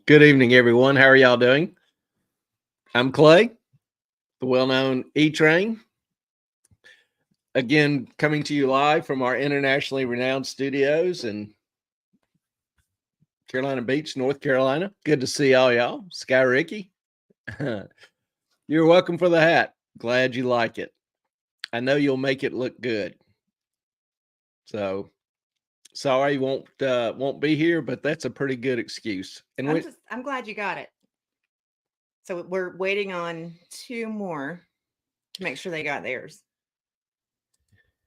Good evening, everyone. How are y'all doing? I'm Clay, the well known E Train. Again, coming to you live from our internationally renowned studios in Carolina Beach, North Carolina. Good to see all y'all. Sky Ricky, you're welcome for the hat. Glad you like it. I know you'll make it look good. So sorry won't be here, but that's a pretty good excuse. And I'm glad you got it. So we're waiting on two more to make sure they got theirs.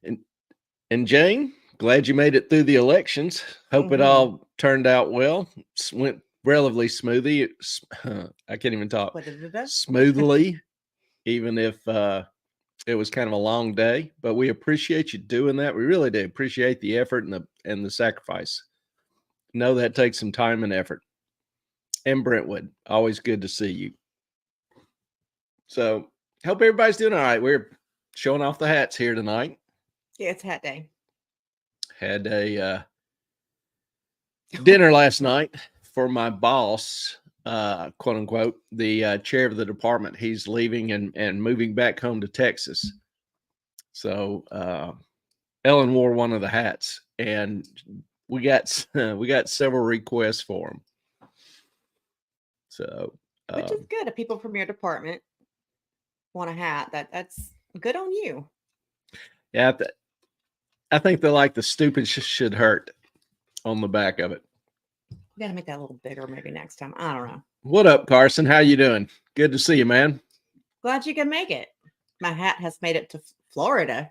and, and Jane, glad you made it through the elections. Hope it all turned out well. Went relatively smoothly. I can't even talk. Smoothly, even if it was kind of a long day. But we appreciate you doing that. We really do appreciate the effort and the sacrifice. Know that takes some time and effort. And Brentwood, always good to see you. So hope everybody's doing all right. We're showing off the hats here tonight. Yeah, it's hat day. Had a dinner last night for my boss, quote unquote, the chair of the department. He's leaving and moving back home to Texas. So Ellen wore one of the hats, and we got several requests for him. So which is good. If people from your department want a hat, that's good on you. Yeah, I think they like the stupid should hurt on the back of it. We got to make that a little bigger maybe next time. I don't know. What up, Carson? How you doing? Good to see you, man. Glad you can make it. My hat has made it to Florida.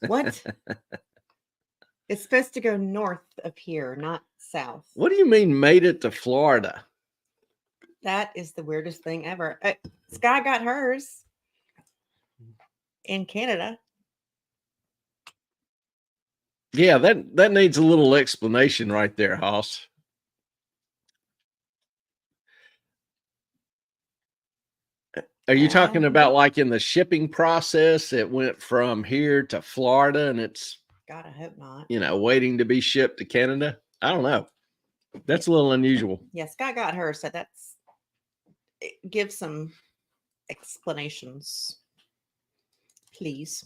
What? It's supposed to go north of here, not south. What do you mean made it to Florida? That is the weirdest thing ever. Sky got hers in Canada. Yeah, that needs a little explanation right there, Hoss. Are you talking about like in the shipping process? It went from here to Florida and it's, God, I hope not. Waiting to be shipped to Canada. I don't know. That's a little unusual. Yeah, Sky got hers, so give some explanations, please.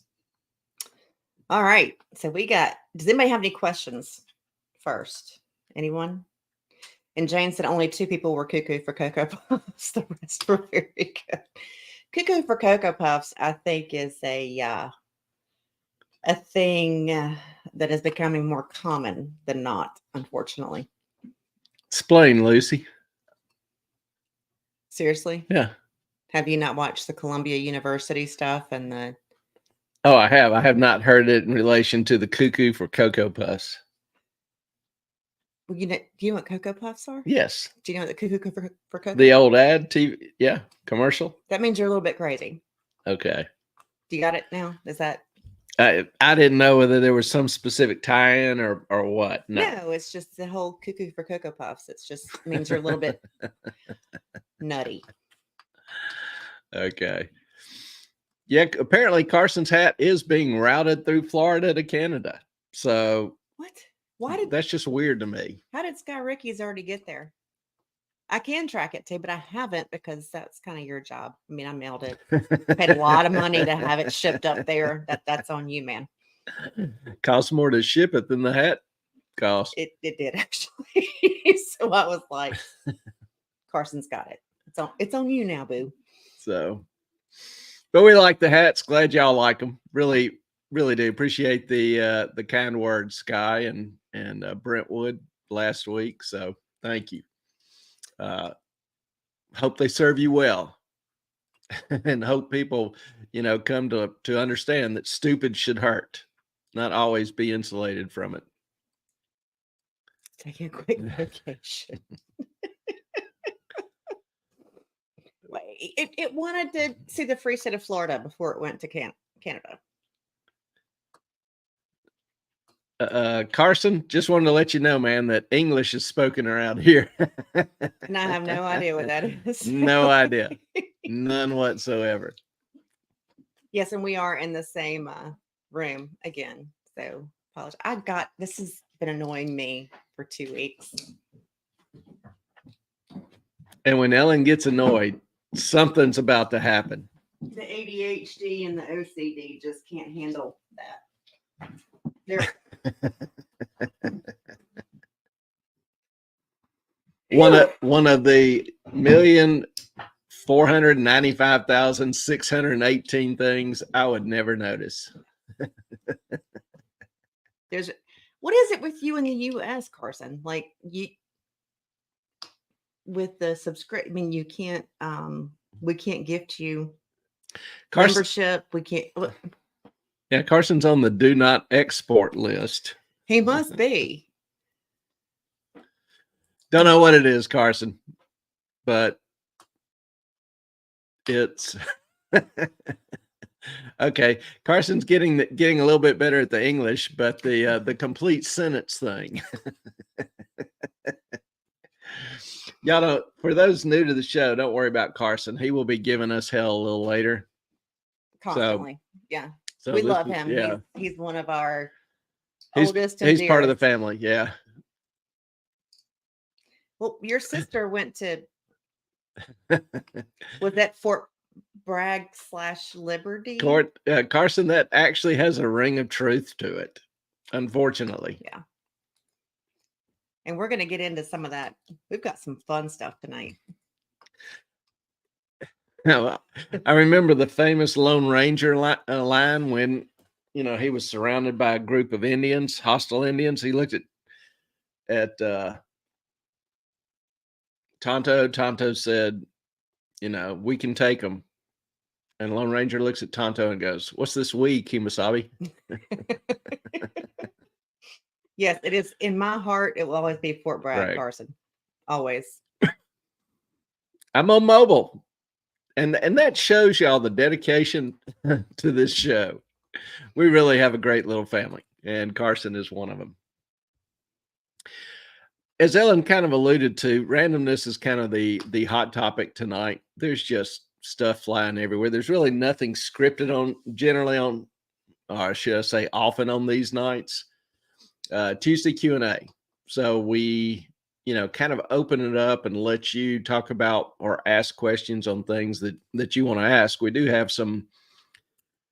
All right. So does anybody have any questions first? Anyone? And Jane said only 2 people were cuckoo for Cocoa Puffs. The rest were very good. Cuckoo for Cocoa Puffs, I think, is a thing that is becoming more common than not, unfortunately. Explain, Lucy. Seriously? Yeah. Have you not watched the Columbia University stuff and the... Oh, I have. I have not heard it in relation to the cuckoo for Cocoa Puffs. Well, do you know what Cocoa Puffs are? Yes. Do you know what the cuckoo for Cocoa? The old ad TV, yeah, commercial. That means you're a little bit crazy. Okay. Do you got it now? Is that... I didn't know whether there was some specific tie-in or what. No, it's just the whole cuckoo for Cocoa Puffs. It just means you're a little bit nutty. Okay. Yeah, apparently Carson's hat is being routed through Florida to Canada. So what? Why that's just weird to me. How did Sky Ricky's already get there? I can track it too, but I haven't because that's kind of your job. I mean, I mailed it. Paid a lot of money to have it shipped up there. That's on you, man. Costs more to ship it than the hat cost. It did actually. So I was like, Carson's got it. It's on you now, boo. So, but we like the hats. Glad y'all like them. Really, really do appreciate the kind words, Sky and Brentwood last week. So thank you. Hope they serve you well, and hope people, come to understand that stupid should hurt, not always be insulated from it. Take a quick vacation. It wanted to see the free state of Florida before it went to Canada. Carson, just wanted to let you know, man, that English is spoken around here. And I have no idea what that is. No idea. None whatsoever. Yes, and we are in the same room again. So apologize. This has been annoying me for 2 weeks. And when Ellen gets annoyed, something's about to happen. The ADHD and the OCD just can't handle that. They're one of the 1,495,618 things I would never notice. There's what is it with you in the US, Carson? Like you with the subscribe, I mean, you can't we can't gift you membership. We can't. Yeah, Carson's on the do not export list. He must be. Don't know what it is, Carson, but it's okay. Carson's getting a little bit better at the English, but the complete sentence thing. Y'all don't, for those new to the show, don't worry about Carson. He will be giving us hell a little later. Constantly. Yeah. So we love him. Yeah. He's one of our oldest and he's dearest. part of the family. Yeah. Well, your sister went to was that Fort Bragg / Liberty? Carson, that actually has a ring of truth to it, unfortunately. Yeah. And we're going to get into some of that. We've got some fun stuff tonight. Now, I remember the famous Lone Ranger line when, he was surrounded by a group of Indians, hostile Indians. He looked at Tonto. Tonto said, we can take them. And Lone Ranger looks at Tonto and goes, "What's this we, Kemosabe?" Yes, it is. In my heart, it will always be Fort Bragg, right. Carson. Always. I'm on mobile. And that shows y'all the dedication to this show. We really have a great little family, and Carson is one of them. As Ellen kind of alluded to, randomness is kind of the hot topic tonight. There's just stuff flying everywhere. There's really nothing scripted or should I say often on these nights. Tuesday Q&A. So we, kind of open it up and let you talk about or ask questions on things that you want to ask. We do have some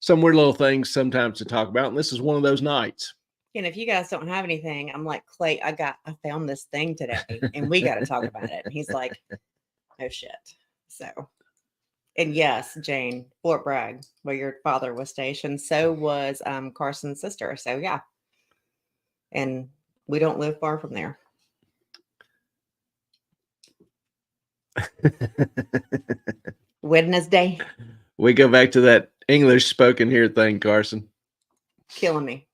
weird little things sometimes to talk about, and this is one of those nights. And if you guys don't have anything, I'm like, Clay, I found this thing today and we got to talk about it. And he's like, oh shit. So, and yes, Jane, Fort Bragg, where your father was stationed. So was Carson's sister. So yeah. And we don't live far from there. Wednesday. We go back to that English spoken here thing, Carson. Killing me.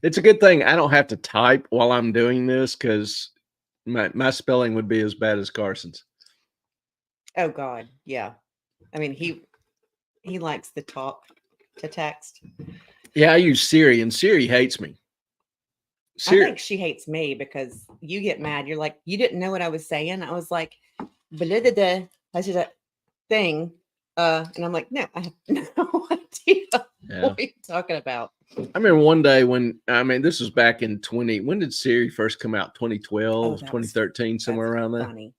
It's a good thing I don't have to type while I'm doing this, because my spelling would be as bad as Carson's. Oh God, yeah. I mean, he likes to talk to text. Yeah, I use Siri, and Siri hates me. I think she hates me because you get mad. You're like, you didn't know what I was saying. I was like, I said that thing. And I'm like, no, I have no idea what you're talking about. I remember one day this was back in when did Siri first come out? 2012, 2013, somewhere around there. Funny.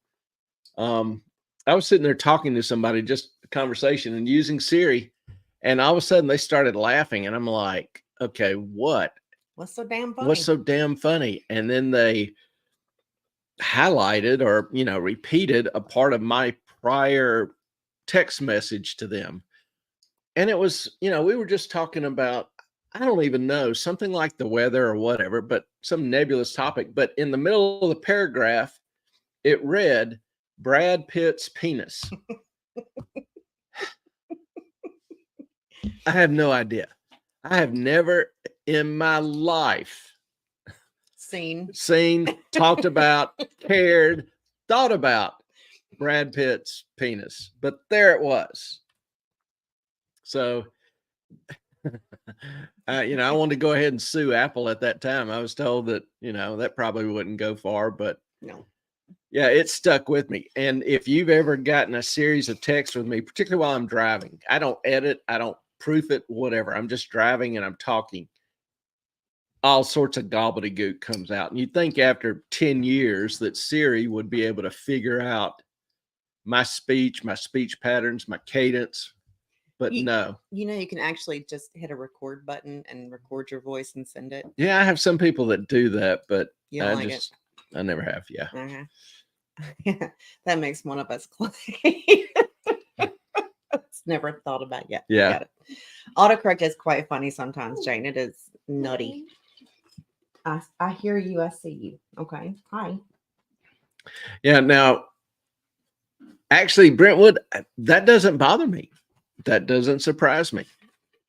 I was sitting there talking to somebody, just a conversation, and using Siri, and all of a sudden they started laughing, and I'm like, okay, what? What's so damn funny? What's so damn funny? And then they highlighted or, repeated a part of my prior text message to them. And it was, we were just talking about, I don't even know, something like the weather or whatever, but some nebulous topic. But in the middle of the paragraph, it read, Brad Pitt's penis. I have no idea. I have never in my life seen, talked about, cared, thought about Brad Pitt's penis, but there it was. So, I wanted to go ahead and sue Apple at that time. I was told that, that probably wouldn't go far, but no. Yeah, it stuck with me. And if you've ever gotten a series of texts with me, particularly while I'm driving, I don't edit, I don't proof it, whatever. I'm just driving and I'm talking. All sorts of gobbledygook comes out. And you'd think after 10 years that Siri would be able to figure out my speech patterns, my cadence. But no. You can actually just hit a record button and record your voice and send it. Yeah, I have some people that do that, but I never have. Yeah. Yeah, that makes one of us Clay. It's never thought about yet. Yeah. Got it. Autocorrect is quite funny sometimes, Jane. It is nutty. I hear you. I see you. Okay. Hi. Yeah. Now, actually, Brentwood, that doesn't bother me. That doesn't surprise me.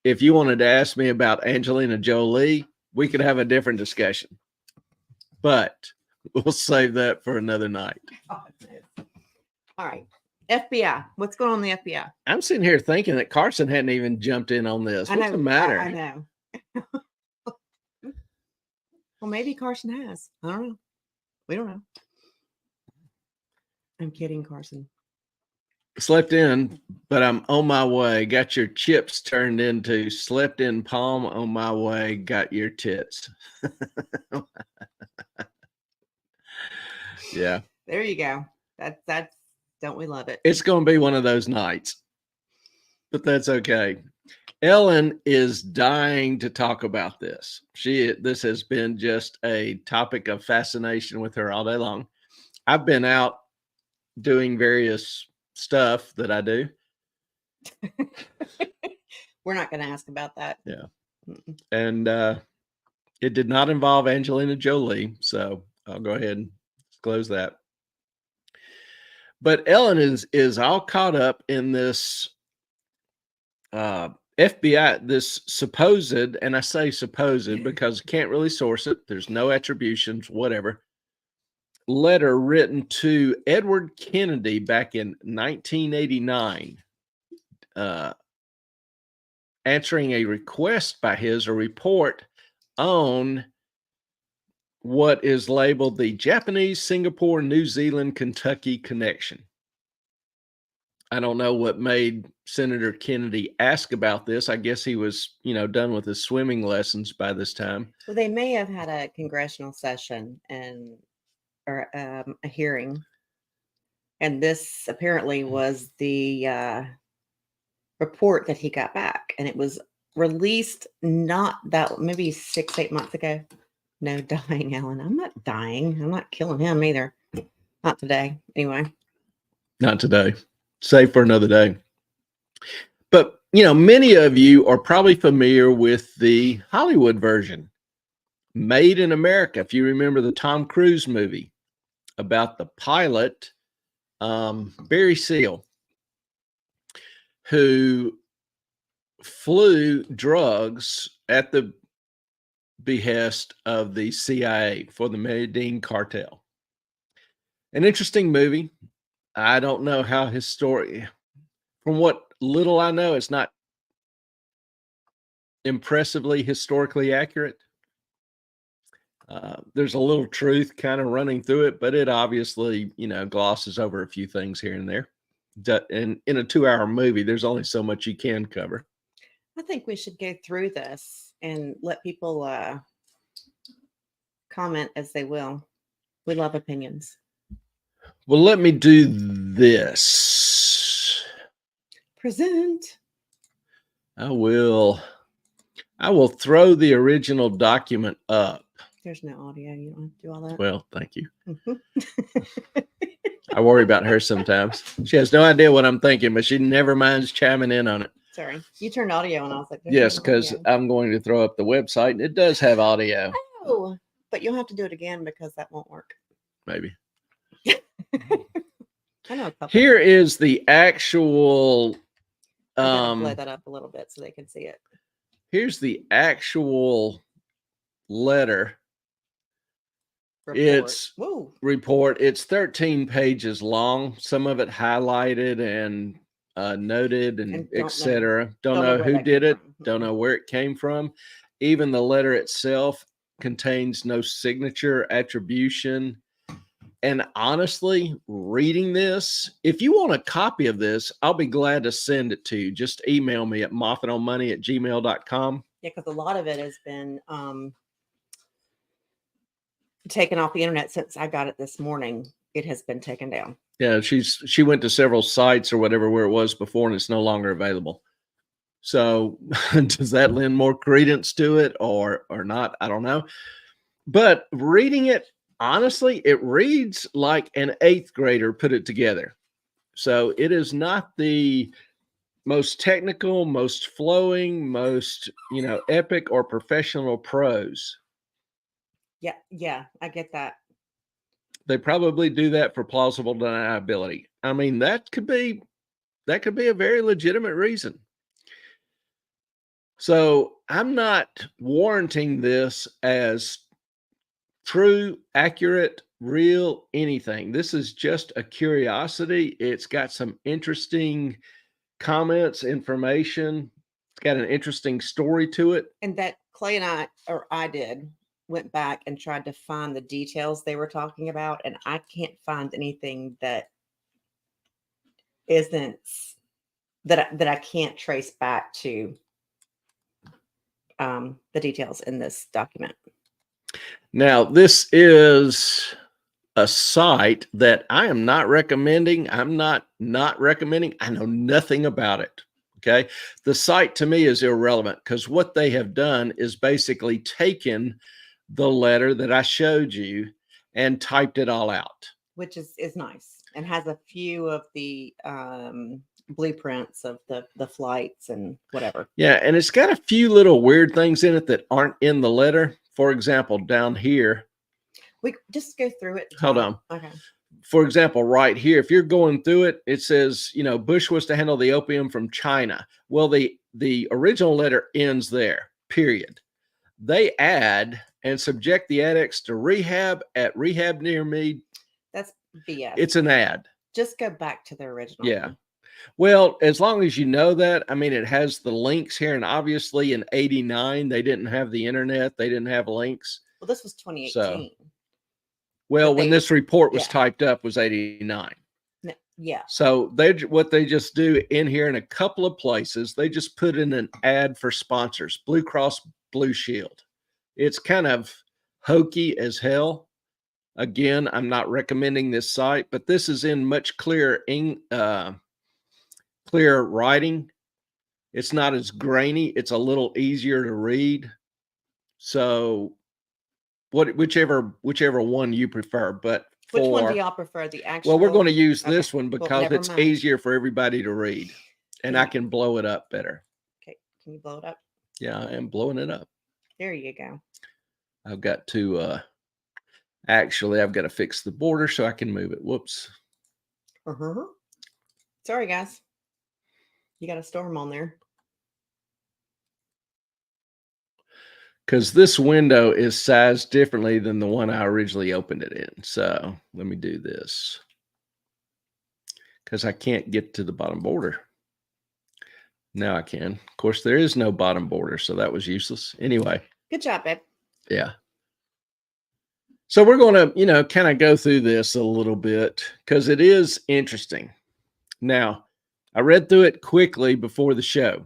If you wanted to ask me about Angelina Jolie, we could have a different discussion. But we'll save that for another night. All right. FBI. What's going on in the FBI? I'm sitting here thinking that Carson hadn't even jumped in on this. What's the matter? I know. Well, maybe Carson has. I don't know. We don't know. I'm kidding, Carson. Slept in, but I'm on my way. Got your chips turned into slept in palm on my way. Got your tits. Yeah. There you go. That's don't we love it? It's going to be one of those nights, but that's okay. Ellen is dying to talk about this. This has been just a topic of fascination with her all day long. I've been out doing various stuff that I do. We're not going to ask about that. Yeah. And it did not involve Angelina Jolie, so I'll go ahead and disclose that. But Ellen is all caught up in this FBI, this supposed, and I say supposed because can't really source it. There's no attributions, whatever. Letter written to Edward Kennedy back in 1989, answering a request by his, a report on what is labeled the Japanese, Singapore, New Zealand, Kentucky connection. I don't know what made Senator Kennedy ask about this. I guess he was, done with his swimming lessons by this time. Well, they may have had a congressional session or a hearing. And this apparently was the report that he got back. And it was released maybe 6-8 months ago. No dying, Ellen. I'm not dying. I'm not killing him either. Not today. Anyway. Not today. Save for another day. But, many of you are probably familiar with the Hollywood version, Made in America. If you remember the Tom Cruise movie about the pilot, Barry Seal, who flew drugs at the behest of the CIA for the Medellin cartel. An interesting movie. I don't know how his story, from what little I know, it's not impressively historically accurate. There's a little truth kind of running through it, but it obviously, glosses over a few things here and there. And in a 2-hour movie, there's only so much you can cover. I think we should go through this and let people comment as they will. We love opinions. Well, let me do this. Present. I will throw the original document up. There's no audio. You don't have to do all that. Well, thank you. I worry about her sometimes. She has no idea what I'm thinking, but she never minds chiming in on it. Sorry. You turned audio on. I was like, yes, because I'm going to throw up the website and it does have audio. Oh, but you'll have to do it again because that won't work. Maybe. I know a couple. Here is the actual. Play that up a little bit so they can see it. Here's the actual letter. Report. It's 13 pages long. Some of it highlighted and noted and etc. Don't know who did it. Don't know where it came from. Even the letter itself contains no signature attribution. And honestly, reading this, if you want a copy of this, I'll be glad to send it to you. Just email me at moffatonmoney@gmail.com. Yeah, because a lot of it has been taken off the internet since I got it this morning. it has been taken down. Yeah, she went to several sites or whatever where it was before, and it's no longer available. So does that lend more credence to it or not? I don't know. But reading it, honestly, it reads like an 8th grader put it together. So it is not the most technical, most flowing, most, epic or professional prose. Yeah, I get that. They probably do that for plausible deniability. I mean, that could be a very legitimate reason. So I'm not warranting this as true, accurate, real, anything. This is just a curiosity. It's got some interesting comments, information. It's got an interesting story to it. And that Clay and I went back and tried to find the details they were talking about, and I can't find anything that isn't that I can't trace back to the details in this document. Now, this is a site that I am not recommending. I'm not recommending. I know nothing about it. Okay. The site to me is irrelevant because what they have done is basically taken the letter that I showed you and typed it all out. Which is nice and has a few of the blueprints of the flights and whatever. Yeah. And it's got a few little weird things in it that aren't in the letter. For example, down here. We just go through it. Hold on. Okay. For example, right here, if you're going through it, it says, Bush was to handle the opium from China. Well, the original letter ends there, period. They add and subject the addicts to rehab at rehab near me. That's BS. It's an ad. Just go back to the original. Yeah. Well, as long as you know that, I mean, it has the links here. And obviously in 89, they didn't have the internet. They didn't have links. Well, this was 2018. So, well, when this report was typed up was 89. Yeah. So what they just do in here in a couple of places, they just put in an ad for sponsors, Blue Cross Blue Shield. It's kind of hokey as hell. Again, I'm not recommending this site, but this is in much clearer writing. It's not as grainy. It's a little easier to read. So whichever one you prefer, but which one do y'all prefer? The actual? Well, we're going to use this one because it's mind. easier for everybody to read, and I can blow it up better. Okay, can you blow it up? Yeah, I am blowing it up. There you go. I've got to actually I've got to fix the border so I can move it. Whoops. Sorry, guys. You got a storm on there. Because this window is sized differently than the one I originally opened it in. So let me do this. Because I can't get to the bottom border. Now I can. Of course, there is no bottom border, so that was useless. Anyway. Good job, babe. Yeah. So we're going to, kind of go through this a little bit because it is interesting. Now, I read through it quickly before the show.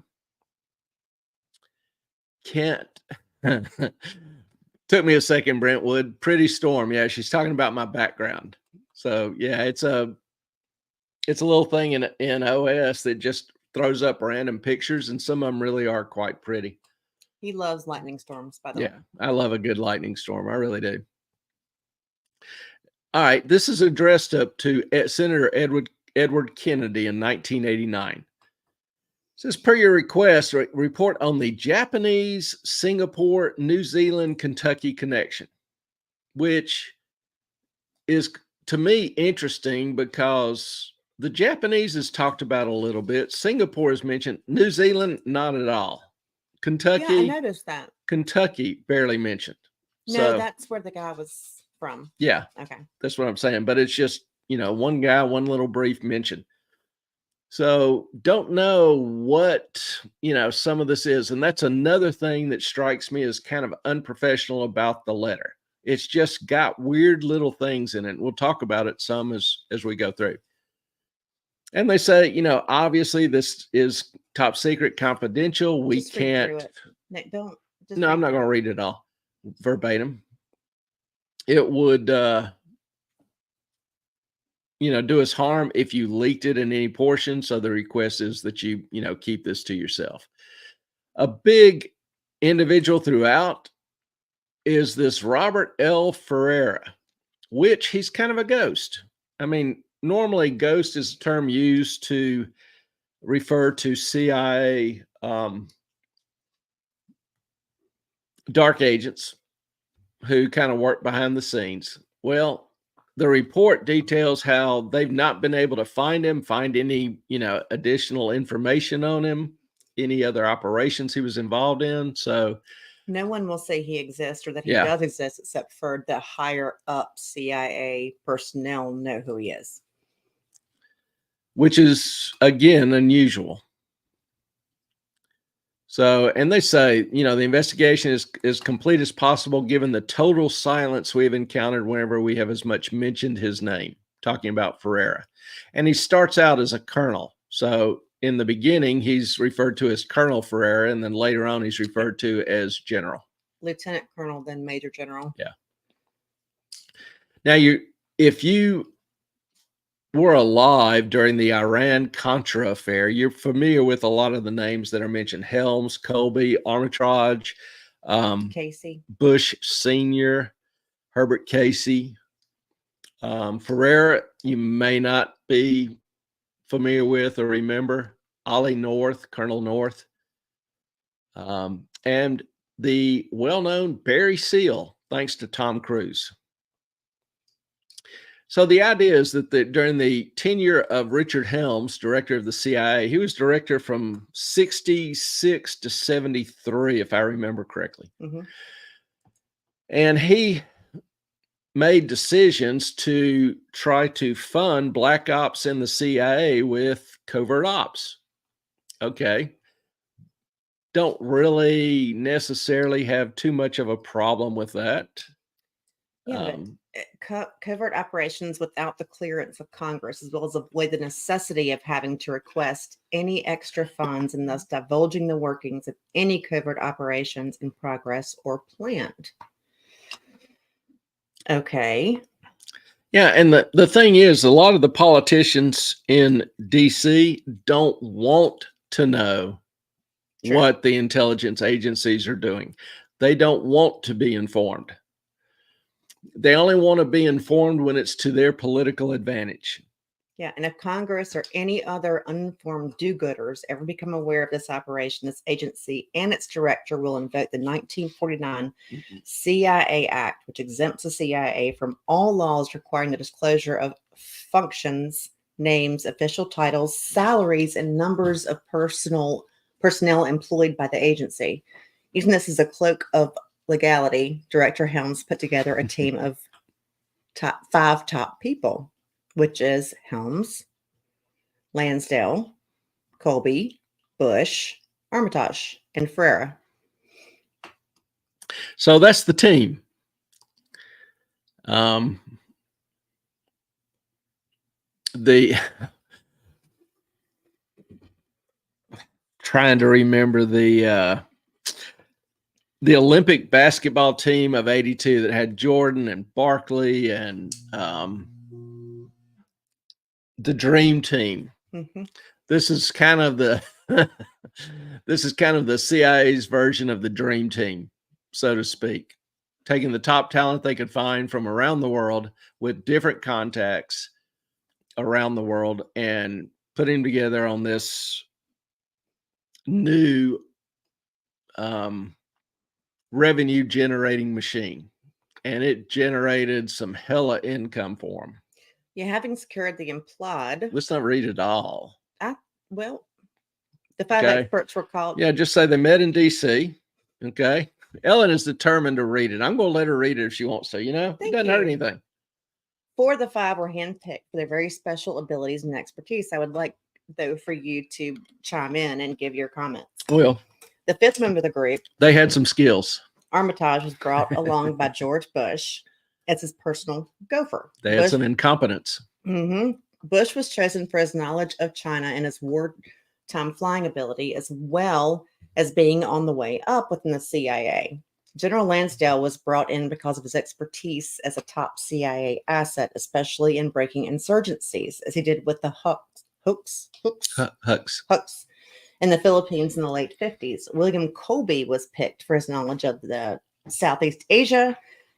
Took me a second, Brentwood. Pretty storm. Yeah, she's talking about my background. So yeah, it's a little thing in OS that just throws up random pictures, and some of them really are quite pretty. He loves lightning storms, by the way. Yeah, I love a good lightning storm. I really do. All right, this is addressed up to Senator Edward Kennedy in 1989. It says, per your request, report on the Japanese, Singapore, New Zealand, Kentucky connection, which is, to me, interesting because the Japanese is talked about a little bit. Singapore is mentioned. New Zealand, not at all. Kentucky. Yeah, I noticed that. Kentucky, barely mentioned. No, so, that's where the guy was from. Yeah. Okay. That's what I'm saying. But it's just, one guy, one little brief mention. So don't know what, some of this is. And that's another thing that strikes me as kind of unprofessional about the letter. It's just got weird little things in it. We'll talk about it some as we go through. And they say, obviously this is top secret, confidential. We Just can't. Don't. No, I'm not going to read it all verbatim. It would do us harm if you leaked it in any portion. So the request is that you keep this to yourself. A big individual throughout is this Robert L. Ferreira, which he's kind of a ghost. I mean, normally ghost is a term used to refer to CIA dark agents who kind of work behind the scenes. Well, the report details how they've not been able to find any, additional information on him, any other operations he was involved in. So no one will say he exists or that he does exist, except for the higher up CIA personnel know who he is. Which is, again, unusual. So, and they say, the investigation is as complete as possible, given the total silence we've encountered whenever we have as much mentioned his name, talking about Ferreira. And he starts out as a colonel. So in the beginning, he's referred to as Colonel Ferreira, and then later on, he's referred to as General. Lieutenant Colonel, then Major General. Yeah. Now, if you were alive during the Iran-Contra affair, you're familiar with a lot of the names that are mentioned: Helms, Colby, Armitage, Casey, Bush Sr., Herbert Casey. Ferreira, you may not be familiar with or remember. Ollie North, Colonel North, and the well-known Barry Seal, thanks to Tom Cruise. So the idea is that during the tenure of Richard Helms, director of the CIA, he was director from 66 to 73, if I remember correctly. Mm-hmm. And he made decisions to try to fund black ops in the CIA with covert ops. Okay. Don't really necessarily have too much of a problem with that. Yeah, covert operations without the clearance of Congress, as well as avoid the necessity of having to request any extra funds and thus divulging the workings of any covert operations in progress or planned. Okay. Yeah, and the thing is, a lot of the politicians in DC don't want to know what the intelligence agencies are doing. They don't want to be informed. They only want to be informed when it's to their political advantage. Yeah, and if Congress or any other uninformed do-gooders ever become aware of this operation, this agency and its director will invoke the 1949 CIA Act, which exempts the CIA from all laws requiring the disclosure of functions, names, official titles, salaries, and numbers of personnel employed by the agency. Using this as a cloak of legality, Director Helms put together a team of five top people, which is Helms, Lansdale, Colby, Bush, Armitage, and Ferreira. So that's the team. Trying to remember the Olympic basketball team of '82 that had Jordan and Barkley and the Dream Team. Mm-hmm. This is kind of the CIA's version of the Dream Team, so to speak, taking the top talent they could find from around the world with different contacts around the world and putting together on this new revenue generating machine, and it generated some hella income for them. Yeah, having secured the implied. Let's not read it all. Well, the five experts were called. Yeah, just say they met in DC. Okay. Ellen is determined to read it. I'm going to let her read it if she wants to. It doesn't hurt anything. 4 of the 5 were handpicked for their very special abilities and expertise. I would like, though, for you to chime in and give your comments. Well, the 5th member of the group, they had some skills. Armitage was brought along by George Bush as his personal gopher. They had some incompetence. Mm-hmm. Bush was chosen for his knowledge of China and his wartime flying ability, as well as being on the way up within the CIA. General Lansdale was brought in because of his expertise as a top CIA asset, especially in breaking insurgencies, as he did with the Huks in the Philippines in the late 50s. William Colby was picked for his knowledge of the Southeast Asia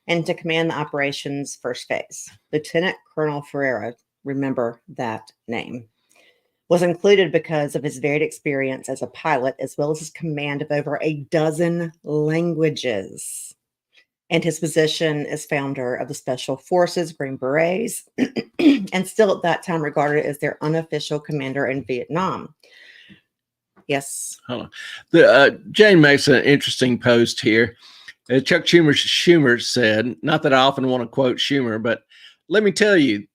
and to command the operations first phase. Lieutenant Colonel Ferreira, remember that name, was included because of his varied experience as a pilot, as well as his command of over a dozen languages, and his position as founder of the Special Forces, Green Berets, and still at that time regarded as their unofficial commander in Vietnam. Yes. Hold on. Jane makes an interesting post here. Chuck Schumer said, not that I often want to quote Schumer, but let me tell you,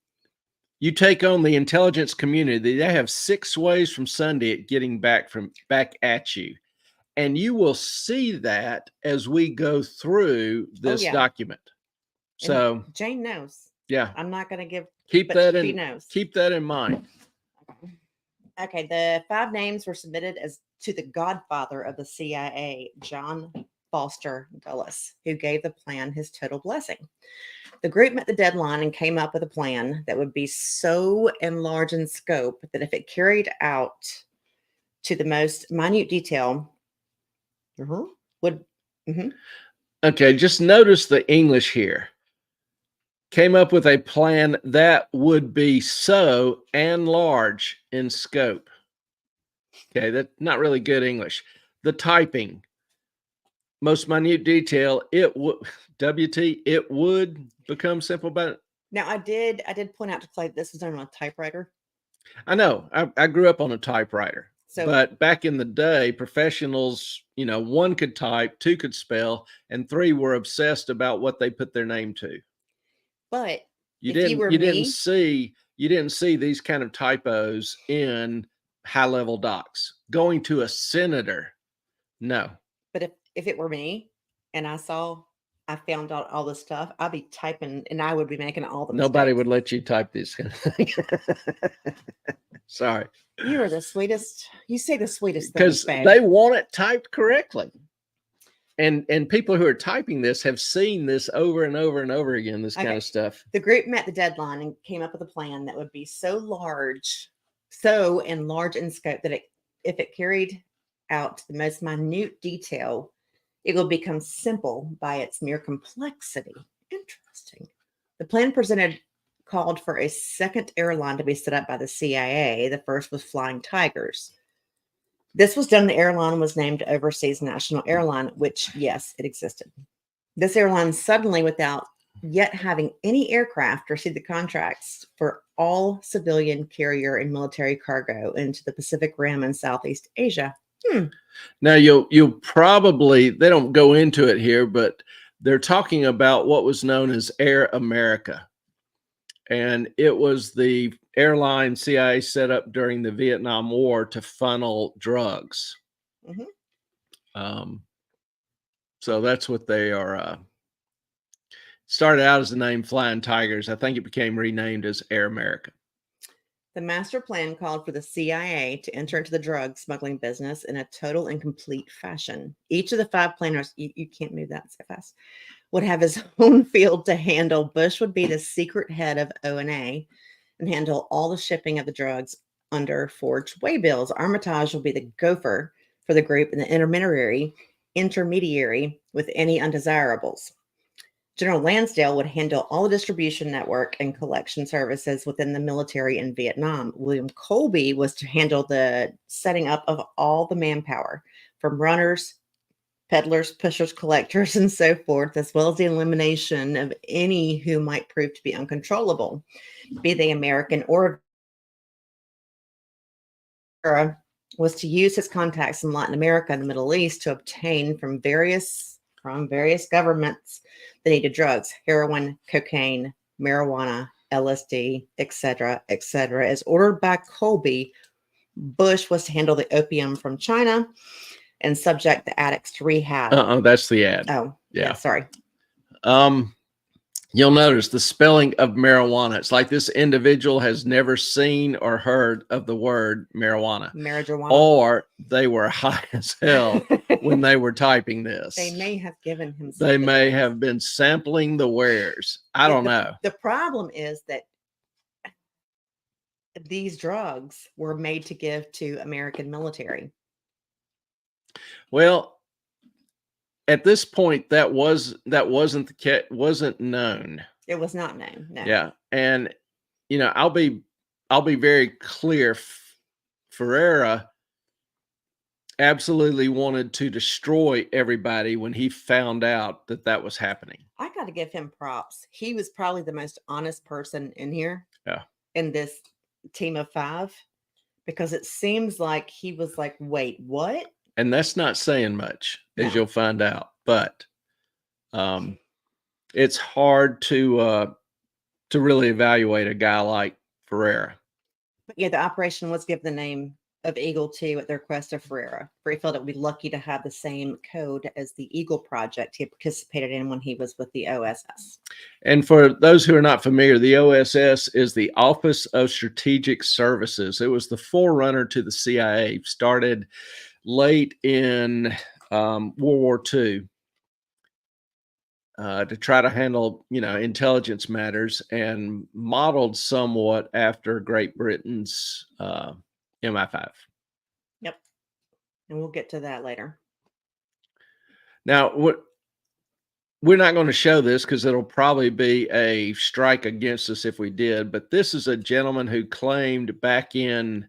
you take on the intelligence community, they have 6 ways from Sunday at getting back at you. And you will see that as we go through this document. So and Jane knows. Yeah. I'm not going to give, keep that in mind. Okay. The 5 names were submitted as to the godfather of the CIA, John Foster Dulles, who gave the plan his total blessing. The group met the deadline and came up with a plan that would be so enlarged in scope that if it carried out to the most minute detail, would. Okay, just notice the English here. Came up with a plan that would be so and large in scope. Okay, that's not really good English. The typing, most minute detail, it would become simple. But now I did point out to Clay this was on a typewriter. I know. I grew up on a typewriter. But back in the day, professionals, 1 could type, 2 could spell, and 3 were obsessed about what they put their name to. But you didn't see these kind of typos in high-level docs. Going to a senator, no. But if it were me and I found out all this stuff, I'd be typing and I would be making all the mistakes. Nobody would let you type this kind of thing. Sorry. You are the sweetest. You say the sweetest things, because they want it typed correctly. And people who are typing this have seen this over and over and over again, this kind of stuff. The group met the deadline and came up with a plan that would be so enlarged in scope that if it carried out to the most minute detail, it will become simple by its mere complexity. Interesting. The plan called for a second airline to be set up by the CIA. The first was Flying Tigers. This was done. The airline was named Overseas National Airline, which, yes, it existed. This airline suddenly, without yet having any aircraft, received the contracts for all civilian carrier and military cargo into the Pacific Rim and Southeast Asia. Now you'll probably, they don't go into it here, but they're talking about what was known as Air America. And it was the airline CIA set up during the Vietnam War to funnel drugs. So that's what they are. Started out as the name Flying Tigers. I think it became renamed as Air America. The master plan called for the CIA to enter into the drug smuggling business in a total and complete fashion. Each of the 5 planners, you can't move that so fast, would have his own field to handle. Bush would be the secret head of O&A and handle all the shipping of the drugs under forged waybills. Armitage will be the gopher for the group and the intermediary with any undesirables. General Lansdale would handle all the distribution network and collection services within the military in Vietnam. William Colby was to handle the setting up of all the manpower, from runners, peddlers, pushers, collectors, and so forth, as well as the elimination of any who might prove to be uncontrollable, be they American or was to use his contacts in Latin America and the Middle East to obtain from various governments the needed drugs: heroin, cocaine, marijuana, LSD, etc., etc. As ordered by Colby, Bush was to handle the opium from China and subject the addicts to rehab. That's the ad. Oh, yeah. Sorry. You'll notice the spelling of marijuana. It's like this individual has never seen or heard of the word marijuana. Marijuana. Or they were high as hell when they were typing this. They may have given him. They may have been sampling the wares. I don't know. The problem is that these drugs were made to give to American military. Well, at this point, that wasn't known. It was not known. No. Yeah, and I'll be very clear. Ferreira absolutely wanted to destroy everybody when he found out that was happening. I got to give him props. He was probably the most honest person in here. Yeah. In this team of 5, because it seems like he was like, wait, what? And that's not saying much, as you'll find out. But it's hard to really evaluate a guy like Ferreira. But yeah, the operation was given the name of Eagle 2 at the request of Ferreira, for he felt it would be lucky to have the same code as the Eagle project he had participated in when he was with the OSS. And for those who are not familiar, the OSS is the Office of Strategic Services. It was the forerunner to the CIA, started late in World War II to try to handle, intelligence matters, and modeled somewhat after Great Britain's MI5. Yep. And we'll get to that later. Now, we're not going to show this because it'll probably be a strike against us if we did, but this is a gentleman who claimed back in...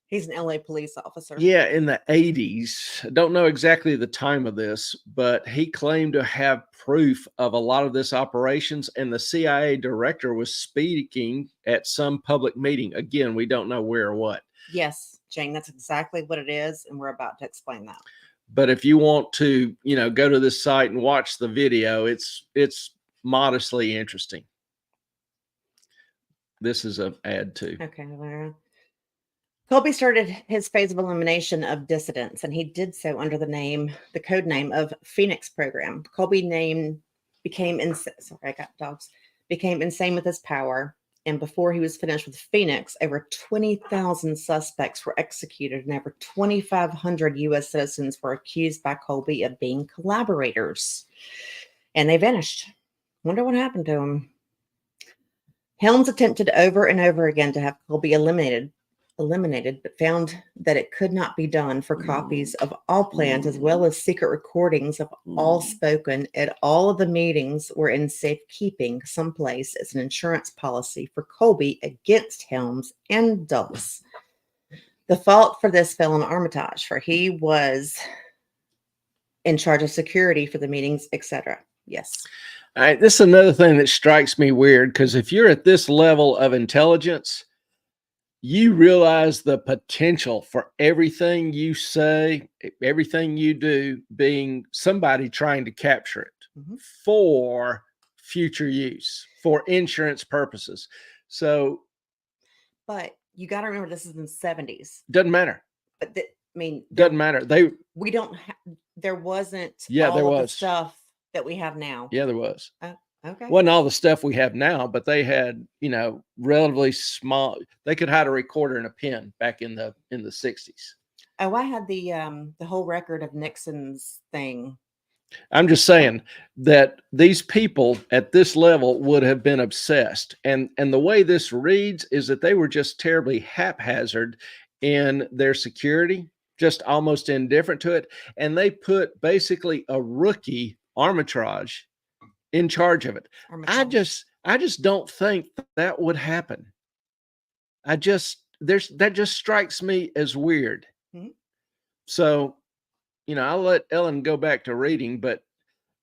He's an LA police officer. Yeah, in the 80s. I don't know exactly the time of this, but he claimed to have proof of a lot of this operations, and the CIA director was speaking at some public meeting. Again, we don't know where or what. Yes, Jane, that's exactly what it is, and we're about to explain that. But if you want to, go to this site and watch the video, it's modestly interesting. This is an ad too. Okay, Colby started his phase of elimination of dissidents, and he did so under the code name of Phoenix Program. Colby became insane with his power, and before he was finished with Phoenix, over 20,000 suspects were executed, and over 2,500 U.S. citizens were accused by Colby of being collaborators, and they vanished. Wonder what happened to them. Helms attempted over and over again to have Colby eliminated, but found that it could not be done, for copies of all plans as well as secret recordings of all spoken at all of the meetings were in safekeeping someplace as an insurance policy for Colby against Helms and Dulles. The fault for this fell on Armitage, for he was in charge of security for the meetings, etc. Yes. All right, this is another thing that strikes me weird, because if you're at this level of intelligence, you realize the potential for everything you say, everything you do, being somebody trying to capture it for future use, for insurance purposes. So, but you got to remember, this is in the 70s. Doesn't matter. But doesn't matter. There wasn't there was the stuff that we have now. Yeah, there was. Okay. Wasn't all the stuff we have now, but they had, relatively small. They could hide a recorder and a pen back in the 60s. Oh, I had the whole record of Nixon's thing. I'm just saying that these people at this level would have been obsessed. And the way this reads is that they were just terribly haphazard in their security, just almost indifferent to it. And they put basically a rookie, Armitage, in charge of it. I just don't think that would happen. That just strikes me as weird. So, I'll let Ellen go back to reading, but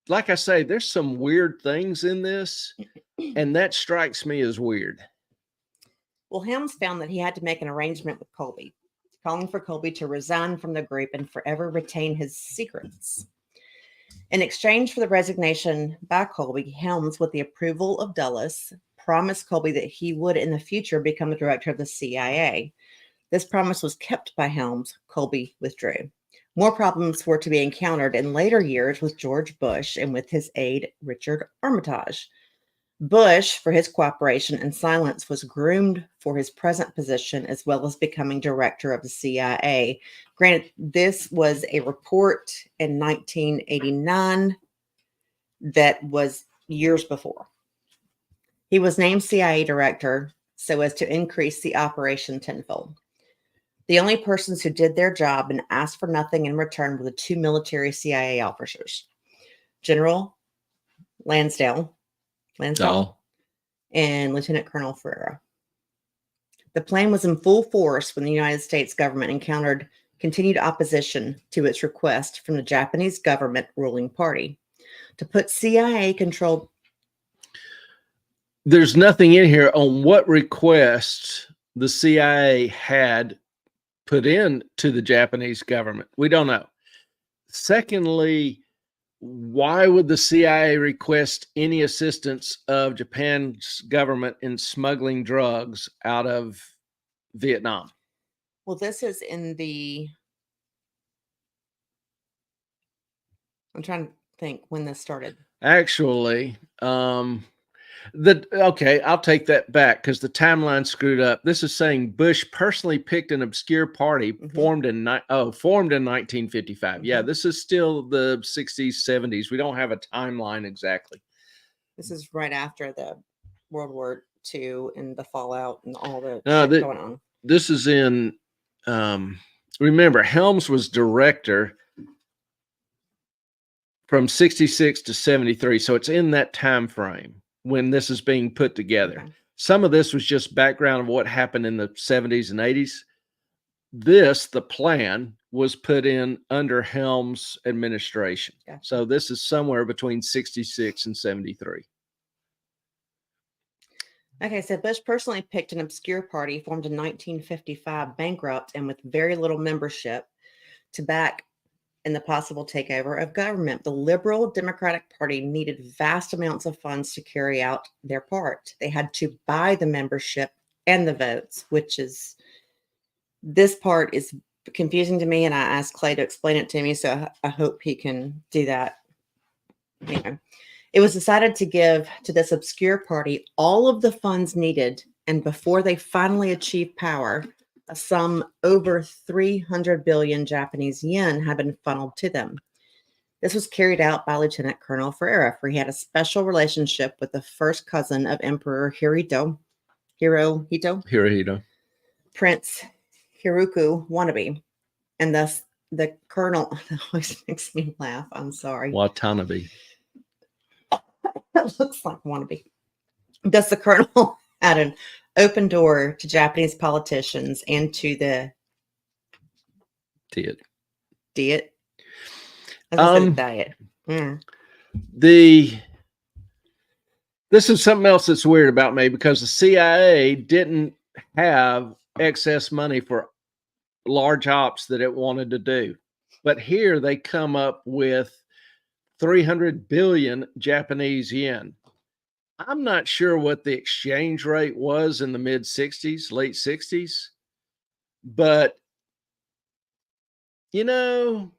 like I say, there's some weird things in this, and that strikes me as weird. Well, Helms found that he had to make an arrangement with Colby, calling for Colby to resign from the group and forever retain his secrets. In exchange for the resignation by Colby, Helms, with the approval of Dulles, promised Colby that he would in the future become the director of the CIA. This promise was kept by Helms. Colby withdrew. More problems were to be encountered in later years with George Bush and with his aide, Richard Armitage. Bush, for his cooperation and silence, was groomed for his present position as well as becoming director of the CIA. Granted, this was a report in 1989 that was years before. He was named CIA director so as to increase the operation tenfold. The only persons who did their job and asked for nothing in return were the two military CIA officers, General Lansdale and Lieutenant Colonel Ferreira. The plan was in full force when the United States government encountered continued opposition to its request from the Japanese government ruling party to put CIA control. There's nothing in here on what requests the CIA had put in to the Japanese government. We don't know. Secondly, why would the CIA request any assistance of Japan's government in smuggling drugs out of Vietnam? Well, this is in the, I'm trying to think when this started. Actually, okay, I'll take that back because the timeline screwed up. This is saying Bush personally picked an obscure party formed in 1955. Yeah, this is still the 60s, 70s. We don't have a timeline exactly. This is right after the World War II and the fallout and all the shit going on. This is in. Remember, Helms was director from 66 to 73, so it's in that time frame when this is being put together. Okay. Some of this was just background of what happened in the 70s and 80s. The plan was put in under Helms' administration. Gotcha. So this is somewhere between 66 and 73. Okay, so Bush personally picked an obscure party formed in 1955, bankrupt and with very little membership, to back in the possible takeover of government. The Liberal Democratic Party needed vast amounts of funds to carry out their part. They had to buy the membership and the votes, which is, this part is confusing to me, and I asked Clay to explain it to me, so I hope he can do that. Anyway, it was decided to give to this obscure party all of the funds needed, and before they finally achieved power, a sum over 300 billion Japanese yen had been funneled to them. This was carried out by Lieutenant Colonel Ferreira, for he had a special relationship with the first cousin of Emperor Hirohito, Prince Hiroku Wannabe, and thus the colonel, that always makes me laugh, I'm sorry. Watanabe. That looks like Wannabe. Thus the colonel had an open door to Japanese politicians and to the diet. Diet. This is something else that's weird about me, because the CIA didn't have excess money for large ops that it wanted to do, but here they come up with 300 billion Japanese yen. I'm not sure what the exchange rate was in the mid 60s, late 60s, but 50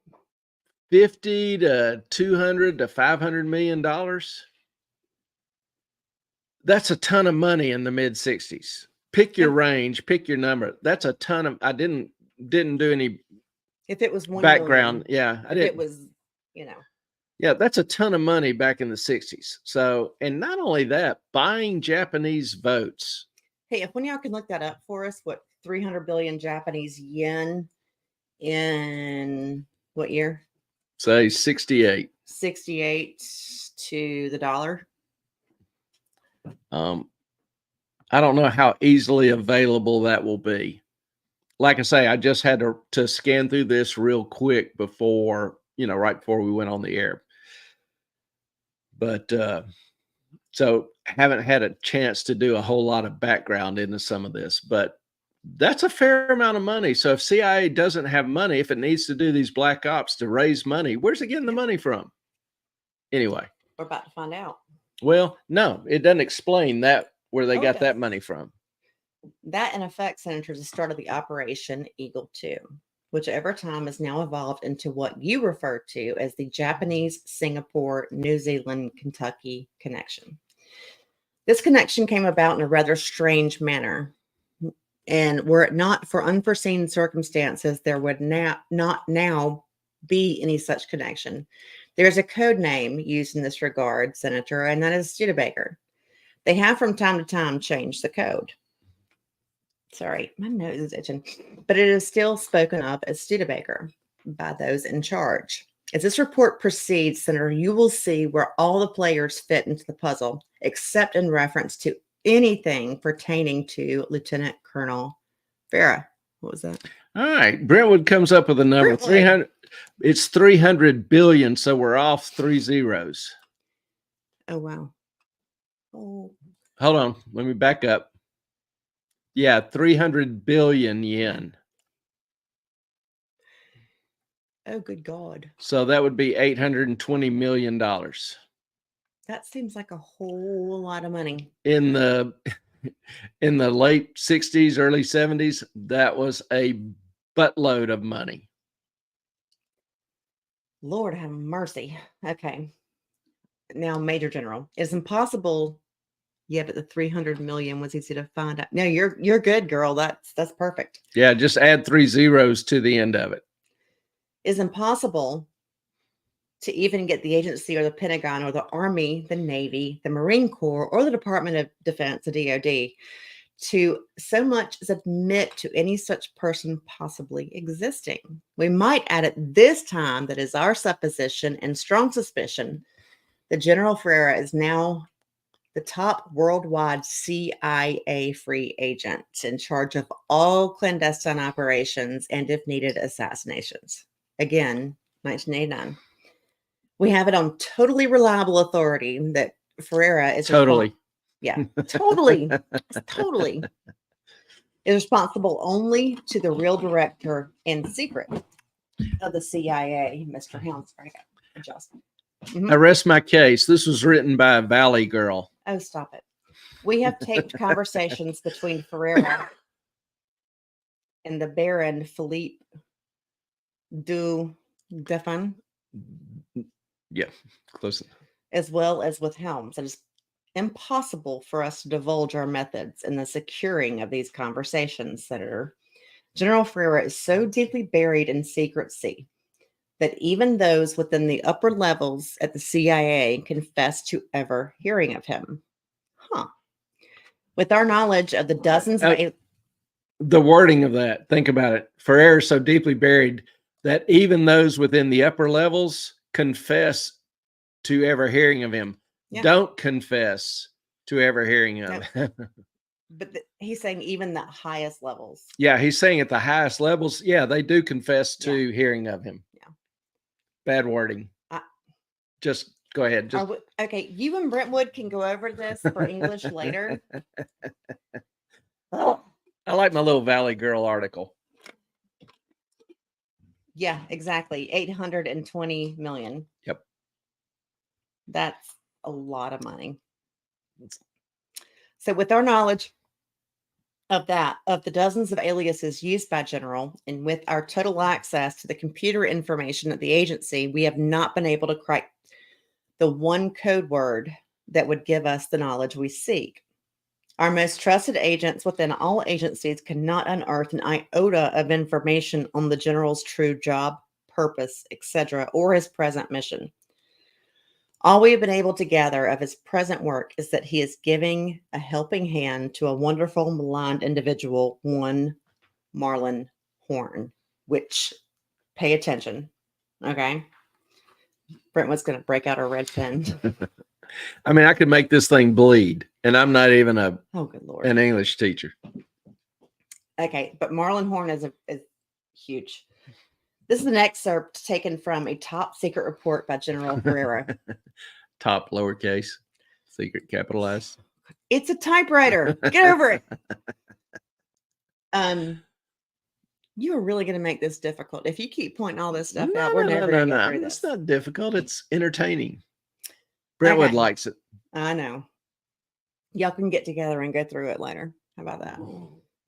to 200 to 500 million dollars. That's a ton of money in the mid 60s. Pick your range, pick your number. That's a ton of, I didn't do any. If it was one background, million, yeah, I did. It was, Yeah, that's a ton of money back in the 60s. So, and not only that, buying Japanese votes. Hey, if one of y'all can look that up for us, what 300 billion Japanese yen in what year? Say 68. 68 to the dollar. I don't know how easily available that will be. Like I say, I just had to scan through this real quick before, right before we went on the air. But so haven't had a chance to do a whole lot of background into some of this, but that's a fair amount of money. So if CIA doesn't have money, if it needs to do these black ops to raise money, where's it getting the money from? Anyway, we're about to find out. Well, no, it doesn't explain that where they got that money from. That in effect, Senator, is the start of the Operation Eagle II, which over time has now evolved into what you refer to as the Japanese, Singapore, New Zealand, Kentucky connection. This connection came about in a rather strange manner. And were it not for unforeseen circumstances, there would not now be any such connection. There's a code name used in this regard, Senator, and that is Studebaker. They have from time to time changed the code. Sorry, my nose is itching. But it is still spoken of as Studebaker by those in charge. As this report proceeds, Senator, you will see where all the players fit into the puzzle, except in reference to anything pertaining to Lieutenant Colonel Farah. What was that? All right. Brentwood comes up with a number. Brentwood. 300. It's 300 billion. So we're off 3 zeros. Oh, wow. Oh, Hold on. Let me back up. Yeah. 300 billion yen. oh, good God. So that would be $820 million. That seems like a whole lot of money. In the late 60s, early 70s, that was a buttload of money. Lord have mercy. Okay. Now, Major General, it's impossible. Yeah, but the 300 million was easy to find out. No, you're good, girl. That's perfect. Yeah, just add 3 zeros to the end of it. It's impossible to even get the agency or the Pentagon or the Army, the Navy, the Marine Corps, or the Department of Defense, the DoD, to so much as admit to any such person possibly existing. We might add at this time that is our supposition and strong suspicion that General Ferreira is now the top worldwide CIA free agent in charge of all clandestine operations and, if needed, assassinations. Again, 1989. We have it on totally reliable authority that Ferreira is Totally. Totally is responsible only to the real director in secret of the CIA, Mr. Helms. I got adjustment. I rest my case. This was written by a Valley girl. Oh, stop it. We have taped conversations between Ferreira and the Baron Philippe du Defan. Yeah, close. As well as with Helms. It is impossible for us to divulge our methods in the securing of these conversations, Senator. General Ferreira is so deeply buried in secrecy that even those within the upper levels at the CIA confess to ever hearing of him. With our knowledge of the dozens of the wording of that, think about it. Ferreira is so deeply buried that even those within the upper levels confess to ever hearing of him. Yeah. Don't confess to ever hearing of him. But he's saying even the highest levels. Yeah, he's saying at the highest levels, yeah, they do confess to hearing of him. Yeah. Bad wording. Just go ahead. Okay, you and Brentwood can go over this for English later. I like my little Valley Girl article. Yeah, exactly. 820 million. Yep. That's a lot of money. So with our knowledge of that, of the dozens of aliases used by General, and with our total access to the computer information at the agency, we have not been able to crack the one code word that would give us the knowledge we seek. Our most trusted agents within all agencies cannot unearth an iota of information on the General's true job, purpose, etc., or his present mission. All we have been able to gather of his present work is that he is giving a helping hand to a wonderful, maligned individual, one Marlon Horn, which, pay attention, okay? Brentwood's going to break out her red pen. I mean, I could make this thing bleed, and I'm not even oh, good Lord, an English teacher. Okay, but Marlon Horn is huge. This is an excerpt taken from a top secret report by General Ferreira. Top lowercase, secret capitalized. It's a typewriter. Get over it. You are really going to make this difficult. If you keep pointing all this stuff out, we're never going to get through this. It's not difficult. It's entertaining. Brentwood likes it. I know. Y'all can get together and go through it later. How about that?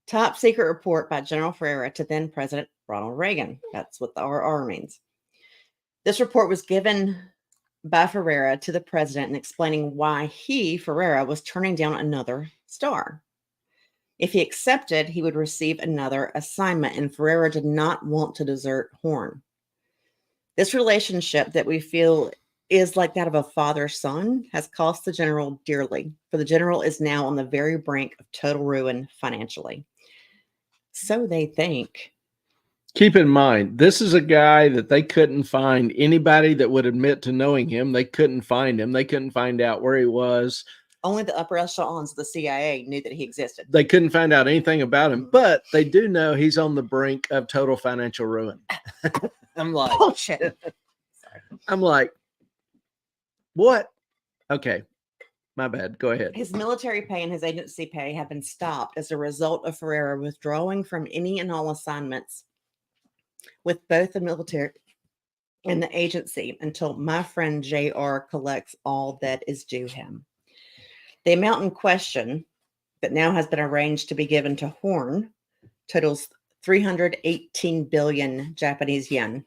Top secret report by General Ferreira to then President Ronald Reagan. That's what the RR means. This report was given by Ferreira to the president and explaining why he, Ferreira, was turning down another star. If he accepted, he would receive another assignment, and Ferreira did not want to desert Horn. This relationship that we feel is like that of a father-son has cost the general dearly, for the general is now on the very brink of total ruin financially. So they think. Keep in mind, this is a guy that they couldn't find anybody that would admit to knowing him. They couldn't find him. They couldn't find out where he was. Only the upper echelons of the CIA knew that he existed. They couldn't find out anything about him, but they do know he's on the brink of total financial ruin. I'm like, bullshit. Sorry. I'm like, what? Okay. My bad. Go ahead. His military pay and his agency pay have been stopped as a result of Ferreira withdrawing from any and all assignments with both the military and the agency until my friend JR collects all that is due him. The amount in question that now has been arranged to be given to Horn totals 318 billion Japanese yen,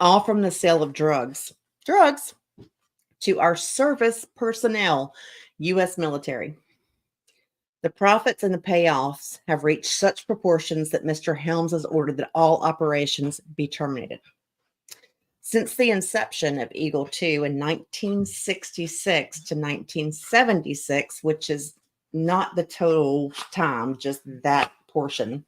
all from the sale of drugs to our service personnel, U.S. military. The profits and the payoffs have reached such proportions that Mr. Helms has ordered that all operations be terminated. Since the inception of Eagle 2 in 1966 to 1976, which is not the total time, just that portion,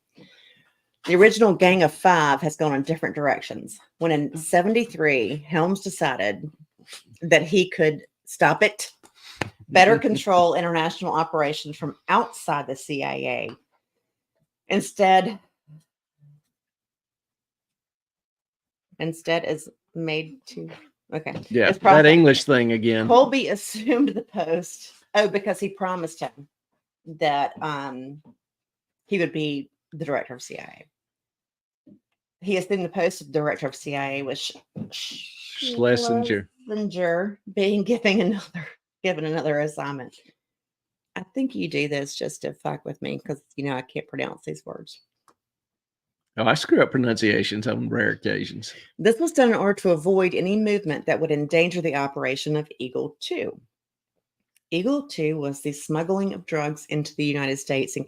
the original Gang of Five has gone in different directions. When in 73, Helms decided that he could stop it, better control international operations from outside the CIA. Instead is made to, okay. Yeah, that English thing again. Colby assumed the post, because he promised him that he would be the director of CIA. He assumed the post of director of CIA was Schlesinger being given another assignment. I think you do this just to fuck with me because I can't pronounce these words. Oh, I screw up pronunciations on rare occasions. This was done in order to avoid any movement that would endanger the operation of Eagle 2. Eagle 2 was the smuggling of drugs into the United States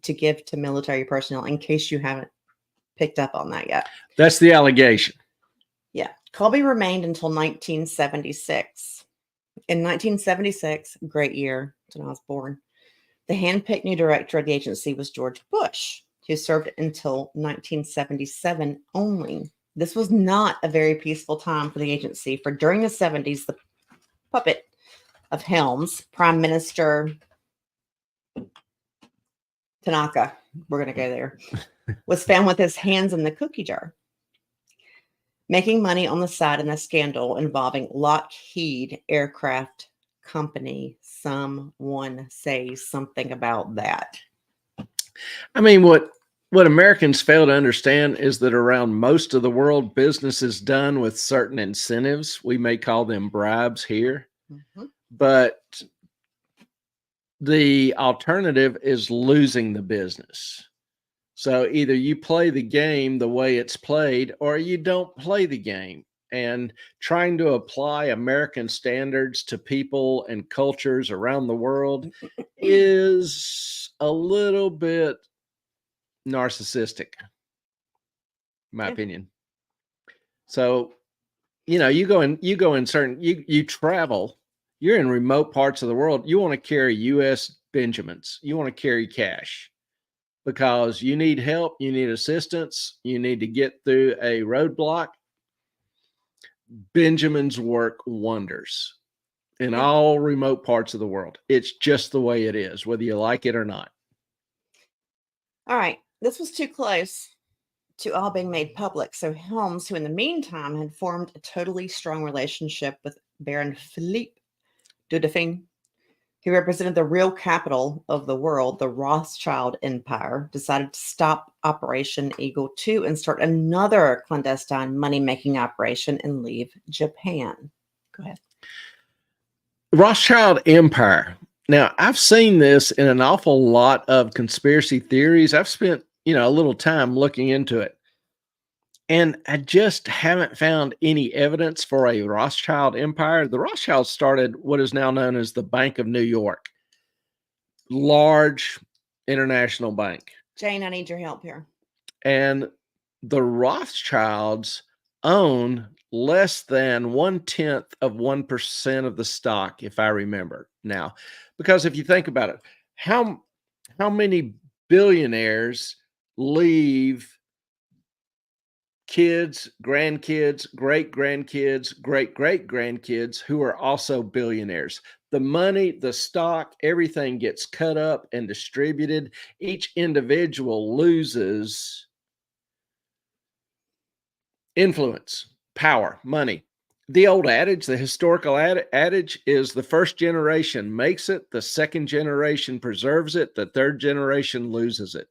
to give to military personnel, in case you haven't picked up on that yet. That's the allegation. Yeah. Colby remained until 1976. In 1976, great year when I was born, the handpicked new director of the agency was George Bush, who served until 1977 only. This was not a very peaceful time for the agency, for during the 70s, the puppet of Helms, Prime Minister Tanaka, we're going to go there, was found with his hands in the cookie jar, making money on the side in a scandal involving Lockheed Aircraft Company. Someone say something about that. I mean, what Americans fail to understand is that around most of the world, business is done with certain incentives. We may call them bribes here, but the alternative is losing the business. So either you play the game the way it's played, or you don't play the game. And trying to apply American standards to people and cultures around the world is a little bit narcissistic, in my opinion. So, you go in certain, you travel, you're in remote parts of the world. You want to carry U.S. Benjamins. You want to carry cash because you need help. You need assistance. You need to get through a roadblock. Benjamins work wonders in all remote parts of the world. It's just the way it is, whether you like it or not. All right. This was too close to all being made public. So Helms, who in the meantime had formed a totally strong relationship with Baron Philippe de Dauphine, who represented the real capital of the world, the Rothschild Empire, decided to stop Operation Eagle 2 and start another clandestine money-making operation and leave Japan. Go ahead. Rothschild Empire. Now, I've seen this in an awful lot of conspiracy theories. I've spent, a little time looking into it. And I just haven't found any evidence for a Rothschild empire. The Rothschilds started what is now known as the Bank of New York, large international bank. Jane, I need your help here. And the Rothschilds own less than 0.1% of the stock, if I remember now. Because if you think about it, how many billionaires leave kids, grandkids, great grandkids, great great grandkids who are also billionaires? The money, the stock, everything gets cut up and distributed. Each individual loses influence, power, money. The old adage, the historical adage is the first generation makes it, the second generation preserves it, the third generation loses it.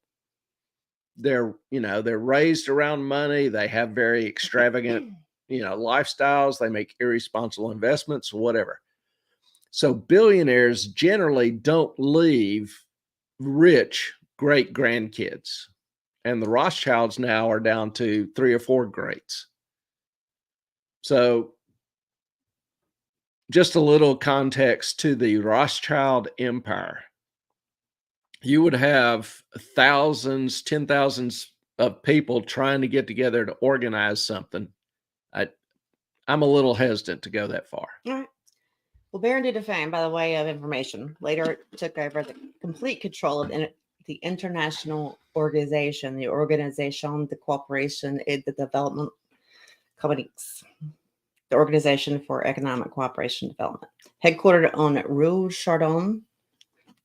They're raised around money. They have very extravagant, lifestyles. They make irresponsible investments, whatever. So billionaires generally don't leave rich great grandkids. And the Rothschilds now are down to 3 or 4 greats. So just a little context to the Rothschild empire. You would have thousands, 10,000s of people trying to get together to organize something. I'm a little hesitant to go that far. All right. Well, Baron Dufresne, by the way of information, later took over the complete control of the international organization, the Organisation de Coopération et de Développement Communiques, the Organization for Economic Cooperation and Development, headquartered on Rue Chardon,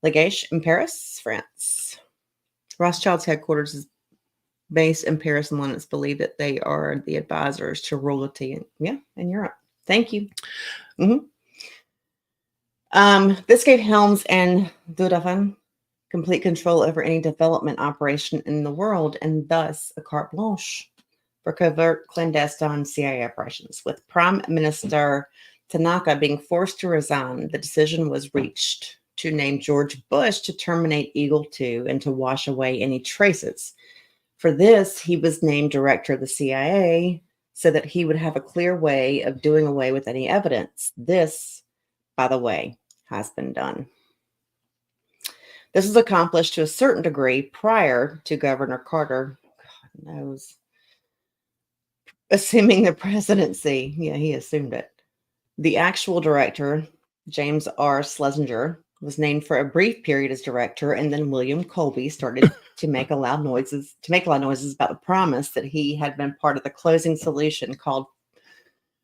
Lagache in Paris, France. Rothschild's headquarters is based in Paris, and London. It's believed that they are the advisors to royalty in Europe. Thank you. This gave Helms and Dudafin complete control over any development operation in the world, and thus a carte blanche for covert clandestine CIA operations. With Prime Minister Tanaka being forced to resign, the decision was reached to name George Bush to terminate Eagle 2 and to wash away any traces. For this, he was named director of the CIA so that he would have a clear way of doing away with any evidence. This, by the way, has been done. This was accomplished to a certain degree prior to Governor Carter, God knows, assuming the presidency. Yeah, he assumed it. The actual director, James R. Schlesinger, was named for a brief period as director, and then William Colby started to make loud noises about the promise that he had been part of the closing solution called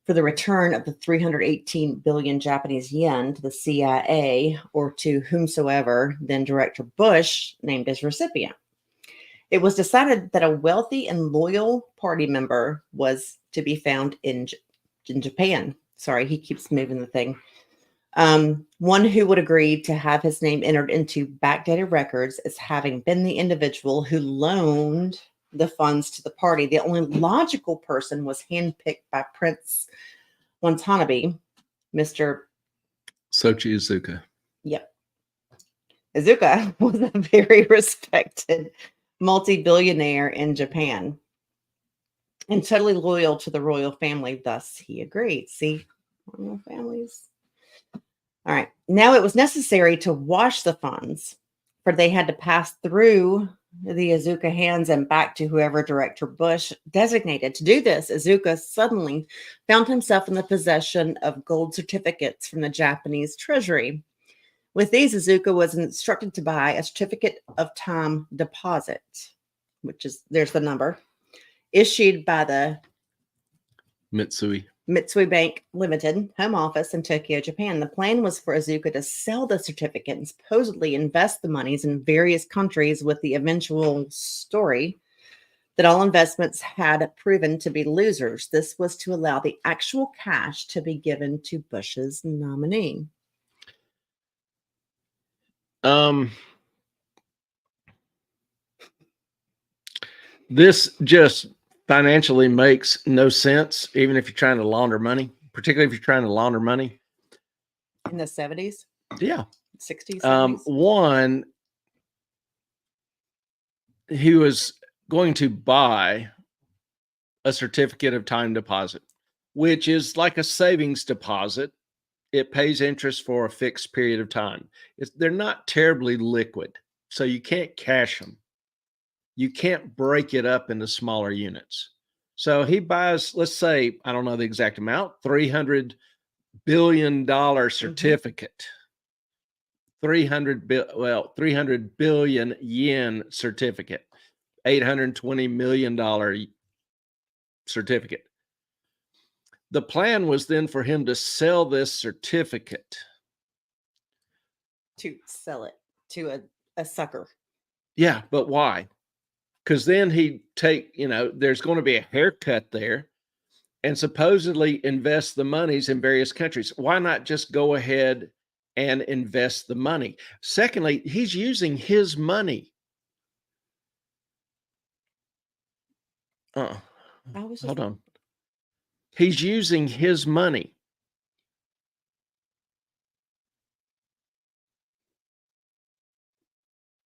for the return of the 318 billion Japanese yen to the CIA or to whomsoever then Director Bush named as recipient. It was decided that a wealthy and loyal party member was to be found in Japan. Sorry, he keeps moving the thing. One who would agree to have his name entered into backdated records as having been the individual who loaned the funds to the party. The only logical person was handpicked by Prince Watanabe, Mr. Soichi Iizuka. Yep. Iizuka was a very respected multi-billionaire in Japan and totally loyal to the royal family. Thus, he agreed. See, royal families. All right. Now it was necessary to wash the funds, for they had to pass through the Iizuka hands and back to whoever Director Bush designated. To do this, Iizuka suddenly found himself in the possession of gold certificates from the Japanese treasury. With these, Iizuka was instructed to buy a certificate of time deposit, which is, there's the number, issued by the Mitsui Bank Limited home office in Tokyo, Japan. The plan was for Iizuka to sell the certificate and supposedly invest the monies in various countries, with the eventual story that all investments had proven to be losers. This was to allow the actual cash to be given to Bush's nominee. This just financially makes no sense, even if you're trying to launder money, particularly if you're trying to launder money. In the 70s? Yeah. 60s? 70s? One, he was going to buy a certificate of time deposit, which is like a savings deposit. It pays interest for a fixed period of time. They're not terribly liquid, so you can't cash them. You can't break it up into smaller units. So he buys, let's say, I don't know the exact amount, $300 billion certificate. 300 billion yen certificate, $820 million certificate. The plan was then for him to sell this certificate. To sell it to a sucker. Yeah, but why? Because then he'd take, there's going to be a haircut there and supposedly invest the monies in various countries. Why not just go ahead and invest the money? Secondly, he's using his money. Hold on. He's using his money.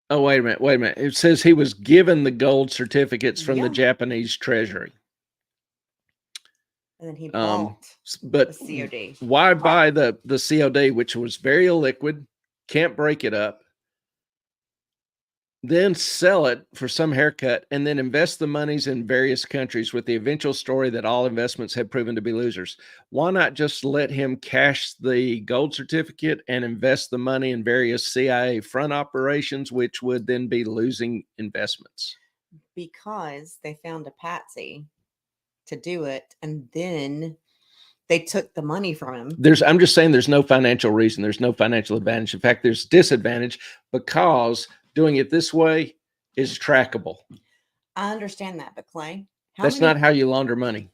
Oh, wait a minute. It says he was given the gold certificates from the Japanese treasury. And then he bought the COD. Why buy the COD, which was very illiquid, can't break it up, then sell it for some haircut, and then invest the monies in various countries with the eventual story that all investments have proven to be losers? Why not just let him cash the gold certificate and invest the money in various CIA front operations, which would then be losing investments? Because they found a patsy to do it, and then they took the money from him. I'm just saying there's no financial reason. There's no financial advantage. In fact, there's disadvantage because doing it this way is trackable. I understand that, but Clay, that's not how you launder money.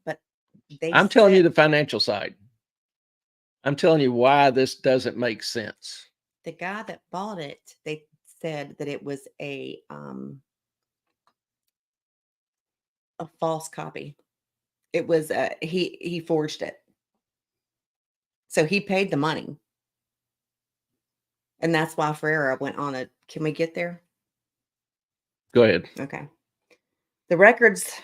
But I'm telling you the financial side. I'm telling you why this doesn't make sense. The guy that bought it, they said that it was a false copy. It was he forged it. So he paid the money. And that's why Ferreira went on it. Can we get there? Go ahead. Okay. The records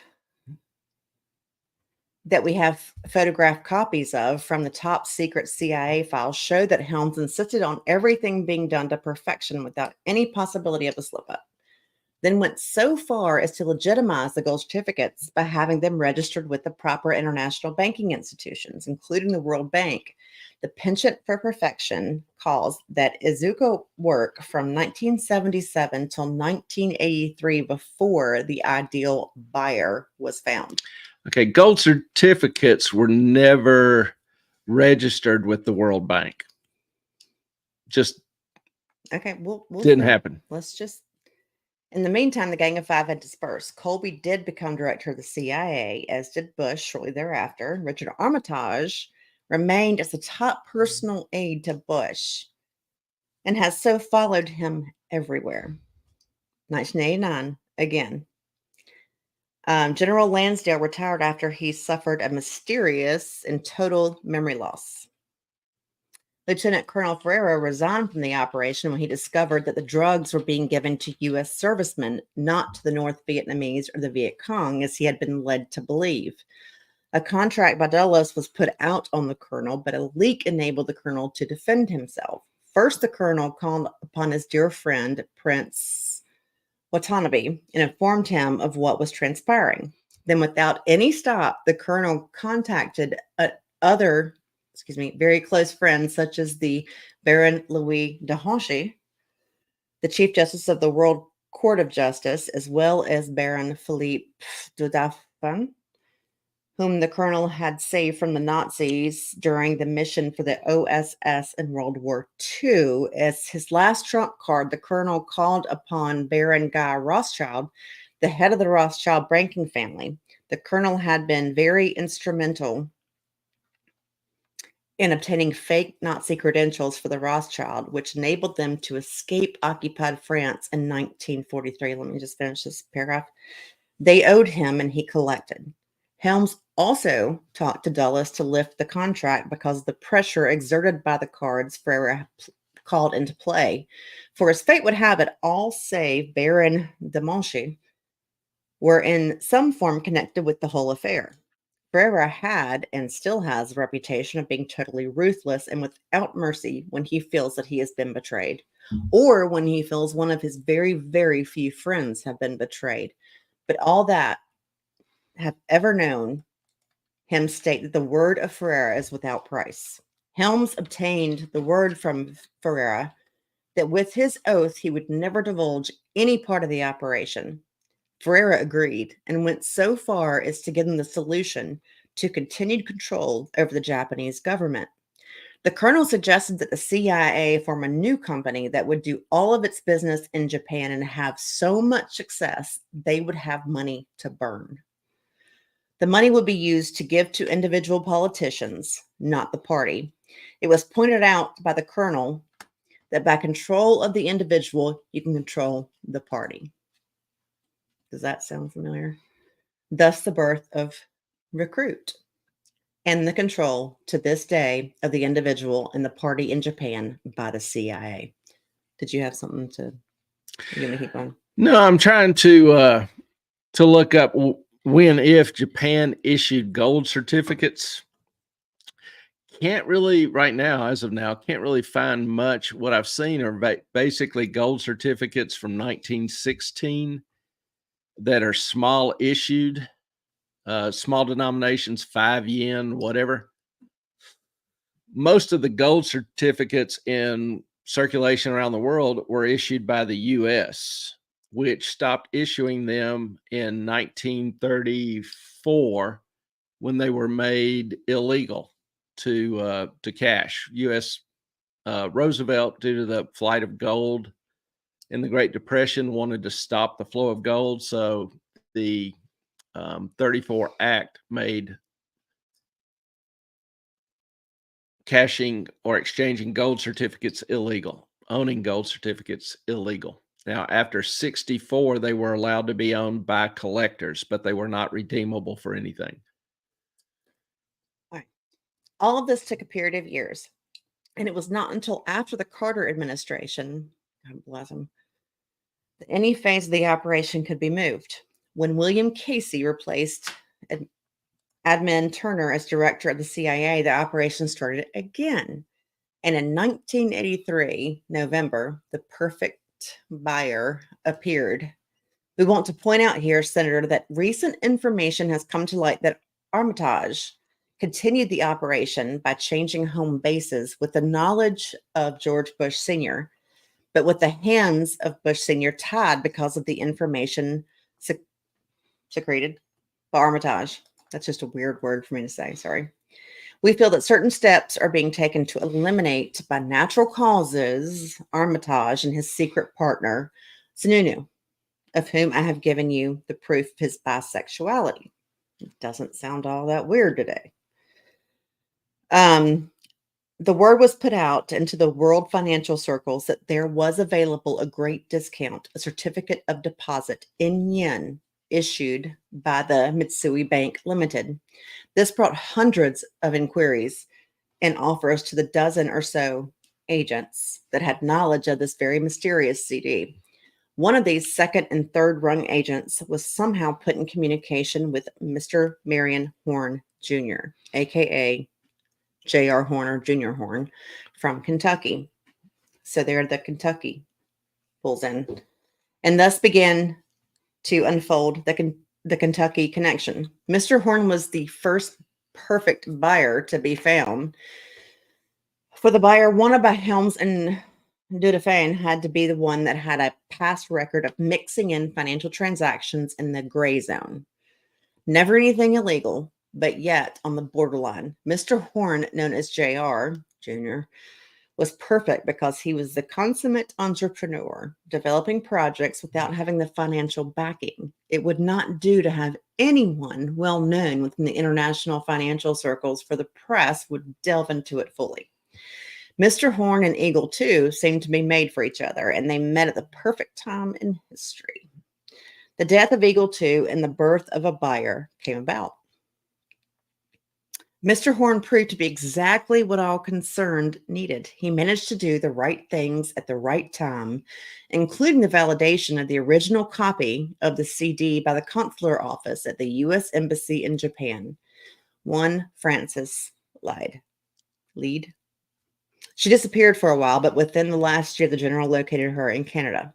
that we have photographed copies of from the top secret CIA files show that Helms insisted on everything being done to perfection without any possibility of a slip up. Then went so far as to legitimize the gold certificates by having them registered with the proper international banking institutions, including the World Bank. The penchant for perfection caused that Iizuka work from 1977 till 1983 before the ideal buyer was found. Okay, gold certificates were never registered with the World Bank. Just we'll didn't happen. Let's just. In the meantime, the Gang of Five had dispersed. Colby did become director of the CIA, as did Bush shortly thereafter. Richard Armitage remained as the top personal aide to Bush and has so followed him everywhere. 1989, again. General Lansdale retired after he suffered a mysterious and total memory loss. Lieutenant Colonel Ferreira resigned from the operation when he discovered that the drugs were being given to U.S. servicemen, not to the North Vietnamese or the Viet Cong, as he had been led to believe. A contract by Dulles was put out on the colonel, but a leak enabled the colonel to defend himself. First, the colonel called upon his dear friend, Prince Watanabe, and informed him of what was transpiring. Then, without any stop, the colonel contacted other very close friends, such as the Baron Louis de Haunchy, the Chief Justice of the World Court of Justice, as well as Baron Philippe de Dauphin, whom the colonel had saved from the Nazis during the mission for the OSS in World War II. As his last trump card, the colonel called upon Baron Guy Rothschild, the head of the Rothschild banking family. The colonel had been very instrumental in obtaining fake Nazi credentials for the Rothschild, which enabled them to escape occupied France in 1943. Let me just finish this paragraph. They owed him, and he collected. Helms also talked to Dulles to lift the contract because of the pressure exerted by the cards Ferreira called into play. For as fate would have it, all save Baron de Monchy were in some form connected with the whole affair. Ferreira had and still has a reputation of being totally ruthless and without mercy when he feels that he has been betrayed, or when he feels one of his very, very few friends have been betrayed. But all that have ever known him state that the word of Ferreira is without price. Helms obtained the word from Ferreira that with his oath he would never divulge any part of the operation. Ferreira agreed and went so far as to give them the solution to continued control over the Japanese government. The colonel suggested that the CIA form a new company that would do all of its business in Japan and have so much success they would have money to burn. The money would be used to give to individual politicians, not the party. It was pointed out by the colonel that by control of the individual, you can control the party. Does that sound familiar? Thus, the birth of Recruit and the control to this day of the individual and the party in Japan by the CIA. Did you have something to give me keep on? No, I'm trying to look up when, if Japan issued gold certificates. Can't really right now, as of now, can't really find much. What I've seen are basically gold certificates from 1916 that are small issued, small denominations, 5 yen, whatever. Most of the gold certificates in circulation around the world were issued by the U.S., which stopped issuing them in 1934 when they were made illegal to cash. U.S. Roosevelt, due to the flight of gold in the Great Depression, wanted to stop the flow of gold, so the 34 Act made cashing or exchanging gold certificates illegal, owning gold certificates illegal. Now, after 64, they were allowed to be owned by collectors, but they were not redeemable for anything. All of this took a period of years, and it was not until after the Carter administration, God bless him, that any phase of the operation could be moved. When William Casey replaced Admin Turner as director of the CIA, the operation started again. And in 1983, November, the perfect buyer appeared. We want to point out here, Senator, that recent information has come to light that Armitage continued the operation by changing home bases with the knowledge of George Bush Sr., but with the hands of Bush Sr. tied because of the information secreted by Armitage. That's just a weird word for me to say. Sorry. We feel that certain steps are being taken to eliminate, by natural causes, Armitage and his secret partner, Sununu, of whom I have given you the proof of his bisexuality. It doesn't sound all that weird today. The word was put out into the world financial circles that there was available a great discount, a certificate of deposit in yen issued by the Mitsui Bank Limited. This brought hundreds of inquiries and offers to the dozen or so agents that had knowledge of this very mysterious CD. One of these second and third rung agents was somehow put in communication with Mr. Marion Horn Jr., aka J.R. Horner, Jr. Horn, from Kentucky. So there the Kentucky pulls in. And thus began to unfold the Kentucky connection. Mr. Horn was the first perfect buyer to be found. For the buyer wanted by Helms and Dudafane had to be the one that had a past record of mixing in financial transactions in the gray zone. Never anything illegal, but yet on the borderline. Mr. Horn, known as JR Jr., was perfect because he was the consummate entrepreneur, developing projects without having the financial backing. It would not do to have anyone well known within the international financial circles, for the press would delve into it fully. Mr. Horn and Eagle, too, seemed to be made for each other, and they met at the perfect time in history. The death of Eagle, too, and the birth of a buyer came about. Mr. Horn proved to be exactly what all concerned needed. He managed to do the right things at the right time, including the validation of the original copy of the CD by the consular office at the U.S. Embassy in Japan. One Frances Lead. She disappeared for a while, but within the last year, the general located her in Canada.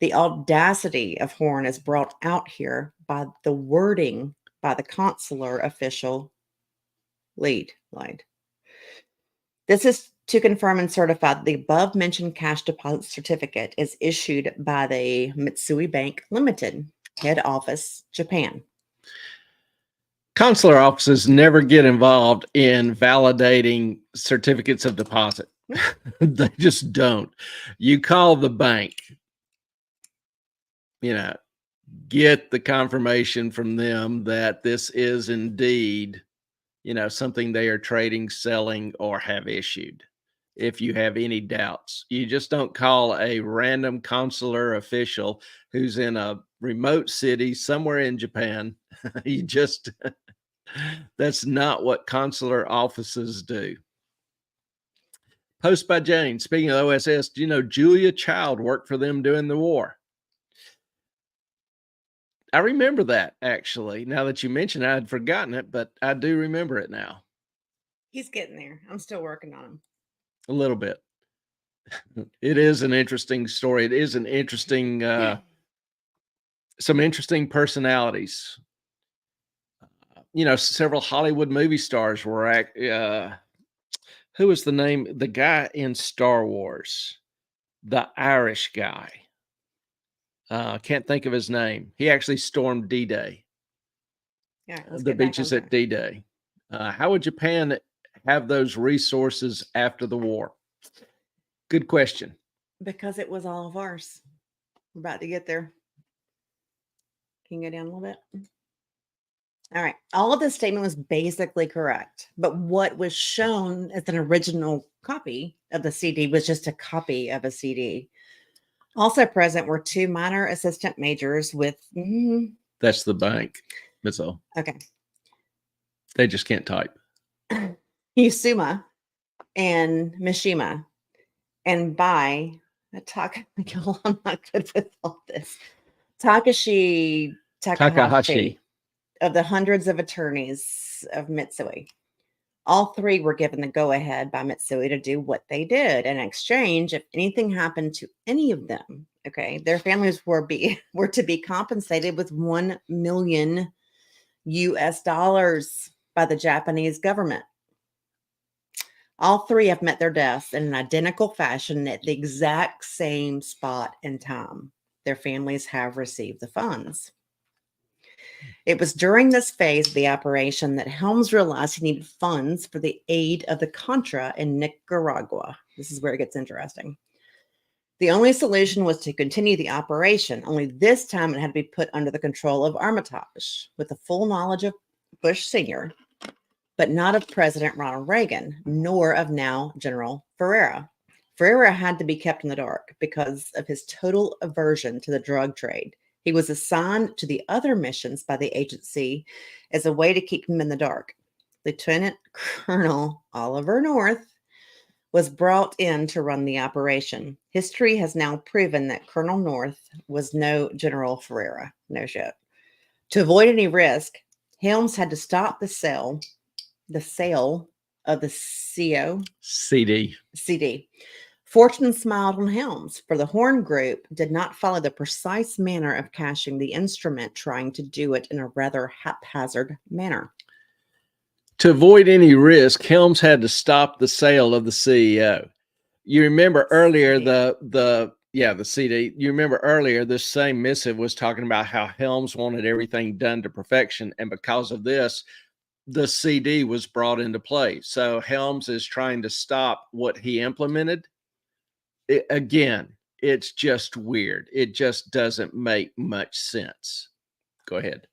The audacity of Horn is brought out here by the wording by the consular official Lied. This is to confirm and certify that the above mentioned cash deposit certificate is issued by the Mitsui Bank Limited, head office, Japan. Consular offices never get involved in validating certificates of deposit. They just don't. You call the bank, get the confirmation from them that this is indeed, something they are trading, selling, or have issued. If you have any doubts, you just don't call a random consular official who's in a remote city somewhere in Japan. You just, that's not what consular offices do. Post by Jane. Speaking of OSS, do you know Julia Child worked for them during the war? I remember that, actually. Now that you mention it, I'd forgotten it, but I do remember it now. He's getting there. I'm still working on him. A little bit. It is an interesting story. It is an interesting, some interesting personalities. Several Hollywood movie stars were who was the name? The guy in Star Wars, the Irish guy. Can't think of his name. He actually stormed D-Day. Yeah, the beaches at D-Day. How would Japan have those resources after the war? Good question. Because it was all of ours. We're about to get there. Can you go down a little bit? All right. All of this statement was basically correct, but what was shown as an original copy of the CD was just a copy of a CD. Also present were two minor assistant majors with... That's the bank. That's all. Okay. They just can't type. Yusuma and Mishima. And by I'm not good with all this. Takahashi of the hundreds of attorneys of Mitsui. All three were given the go-ahead by Mitsui to do what they did. In exchange, if anything happened to any of them, their families were to be compensated with $1 million by the Japanese government. All three have met their deaths in an identical fashion at the exact same spot and time. Their families have received the funds. It was during this phase of the operation that Helms realized he needed funds for the aid of the Contra in Nicaragua. This is where it gets interesting. The only solution was to continue the operation, only this time it had to be put under the control of Armitage, with the full knowledge of Bush Sr., but not of President Ronald Reagan, nor of now General Ferreira. Ferreira had to be kept in the dark because of his total aversion to the drug trade. He was assigned to the other missions by the agency as a way to keep him in the dark. Lieutenant Colonel Oliver North was brought in to run the operation. History has now proven that Colonel North was no General Ferreira. No shit. To avoid any risk, Helms had to stop the sale of the CD. Fortune smiled on Helms, for the Horn Group did not follow the precise manner of cashing the instrument, trying to do it in a rather haphazard manner. To avoid any risk, Helms had to stop the sale of the CEO. You remember earlier the CD. You remember earlier this same missive was talking about how Helms wanted everything done to perfection, and because of this, the CD was brought into play. So Helms is trying to stop what he implemented. Again, it's just weird. It just doesn't make much sense. Go ahead.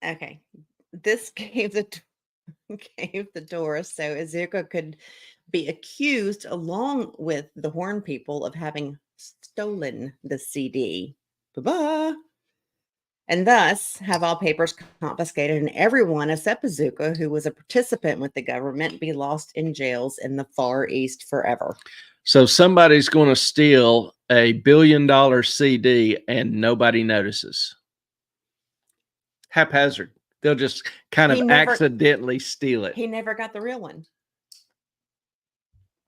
Okay. This gave the door so Izuku could be accused, along with the Horn people, of having stolen the CD. Bye-bye. and thus have all papers confiscated and everyone except Bazooka, who was a participant with the government, be lost in jails in the Far East forever. So somebody's going to steal a $1 billion CD and nobody notices. Haphazard. They'll just kind of accidentally steal it. He never got the real one.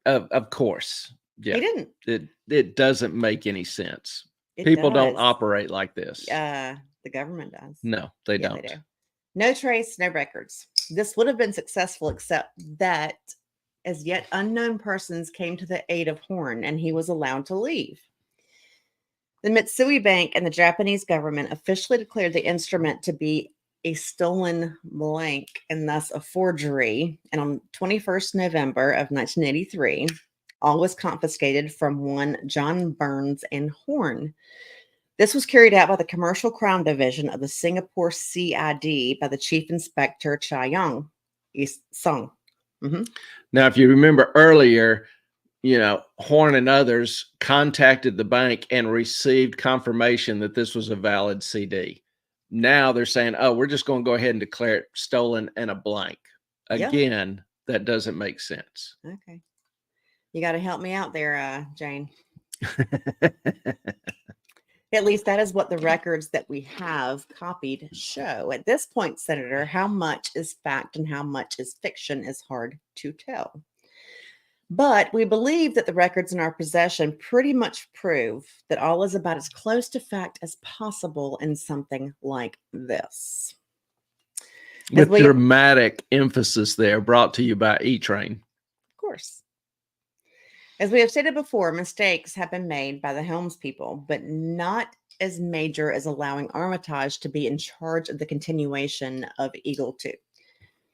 Of course. Yeah. He didn't. It doesn't make any sense. People don't operate like this. The government does. No, they don't. They do. No trace, no records. This would have been successful, except that as yet unknown persons came to the aid of Horn, and he was allowed to leave. The Mitsui Bank and the Japanese government officially declared the instrument to be a stolen blank and thus a forgery. And on 21st November of 1983, all was confiscated from one John Burns and Horn. This was carried out by the Commercial Crime Division of the Singapore CID by the Chief Inspector Chai Yong Sung. Mm-hmm. Now, if you remember earlier, Horn and others contacted the bank and received confirmation that this was a valid CD. Now they're saying, oh, we're just going to go ahead and declare it stolen and a blank. Again, that doesn't make sense. Okay. You got to help me out there, Jane. At least that is what the records that we have copied show. At this point, Senator, how much is fact and how much is fiction is hard to tell. But we believe that the records in our possession pretty much prove that all is about as close to fact as possible in something like this. With dramatic emphasis there, brought to you by E-Train. Of course. As we have stated before, mistakes have been made by the Helms people, but not as major as allowing Armitage to be in charge of the continuation of Eagle 2.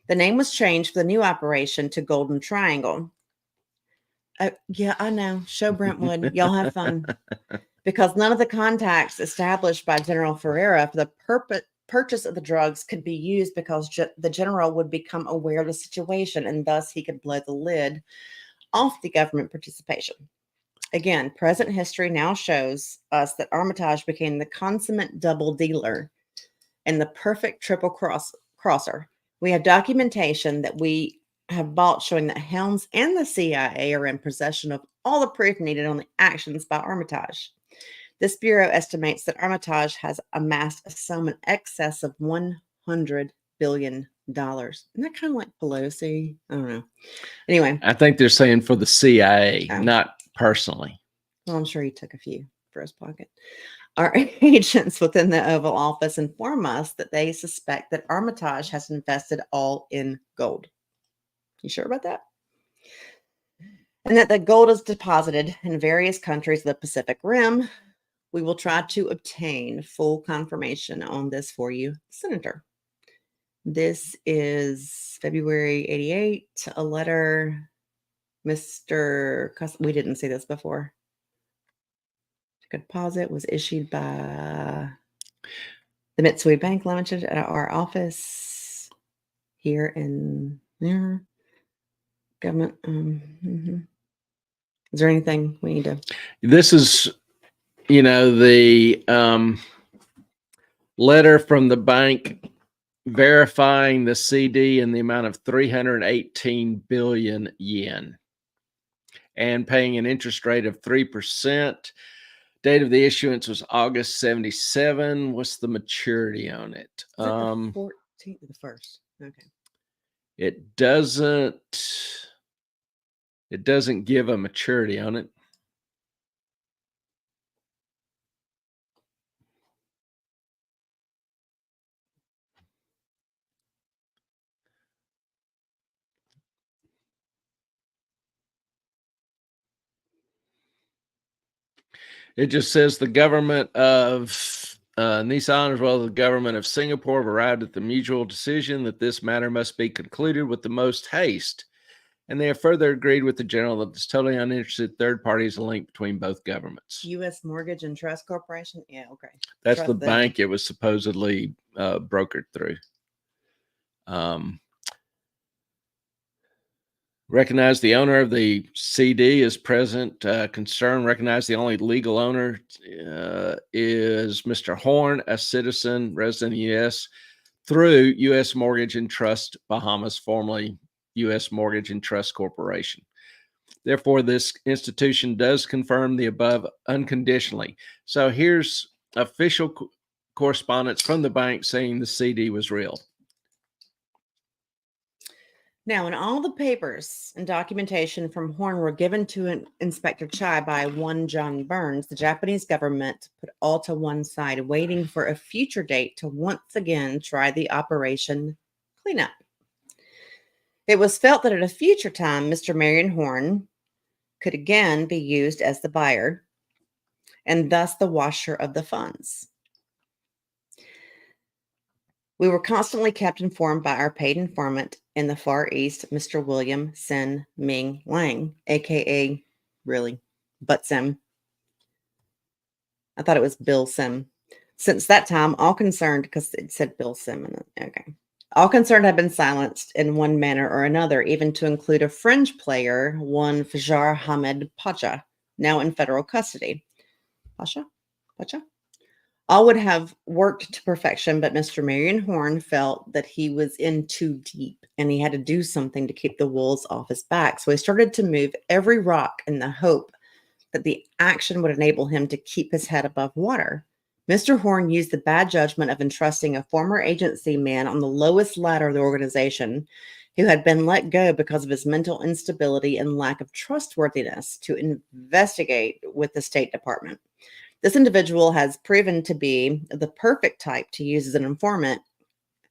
The name was changed for the new operation to Golden Triangle. Yeah, I know. Show Brentwood. Y'all have fun. Because none of the contacts established by General Ferreira for the purchase of the drugs could be used because the general would become aware of the situation and thus he could blow the lid off the government participation. Again, present history now shows us that Armitage became the consummate double dealer and the perfect triple crosser. We have documentation that we have bought showing that Helms and the CIA are in possession of all the proof needed on the actions by Armitage. This bureau estimates that Armitage has amassed a sum in excess of $100 billion. Isn't that kind of like Pelosi? I don't know. Anyway. I think they're saying for the CIA, not personally. Well, I'm sure he took a few for his pocket. Our agents within the Oval Office inform us that they suspect that Armitage has invested all in gold. You sure about that? And that the gold is deposited in various countries of the Pacific Rim. We will try to obtain full confirmation on this for you, Senator. This is February 88, a letter, we didn't see this before. Deposit was issued by the Mitsui Bank Limited at our office here in government. Is there anything we need to? This is, the letter from the bank verifying the CD in the amount of 318 billion yen and paying an interest rate of 3%. Date of the issuance was August 77. What's the maturity on it? The 14th or the 1st. Okay. It doesn't give a maturity on it. It just says the government of Nissan as well as the government of Singapore have arrived at the mutual decision that this matter must be concluded with the most haste. And they have further agreed with the general that this totally uninterested third party is a link between both governments. U.S. Mortgage and Trust Corporation? Yeah, okay. That's Trust the bank it was supposedly brokered through. Recognize the owner of the CD is present. Concern, recognize the only legal owner is Mr. Horn, a citizen, resident of the U.S. through U.S. Mortgage and Trust Bahamas, formerly U.S. Mortgage and Trust Corporation. Therefore, this institution does confirm the above unconditionally. So here's official correspondence from the bank saying the CD was real. Now, when all the papers and documentation from Horn were given to Inspector Chai by one John Burns, the Japanese government put all to one side, waiting for a future date to once again try the Operation Cleanup. It was felt that at a future time, Mr. Marion Horn could again be used as the buyer and thus the washer of the funds. We were constantly kept informed by our paid informant in the Far East, Mr. William Sin Ming Lang, aka really But Sim. I thought it was Bill Sim. Since that time, all concerned, because it said Bill Sim in it. Okay. All concerned have been silenced in one manner or another, even to include a fringe player, one Fajar Hamed Pacha, now in federal custody. Pacha? All would have worked to perfection, but Mr. Marion Horn felt that he was in too deep and he had to do something to keep the wolves off his back. So he started to move every rock in the hope that the action would enable him to keep his head above water. Mr. Horn used the bad judgment of entrusting a former agency man on the lowest ladder of the organization, who had been let go because of his mental instability and lack of trustworthiness, to investigate with the State Department. This individual has proven to be the perfect type to use as an informant,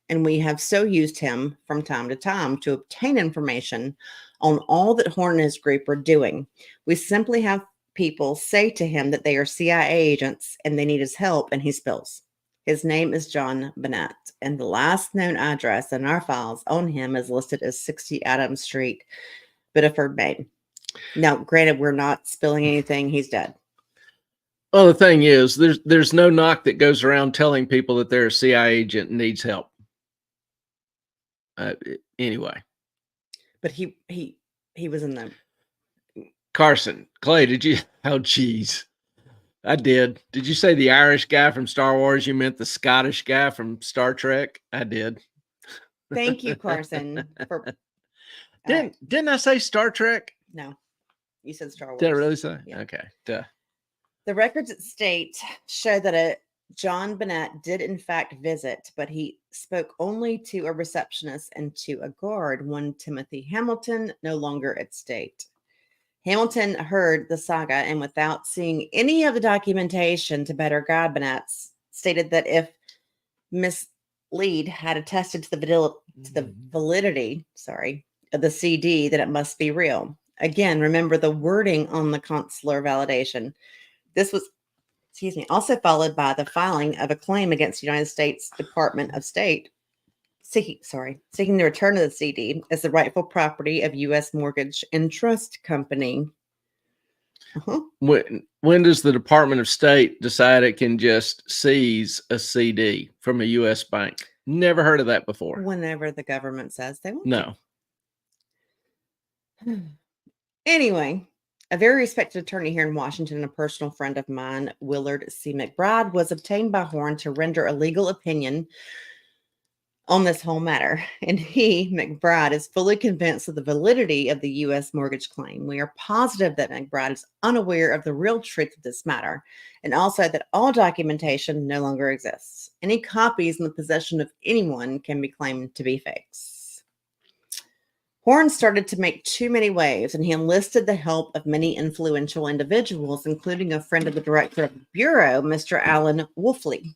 and we have so used him from time to time to obtain information on all that Horn and his group are doing. We simply have people say to him that they are CIA agents and they need his help, and he spills. His name is John Bennett, and the last known address in our files on him is listed as 60 Adams Street, Biddeford, Maine. Now, granted, we're not spilling anything. He's dead. Well, the thing is, there's no knock that goes around telling people that they're a CIA agent and needs help. Anyway. But he was in the... Carson, Clay, did you? Oh, geez. I did. Did you say the Irish guy from Star Wars? You meant the Scottish guy from Star Trek? I did. Thank you, Carson. Didn't I say Star Trek? No, you said Star Wars. Did I really say? Yeah. Okay. Duh. The records at State show that John Bennett did in fact visit, but he spoke only to a receptionist and to a guard, one Timothy Hamilton, no longer at State. Hamilton heard the saga and, without seeing any of the documentation to better guide Bennett, stated that if Miss Lead had attested to the validity of the CD, then it must be real. Again, remember the wording on the consular validation. This was, also followed by the filing of a claim against the United States Department of State, seeking the return of the CD as the rightful property of U.S. Mortgage and Trust Company. When does the Department of State decide it can just seize a CD from a U.S. bank? Never heard of that before. Whenever the government says they want. No. Anyway, a very respected attorney here in Washington and a personal friend of mine, Willard C. McBride, was obtained by Horn to render a legal opinion on this whole matter. And he, McBride, is fully convinced of the validity of the U.S. mortgage claim. We are positive that McBride is unaware of the real truth of this matter, and also that all documentation no longer exists. Any copies in the possession of anyone can be claimed to be fakes. Horn started to make too many waves, and he enlisted the help of many influential individuals, including a friend of the director of the Bureau, Mr. Alan Wolfley.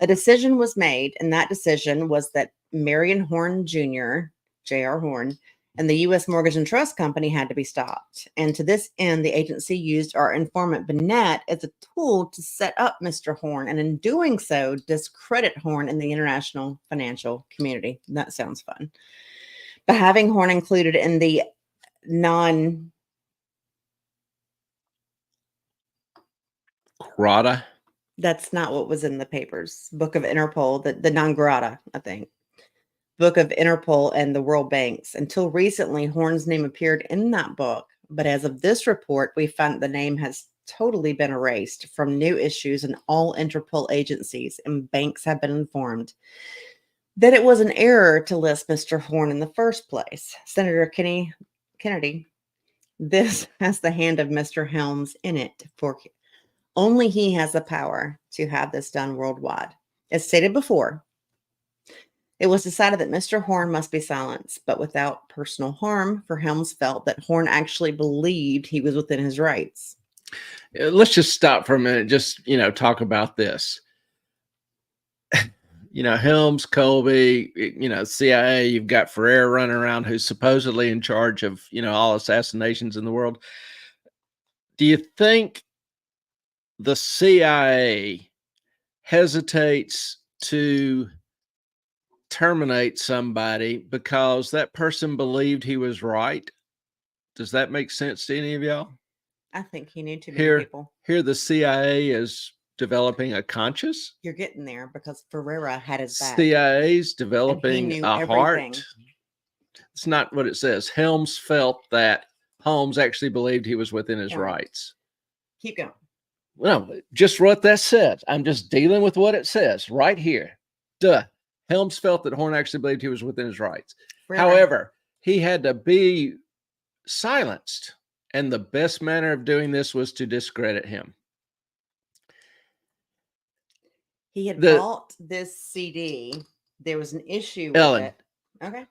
A decision was made, and that decision was that Marion Horn Jr., J.R. Horn, and the U.S. Mortgage and Trust Company had to be stopped. And to this end, the agency used our informant Bennett as a tool to set up Mr. Horn, and in doing so, discredit Horn in the international financial community. That sounds fun. By having Horn included in the Grata. That's not what was in the papers. Book of Interpol, the non grata, I think. book of Interpol and the World Banks. Until recently, Horn's name appeared in that book. But as of this report, we find the name has totally been erased from new issues, and all Interpol agencies and banks have been informed that it was an error to list Mr. Horn in the first place. Senator Kennedy, this has the hand of Mr. Helms in it, for only he has the power to have this done worldwide. As stated before, it was decided that Mr. Horn must be silenced, but without personal harm, for Helms felt that Horn actually believed he was within his rights. Let's just stop for a minute. Just, talk about this. Helms, Colby, CIA, you've got Ferrer running around who's supposedly in charge of, all assassinations in the world. Do you think the CIA hesitates to terminate somebody because that person believed he was right? Does that make sense to any of y'all? I think he knew too many people. Here the CIA is developing a conscience. You're getting there because Ferreira had his back. CIA's developing a heart. It's not what it says. Helms felt that Holmes actually believed he was within his rights. Keep going. No, just what that says. I'm just dealing with what it says right here. Duh. Helms felt that Horn actually believed he was within his rights. However, he had to be silenced. And the best manner of doing this was to discredit him. He had bought this CD. There was an issue with it. Okay.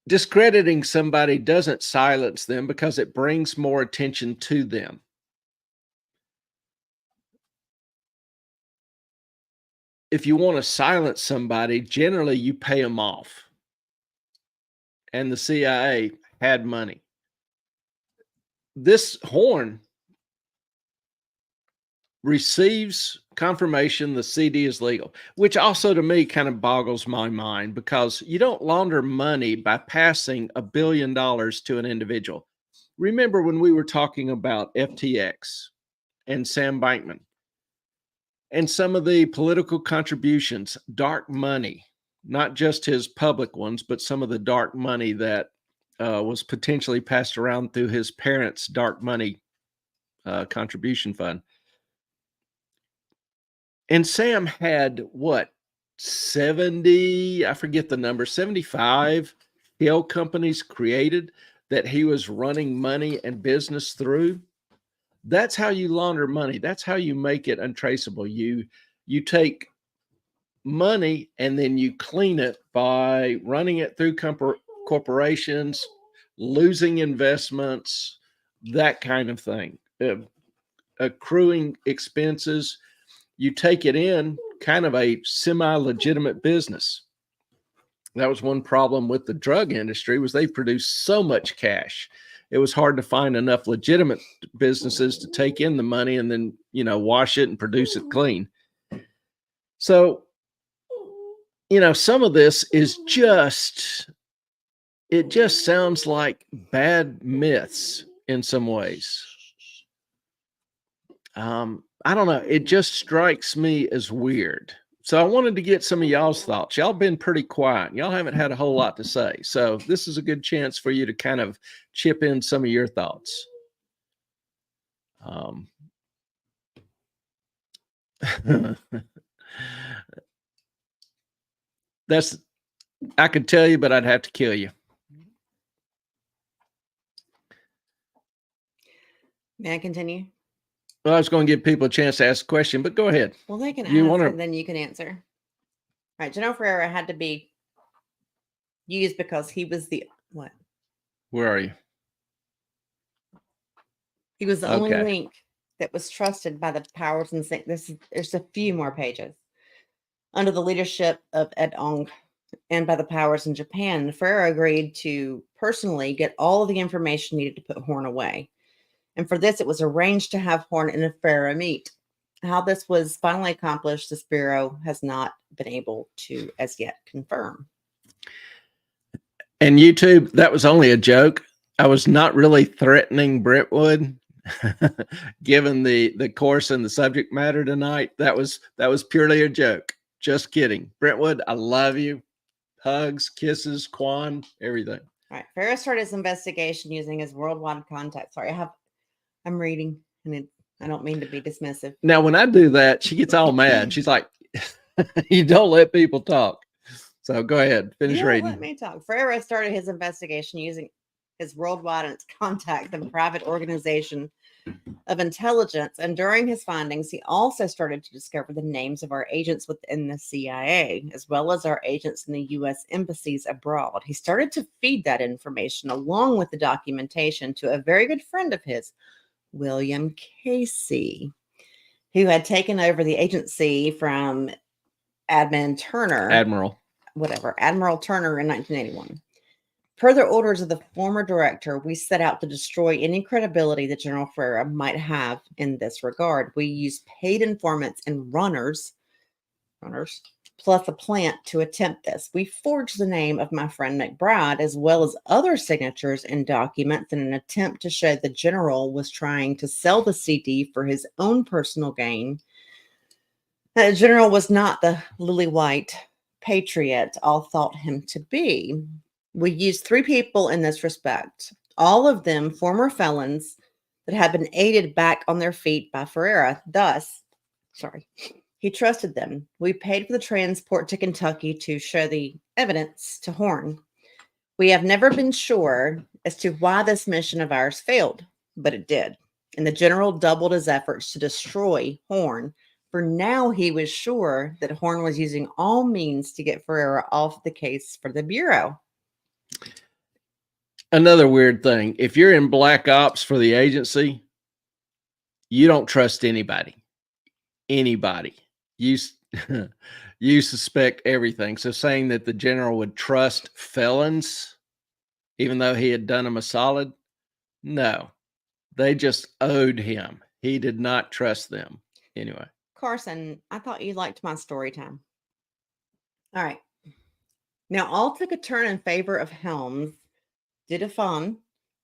Discrediting somebody doesn't silence them because it brings more attention to them. If you want to silence somebody, generally you pay them off. And the CIA had money. This Horn receives confirmation the CD is legal, which also to me kind of boggles my mind, because you don't launder money by passing $1 billion to an individual. Remember when we were talking about FTX and Sam Bankman and some of the political contributions, dark money, not just his public ones, but some of the dark money that was potentially passed around through his parents' dark money contribution fund. And Sam had what, 70, I forget the number, 75 shell companies created that he was running money and business through. That's how you launder money. That's how you make it untraceable. You take money and then you clean it by running it through corporations, losing investments, that kind of thing, accruing expenses. You take it in kind of a semi-legitimate business. That was one problem with the drug industry, was they produced so much cash. It was hard to find enough legitimate businesses to take in the money and then, wash it and produce it clean. So, some of this is it just sounds like bad myths in some ways. I don't know. It just strikes me as weird. So I wanted to get some of y'all's thoughts. Y'all been pretty quiet. Y'all haven't had a whole lot to say. So this is a good chance for you to kind of chip in some of your thoughts. I could tell you, but I'd have to kill you. May I continue? Well, I was going to give people a chance to ask a question, but go ahead. Well, they can ask and then you can answer. All right. General Ferreira had to be used because he was the what? Where are you? He was the only link that was trusted by the powers and there's a few more pages. Under the leadership of Ed Ong and by the powers in Japan, Ferreira agreed to personally get all of the information needed to put Horn away. And for this, it was arranged to have Horn and Ferreira meet. How this was finally accomplished, this Bureau has not been able to as yet confirm. And YouTube, that was only a joke. I was not really threatening Brentwood, given the course and the subject matter tonight. That was purely a joke. Just kidding. Brentwood, I love you. Hugs, kisses, Quan, everything. All right. Ferrer started his investigation using his worldwide contact. Sorry, I'm reading, and I don't mean to be dismissive. Now, when I do that, she gets all mad. She's like, you don't let people talk. So go ahead, finish reading. Let me talk. Ferrer started his investigation using his worldwide contact, the private organization of intelligence. And during his findings, he also started to discover the names of our agents within the CIA, as well as our agents in the U.S. embassies abroad. He started to feed that information along with the documentation to a very good friend of his, William Casey, who had taken over the agency from Admiral Turner in 1981. Per the orders of the former director, we set out to destroy any credibility that General Ferrer might have in this regard. We used paid informants and runners, plus a plant to attempt this. We forged the name of my friend McBride, as well as other signatures and documents in an attempt to show the general was trying to sell the CD for his own personal gain. The general was not the lily white patriot all thought him to be. We used 3 people in this respect, all of them former felons that had been aided back on their feet by Ferrer. He trusted them. We paid for the transport to Kentucky to show the evidence to Horn. We have never been sure as to why this mission of ours failed, but it did. And the general doubled his efforts to destroy Horn. For now, he was sure that Horn was using all means to get Ferrer off the case for the Bureau. Another weird thing, if you're in black ops for the agency, you don't trust anybody. You suspect everything. So saying that the general would trust felons, even though he had done them a solid, no, they just owed him. He did not trust them. Anyway. Carson, I thought you liked my story time. All right. Now, all took a turn in favor of Helms.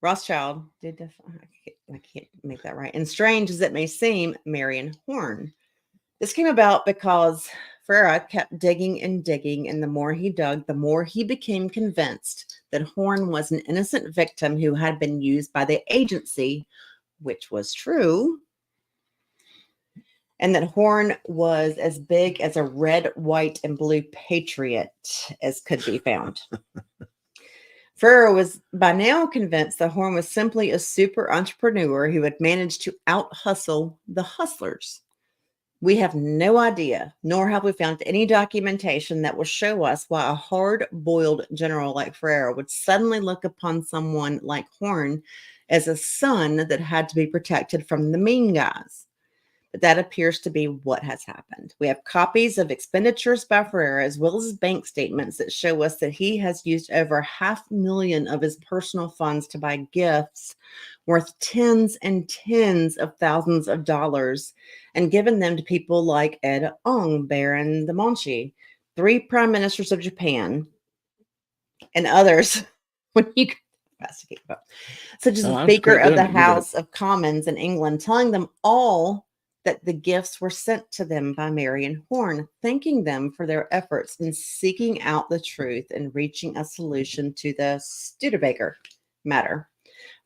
Rothschild, I can't make that right. And strange as it may seem, Marion Horn. This came about because Ferrer kept digging and digging, and the more he dug, the more he became convinced that Horn was an innocent victim who had been used by the agency, which was true, and that Horn was as big as a red, white, and blue patriot as could be found. Ferrer was by now convinced that Horn was simply a super entrepreneur who had managed to out-hustle the hustlers. We have no idea, nor have we found any documentation that will show us why a hard-boiled general like Ferrer would suddenly look upon someone like Horn as a son that had to be protected from the mean guys. But that appears to be what has happened. We have copies of expenditures by Ferrer, as well as bank statements that show us that he has used over $500,000 of his personal funds to buy gifts worth tens and tens of thousands of dollars and given them to people like Ed Ong, Baron de Monchi, 3 prime ministers of Japan, and others. When you investigate, such as the Speaker of the House of Commons in England, telling them all that the gifts were sent to them by Marion Horn, thanking them for their efforts in seeking out the truth and reaching a solution to the Studebaker matter.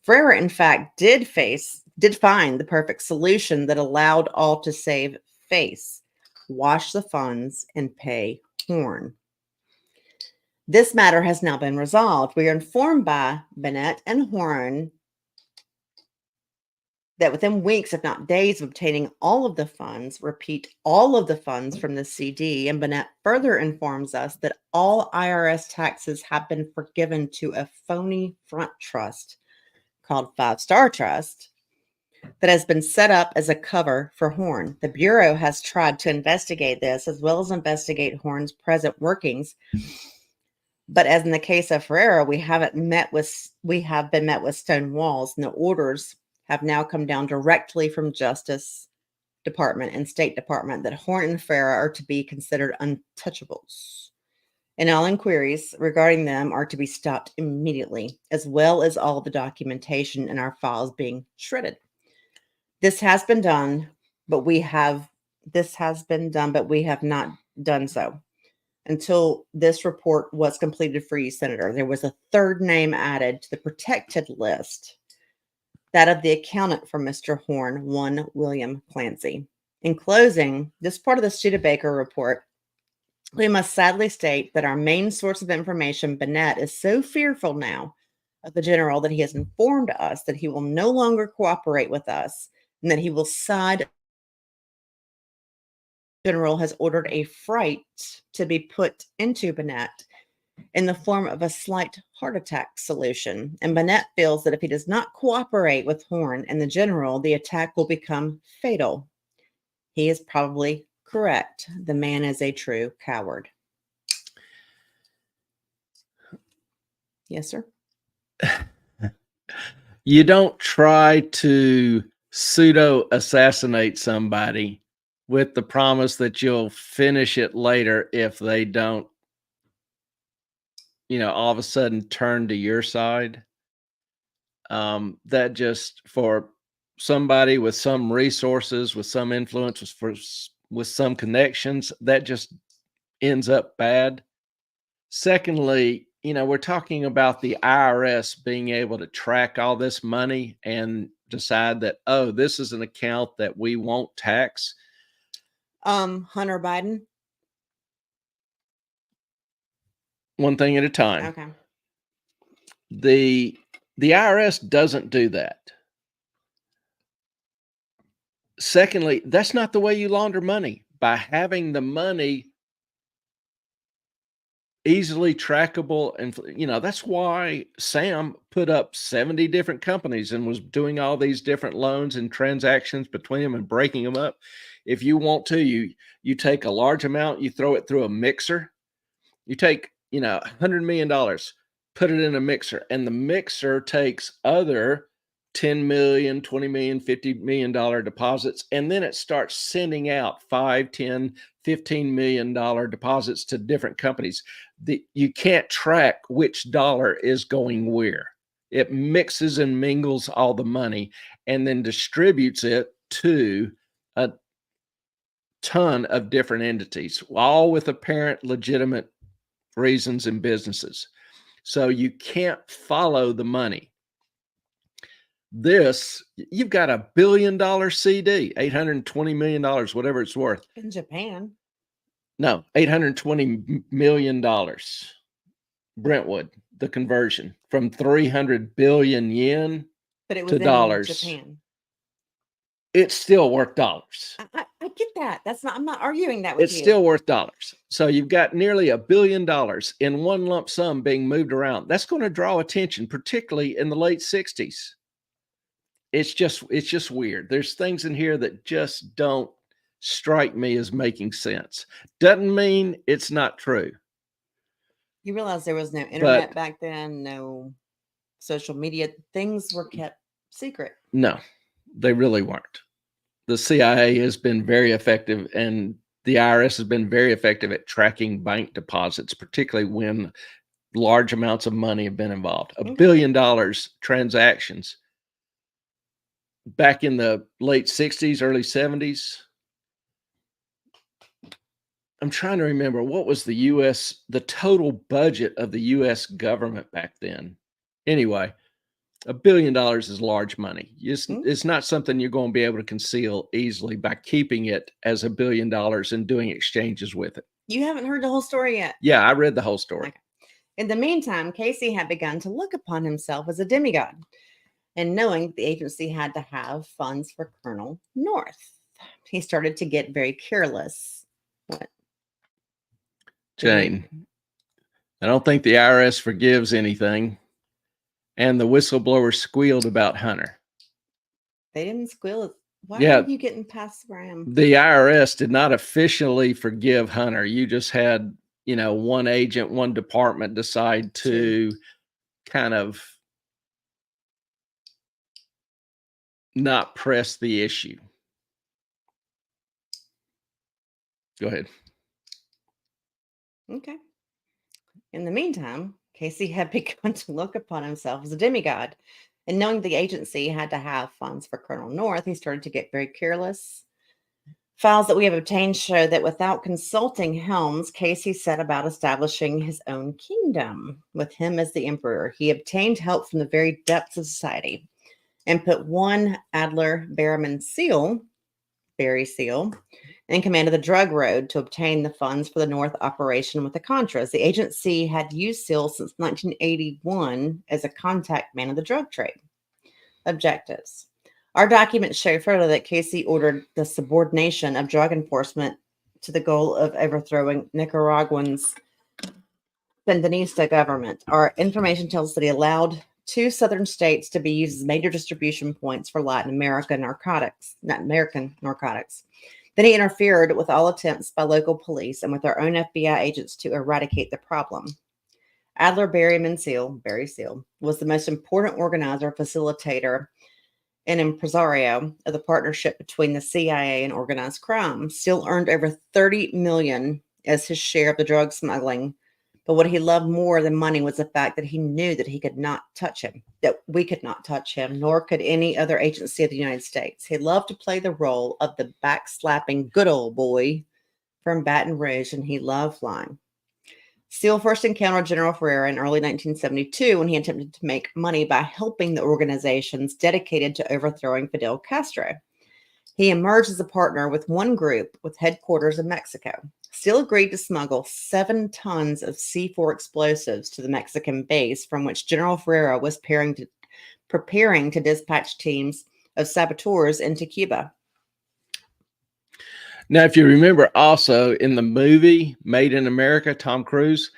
Ferrer, in fact, did find the perfect solution that allowed all to save face, wash the funds, and pay Horn. This matter has now been resolved. We are informed by Bennett and Horn that within weeks, if not days, of obtaining all of the funds, all of the funds from the CD, and Bennett further informs us that all IRS taxes have been forgiven to a phony front trust called Five Star Trust that has been set up as a cover for Horn. The Bureau has tried to investigate this as well as investigate Horn's present workings. But as in the case of Ferrer, we have been met with stone walls, and the orders have now come down directly from Justice Department and State Department that Horn and Ferrer are to be considered untouchables. And all inquiries regarding them are to be stopped immediately, as well as all the documentation in our files being shredded. This has been done, but we have not done so. Until this report was completed for you, Senator, there was a third name added to the protected list, that of the accountant for Mr. Horn, one William Clancy. In closing, this part of the Studebaker report, we must sadly state that our main source of information, Bennett, is so fearful now of the general that he has informed us that he will no longer cooperate with us and that he will side. General has ordered a fright to be put into Bennett in the form of a slight heart attack solution. And Bennett feels that if he does not cooperate with Horn and the general, the attack will become fatal. He is probably correct. The man is a true coward. Yes, sir. You don't try to pseudo assassinate somebody with the promise that you'll finish it later if they don't, all of a sudden turn to your side. That just, for somebody with some resources, with some influence, with some connections, that just ends up bad. Secondly, we're talking about the IRS being able to track all this money and decide that, oh, this is an account that we won't tax. Hunter Biden. One thing at a time. Okay. The IRS doesn't do that. Secondly, that's not the way you launder money. By having the money easily trackable, and that's why Sam put up 70 different companies and was doing all these different loans and transactions between them and breaking them up. If you want to, you take a large amount, you throw it through a mixer. You take $100 million, put it in a mixer, and the mixer takes other $10 million, $20 million, $50 million deposits, and then it starts sending out $5, $10, $15 million deposits to different companies. You can't track which dollar is going where. It mixes and mingles all the money and then distributes it to a ton of different entities, all with apparent legitimate reasons and businesses. So you can't follow the money. You've got $1 billion CD, $820 million, whatever it's worth. In Japan. No, $820 million. Brentwood, the conversion from 300 billion yen but it was to dollars. Japan. It's still worth dollars. I get that. I'm not arguing that with you. It's still worth dollars. So you've got nearly $1 billion in one lump sum being moved around. That's going to draw attention, particularly in the late 60s. It's just weird. There's things in here that just don't strike me as making sense. Doesn't mean it's not true. You realize there was no internet back then, no social media. Things were kept secret. No, they really weren't. The CIA has been very effective, and the IRS has been very effective at tracking bank deposits, particularly when large amounts of money have been involved. $1 billion transactions back in the late 60s, early 70s. I'm trying to remember, what was the total budget of the U.S. government back then? Anyway, $1 billion is large money. It's not something you're going to be able to conceal easily by keeping it as $1 billion and doing exchanges with it. You haven't heard the whole story yet? Yeah, I read the whole story. Okay. In the meantime, Casey had begun to look upon himself as a demigod, and knowing the agency had to have funds for Colonel North, he started to get very careless. What? Jane, I don't think the IRS forgives anything. And the whistleblower squealed about Hunter. They didn't squeal. Why are you getting past Graham? The IRS did not officially forgive Hunter. You just had, one agent, one department decide to kind of not press the issue. Go ahead. Okay. In the meantime, Casey had begun to look upon himself as a demigod, and knowing the agency had to have funds for Colonel North, he started to get very careless. Files that we have obtained show that without consulting Helms, Casey set about establishing his own kingdom. With him as the emperor, he obtained help from the very depths of society and put one Adler Berryman Seal, Barry Seal, in command of the drug road to obtain the funds for the North operation with the Contras. The agency had used Seal since 1981 as a contact man of the drug trade. Objectives. Our documents show further that Casey ordered the subordination of drug enforcement to the goal of overthrowing Nicaraguan's Sandinista government. Our information tells us that he allowed 2 southern states to be used as major distribution points for Latin American narcotics. Then he interfered with all attempts by local police and with our own FBI agents to eradicate the problem. Adler Berryman Seal, Barry Seal, was the most important organizer, facilitator, and impresario of the partnership between the CIA and organized crime. Seal earned over $30 million as his share of the drug smuggling. But what he loved more than money was the fact that he knew that he could not touch him, that we could not touch him, nor could any other agency of the United States. He loved to play the role of the backslapping good old boy from Baton Rouge, and he loved flying. Seal first encountered General Ferrera in early 1972 when he attempted to make money by helping the organizations dedicated to overthrowing Fidel Castro. He emerged as a partner with one group with headquarters in Mexico. Seal agreed to smuggle 7 tons of C4 explosives to the Mexican base from which General Ferrera was preparing to dispatch teams of saboteurs into Cuba. Now, if you remember also in the movie Made in America, Tom Cruise,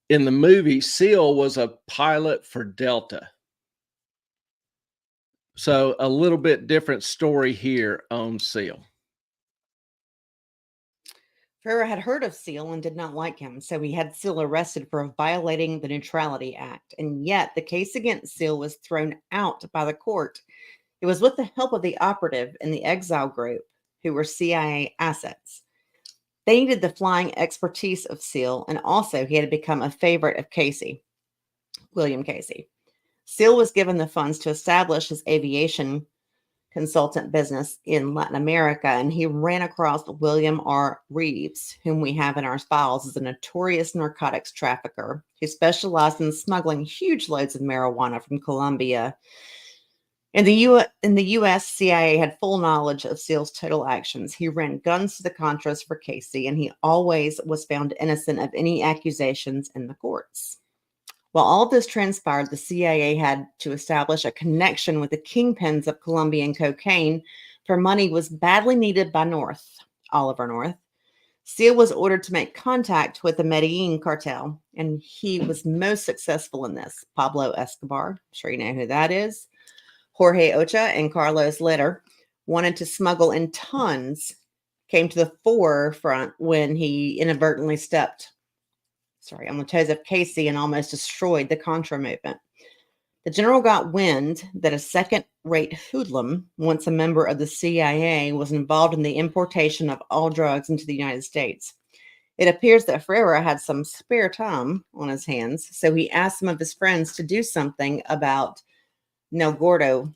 in the movie, Seal was a pilot for Delta. So a little bit different story here on Seal. Ferrera had heard of Seal and did not like him, so he had Seal arrested for violating the Neutrality Act. And yet the case against Seal was thrown out by the court. It was with the help of the operative in the exile group, who were CIA assets. They needed the flying expertise of Seal, and also he had become a favorite of Casey, William Casey. Seal was given the funds to establish his aviation consultant business in Latin America, and he ran across William R. Reeves, whom we have in our files as a notorious narcotics trafficker who specialized in smuggling huge loads of marijuana from Colombia. In the U.S., CIA had full knowledge of Seal's total actions. He ran guns to the Contras for Casey, and he always was found innocent of any accusations in the courts. While all of this transpired, the CIA had to establish a connection with the kingpins of Colombian cocaine, for money was badly needed by Oliver North. Seal was ordered to make contact with the Medellin cartel, and he was most successful in this. Pablo Escobar, I'm sure you know who that is. Jorge Ocha and Carlos Leder wanted to smuggle in tons, came to the forefront when he inadvertently stepped on the toes of Casey and almost destroyed the Contra movement. The general got wind that a second-rate hoodlum, once a member of the CIA, was involved in the importation of all drugs into the United States. It appears that Ferrera had some spare time on his hands, so he asked some of his friends to do something about El Gordo.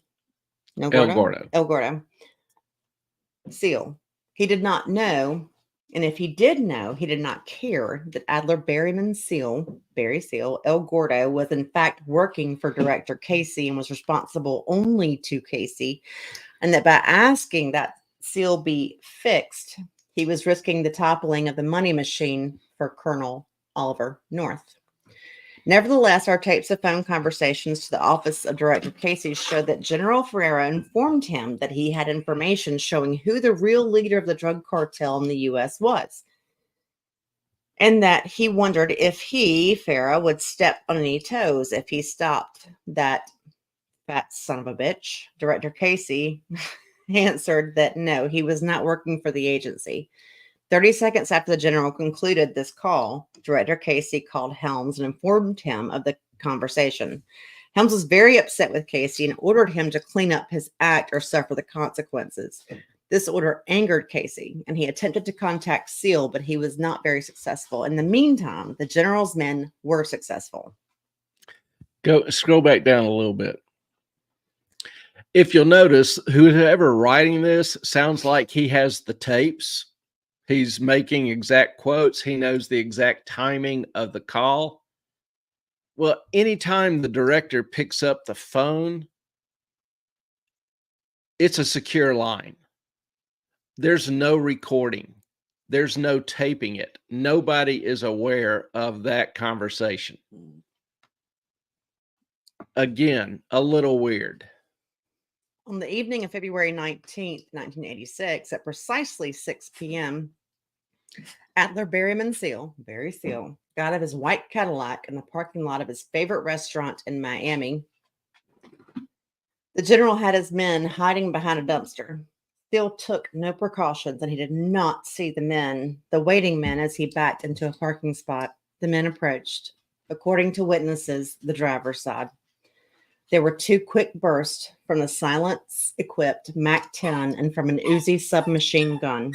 Seal. He did not know, and if he did know, he did not care that Adler Berryman Seal, Barry Seal, El Gordo, was in fact working for Director Casey and was responsible only to Casey, and that by asking that Seal be fixed, he was risking the toppling of the money machine for Colonel Oliver North. Nevertheless, our tapes of phone conversations to the office of Director Casey showed that General Ferrera informed him that he had information showing who the real leader of the drug cartel in the U.S. was, and that he wondered if Ferrera, would step on any toes if he stopped that fat son of a bitch. Director Casey answered that no, he was not working for the agency. 30 seconds after the general concluded this call, Director Casey called Helms and informed him of the conversation. Helms was very upset with Casey and ordered him to clean up his act or suffer the consequences. This order angered Casey, and he attempted to contact Seal, but he was not very successful. In the meantime, the general's men were successful. Scroll back down a little bit. if you'll notice, whoever writing this sounds like he has the tapes. He's making exact quotes. He knows the exact timing of the call. Well, anytime the director picks up the phone, it's a secure line. There's no recording. There's no taping it. Nobody is aware of that conversation. Again, a little weird. On the evening of February 19th, 1986, at precisely 6 p.m., Adler Barry Seal got out of his white Cadillac in the parking lot of his favorite restaurant in Miami. The general had his men hiding behind a dumpster. Seal took no precautions, and he did not see the waiting men, as he backed into a parking spot. The men approached. According to witnesses, the driver's side. There were two quick bursts from the silence-equipped MAC-10 and from an Uzi submachine gun.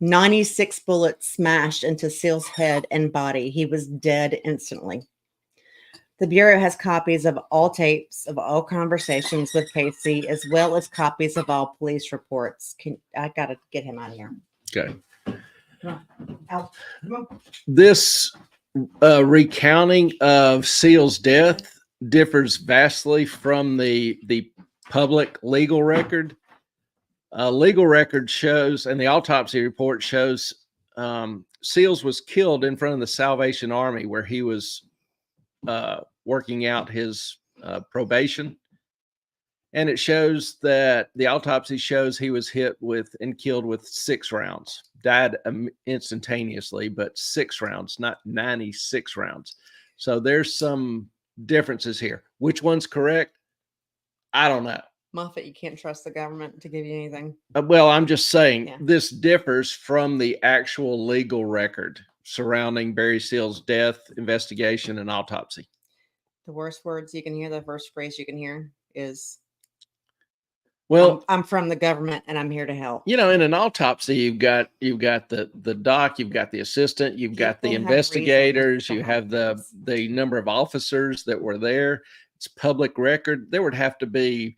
96 bullets smashed into Seal's head and body. He was dead instantly. The Bureau has copies of all tapes of all conversations with Casey, as well as copies of all police reports. I got to get him out of here. Okay. Come on. This recounting of Seal's death differs vastly from the public legal record. Legal record shows, and the autopsy report shows, Seals was killed in front of the Salvation Army, where he was working out his probation. And it shows that the autopsy shows he was hit with and killed with 6 rounds. Died instantaneously, but 6 rounds, not 96 rounds. So there's some differences here. Which one's correct? I don't know. Moffat, you can't trust the government to give you anything. Well, I'm just saying this differs from the actual legal record surrounding Barry Seal's death, investigation, and autopsy. The worst words you can hear, the first phrase you can hear is, well, I'm from the government and I'm here to help. You know, in an autopsy, you've got the doc, you've got the assistant, you've got the investigators, you have the number of officers that were there. It's public record. There would have to be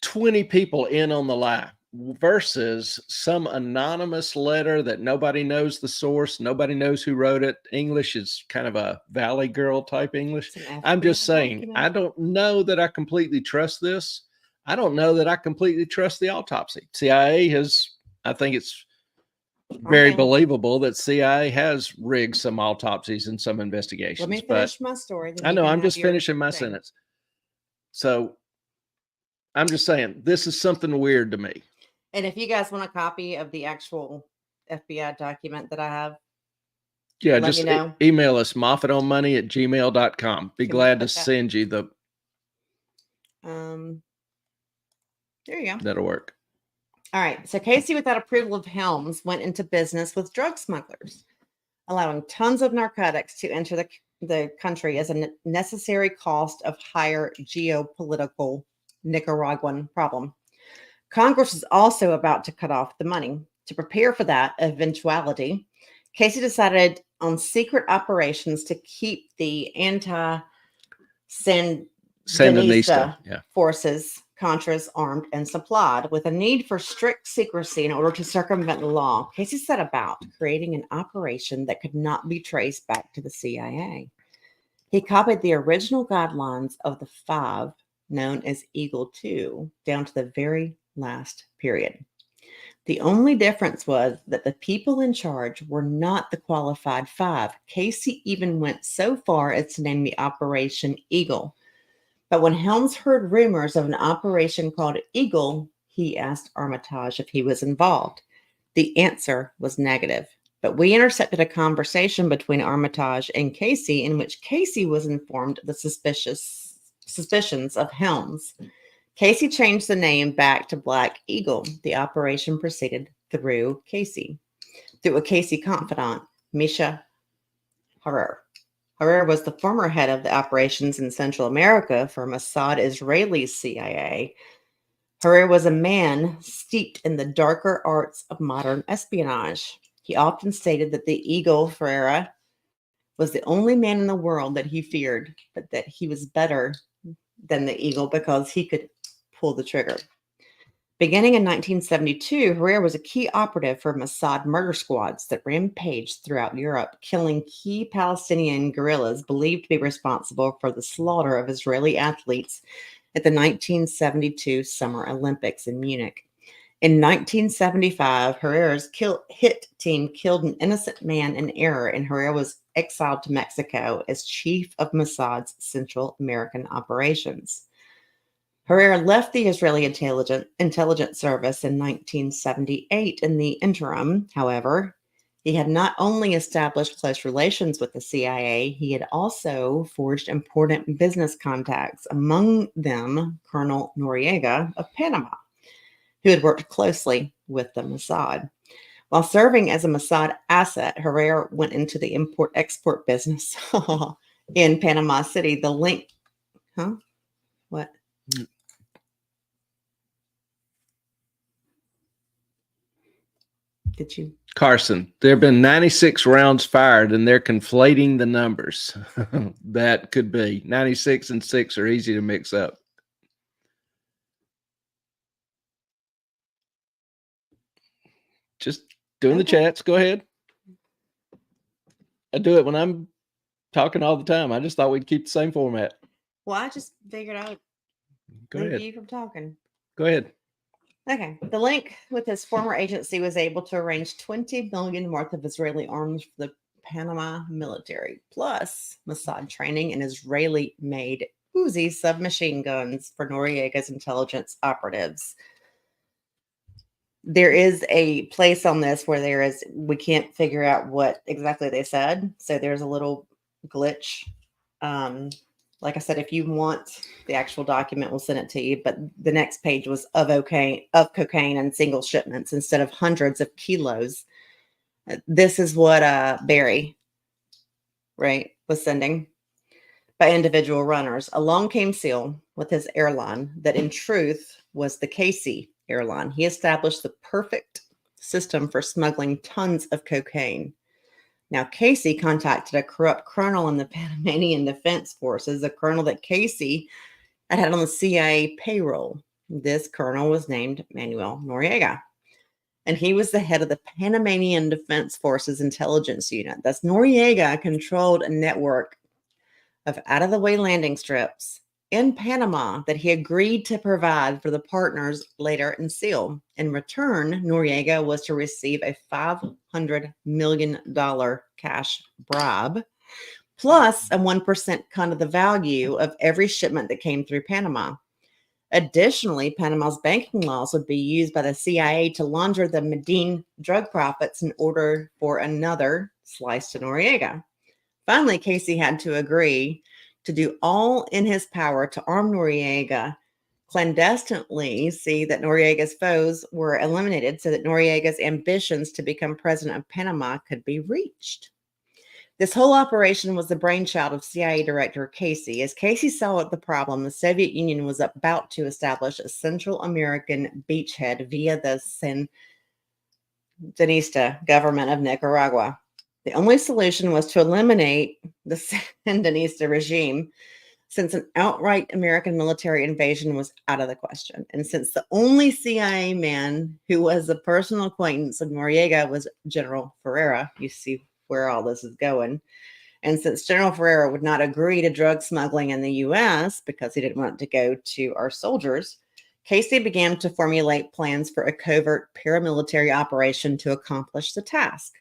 20 people in on the lie versus some anonymous letter that nobody knows the source, nobody knows who wrote it. English is kind of a Valley Girl type English. I'm just saying, I don't know that I completely trust this. I don't know that I completely trust the autopsy. CIA has, I think it's very believable that CIA has rigged some autopsies and some investigations. Let me finish my story. I know, I'm just finishing my sentence. So I'm just saying, this is something weird to me. And if you guys want a copy of the actual FBI document that I have, just email us, moffatonmoney@gmail.com. Be glad to send you the. There you go. That'll work. All right. So Casey, without approval of Helms, went into business with drug smugglers, allowing tons of narcotics to enter the country as a necessary cost of higher geopolitical Nicaraguan problem. Congress is also about to cut off the money. To prepare for that eventuality, Casey decided on secret operations to keep the anti-Sandinista forces, Contras, armed and supplied. With a need for strict secrecy in order to circumvent the law, Casey set about creating an operation that could not be traced back to the CIA. He copied the original guidelines of the 5, known as Eagle 2, down to the very last period. The only difference was that the people in charge were not the qualified 5. Casey even went so far as to name the operation Eagle. But when Helms heard rumors of an operation called Eagle, he asked Armitage if he was involved. The answer was negative. But we intercepted a conversation between Armitage and Casey in which Casey was informed of the suspicions of Helms. Casey changed the name back to Black Eagle. The operation proceeded through Casey, through a Casey confidant, Misha Harer. Harer was the former head of the operations in Central America for Mossad Israeli CIA. Harer was a man steeped in the darker arts of modern espionage. He often stated that the Eagle Ferreira was the only man in the world that he feared, but that he was better than the Eagle because he could pull the trigger. Beginning in 1972, Herrera was a key operative for Mossad murder squads that rampaged throughout Europe, killing key Palestinian guerrillas believed to be responsible for the slaughter of Israeli athletes at the 1972 Summer Olympics in Munich. In 1975, Herrera's hit team killed an innocent man in error, and Herrera was exiled to Mexico as chief of Mossad's Central American operations. Herrera left the Israeli intelligence service in 1978. In the interim, however, he had not only established close relations with the CIA, he had also forged important business contacts, among them Colonel Noriega of Panama, who had worked closely with the Mossad. While serving as a Mossad asset, Herrera went into the import-export business in Panama City. The link, huh? What? Did you? Carson, there have been 96 rounds fired, and they're conflating the numbers. That could be 96 and 6 are easy to mix up. Just doing the chats. Go ahead. I do it when I'm talking all the time. I just thought we'd keep the same format. Well, I just figured out. Go ahead. You from talking. Go ahead. Okay. The link with his former agency was able to arrange $20 million worth of Israeli arms for the Panama military, plus Mossad training and Israeli-made Uzi submachine guns for Noriega's intelligence operatives. There is a place on this where we can't figure out what exactly they said. So there's a little glitch. Like I said, if you want the actual document, we'll send it to you. But the next page was of cocaine and single shipments instead of hundreds of kilos. This is what Barry, right, was sending by individual runners. Along came Seal with his airline that in truth was the Casey airline. He established the perfect system for smuggling tons of cocaine. Now, Casey contacted a corrupt colonel in the Panamanian Defense Forces, a colonel that Casey had on the CIA payroll. This colonel was named Manuel Noriega, and he was the head of the Panamanian Defense Forces intelligence unit. Thus, Noriega controlled a network of out-of-the-way landing strips in Panama that he agreed to provide for the partners later in SEAL. In return, Noriega was to receive a $500 million cash bribe, plus a 1% cut of the value of every shipment that came through Panama. Additionally, Panama's banking laws would be used by the CIA to launder the Medellin drug profits in order for another slice to Noriega. Finally, Casey had to agree to do all in his power to arm Noriega, clandestinely see that Noriega's foes were eliminated so that Noriega's ambitions to become president of Panama could be reached. This whole operation was the brainchild of CIA Director Casey. As Casey saw the problem, the Soviet Union was about to establish a Central American beachhead via the Sandinista government of Nicaragua. The only solution was to eliminate the Sandinista regime, since an outright American military invasion was out of the question. And since the only CIA man who was a personal acquaintance of Noriega was General Ferreira, you see where all this is going. And since General Ferreira would not agree to drug smuggling in the U.S. because he didn't want it to go to our soldiers, Casey began to formulate plans for a covert paramilitary operation to accomplish the task.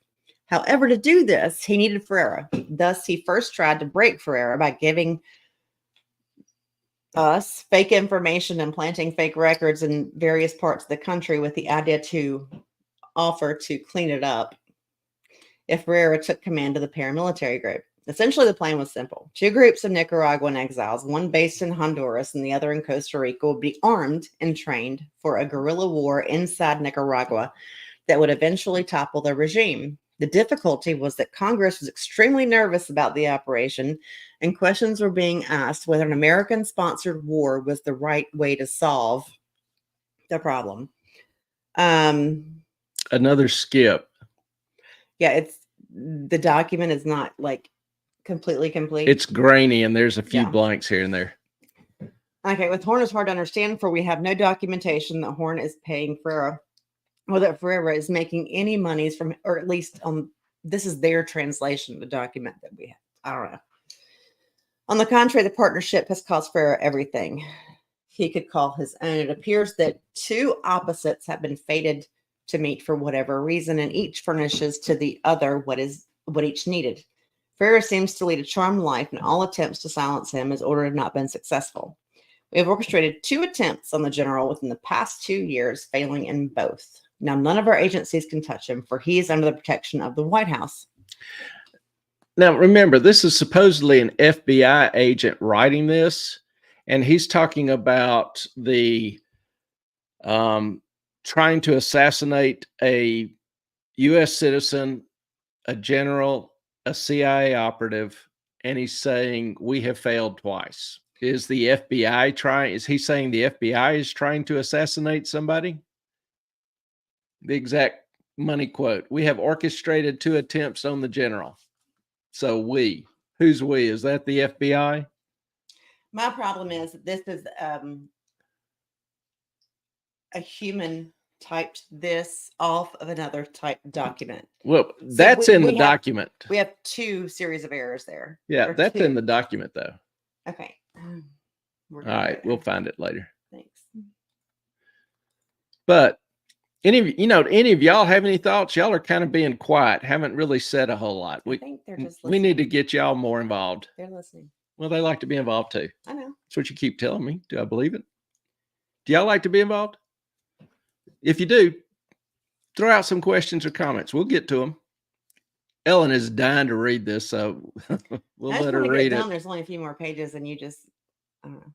However, to do this, he needed Ferreira. Thus, he first tried to break Ferreira by giving us fake information and planting fake records in various parts of the country with the idea to offer to clean it up if Ferreira took command of the paramilitary group. Essentially, the plan was simple. Two groups of Nicaraguan exiles, one based in Honduras and the other in Costa Rica, would be armed and trained for a guerrilla war inside Nicaragua that would eventually topple the regime. The difficulty was that Congress was extremely nervous about the operation, and questions were being asked whether an American-sponsored war was the right way to solve the problem. Another skip. Yeah, the document is not like completely complete. It's grainy, and there's a few blanks here and there. Okay, with Horn is hard to understand, for we have no documentation that Horn is paying Ferrera, or that Ferrera is making any monies from, or at least this is their translation of the document that we have. I don't know. On the contrary, the partnership has cost Ferrera everything he could call his own. It appears that two opposites have been fated to meet for whatever reason, and each furnishes to the other what each needed. Ferrera seems to lead a charmed life, and all attempts to silence him as ordered have not been successful. We have orchestrated 2 attempts on the general within the past 2 years, failing in both. Now, none of our agencies can touch him, for he is under the protection of the White House. Now, remember, this is supposedly an FBI agent writing this, and he's talking about the trying to assassinate a U.S. citizen, a general, a CIA operative, and he's saying we have failed twice. Is the FBI trying? Is he saying the FBI is trying to assassinate somebody? The exact money quote: we have orchestrated 2 attempts on the general. So who's we? Is that the FBI? My problem is that this is a human typed this off of another type document. Well, that's in the document. We have 2 series of errors there. Yeah, that's 2. in the document, though. Okay. All right, we'll find it later. Thanks. But any of y'all have any thoughts? Y'all are kind of being quiet. Haven't really said a whole lot. I think they're just listening. We need to get y'all more involved. They're listening. Well, they like to be involved too. I know. That's what you keep telling me. Do I believe it? Do y'all like to be involved? If you do, throw out some questions or comments. We'll get to them. Ellen is dying to read this, so we'll let her read it. There's only a few more pages, and you just, I don't know.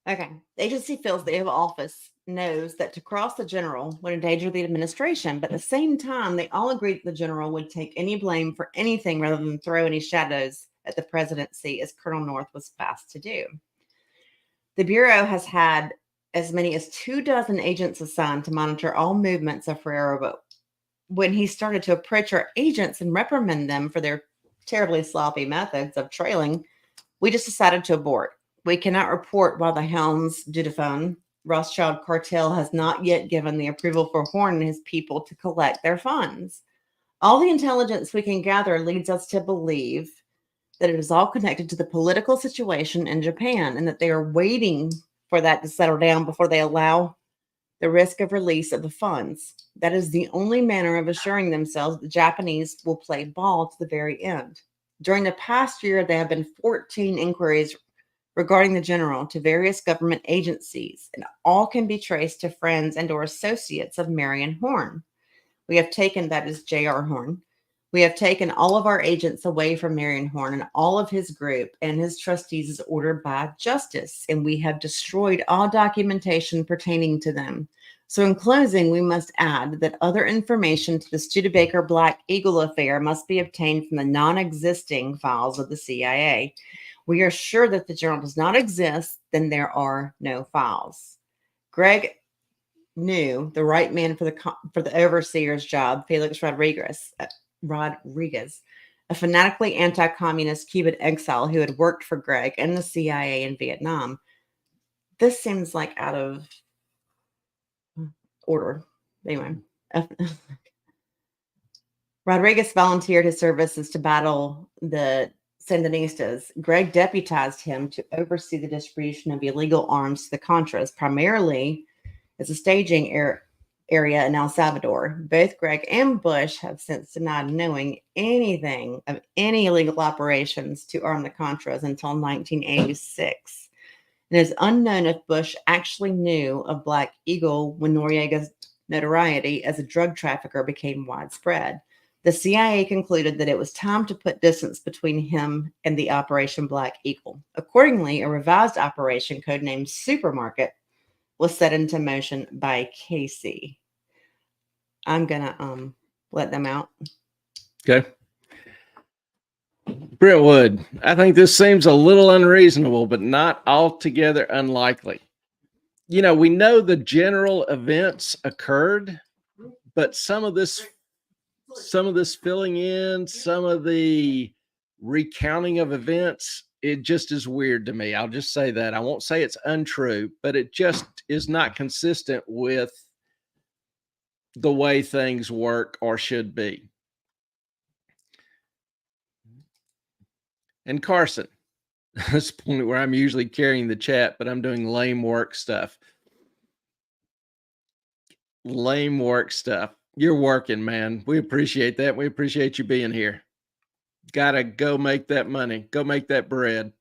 Okay. The agency feels the Oval Office knows that to cross the general would endanger the administration, but at the same time, they all agreed that the general would take any blame for anything rather than throw any shadows at the presidency, as Colonel North was fast to do. The Bureau has had as many as 24 agents assigned to monitor all movements of Ferrera, but when he started to approach our agents and reprimand them for their terribly sloppy methods of trailing, we just decided to abort. We cannot report while the hounds Dudephone Rothschild cartel has not yet given the approval for Horn and his people to collect their funds. All the intelligence we can gather leads us to believe that it is all connected to the political situation in Japan, and that they are waiting for that to settle down before they allow the risk of release of the funds. That is the only manner of assuring themselves that the Japanese will play ball to the very end. During the past year, there have been 14 inquiries regarding the general to various government agencies, and all can be traced to friends and or associates of Marion Horn. We have taken, that is J.R. Horn, we have taken all of our agents away from Marion Horn and all of his group and his trustees as ordered by justice, and we have destroyed all documentation pertaining to them. So in closing, we must add that other information to the Studebaker Black Eagle affair must be obtained from the non-existing files of the CIA. We are sure that the general does not exist, then there are no files. Greg knew the right man for the overseer's job, Felix Rodriguez, a fanatically anti-communist Cuban exile who had worked for Greg and the CIA in Vietnam. This seems like out of order. Anyway, Rodriguez volunteered his services to battle the Sandinistas. Greg deputized him to oversee the distribution of illegal arms to the Contras, primarily as a staging area in El Salvador. Both Greg and Bush have since denied knowing anything of any illegal operations to arm the Contras until 1986. It is unknown if Bush actually knew of Black Eagle when Noriega's notoriety as a drug trafficker became widespread. The CIA concluded that it was time to put distance between him and the Operation Black Eagle. Accordingly, a revised operation codenamed Supermarket was set into motion by Casey. I'm gonna let them out. Okay. Brentwood, I think this seems a little unreasonable, but not altogether unlikely. You know, we know the general events occurred, but some of this filling in, some of the recounting of events it just is weird to me. I'll just say that. I won't say it's untrue, but it just is not consistent with the way things work or should be. And Carson, that's the point where I'm usually carrying the chat, but I'm doing lame work stuff. Lame work stuff. You're working, man. We appreciate that. We appreciate you being here. Gotta go make that money. Go make that bread.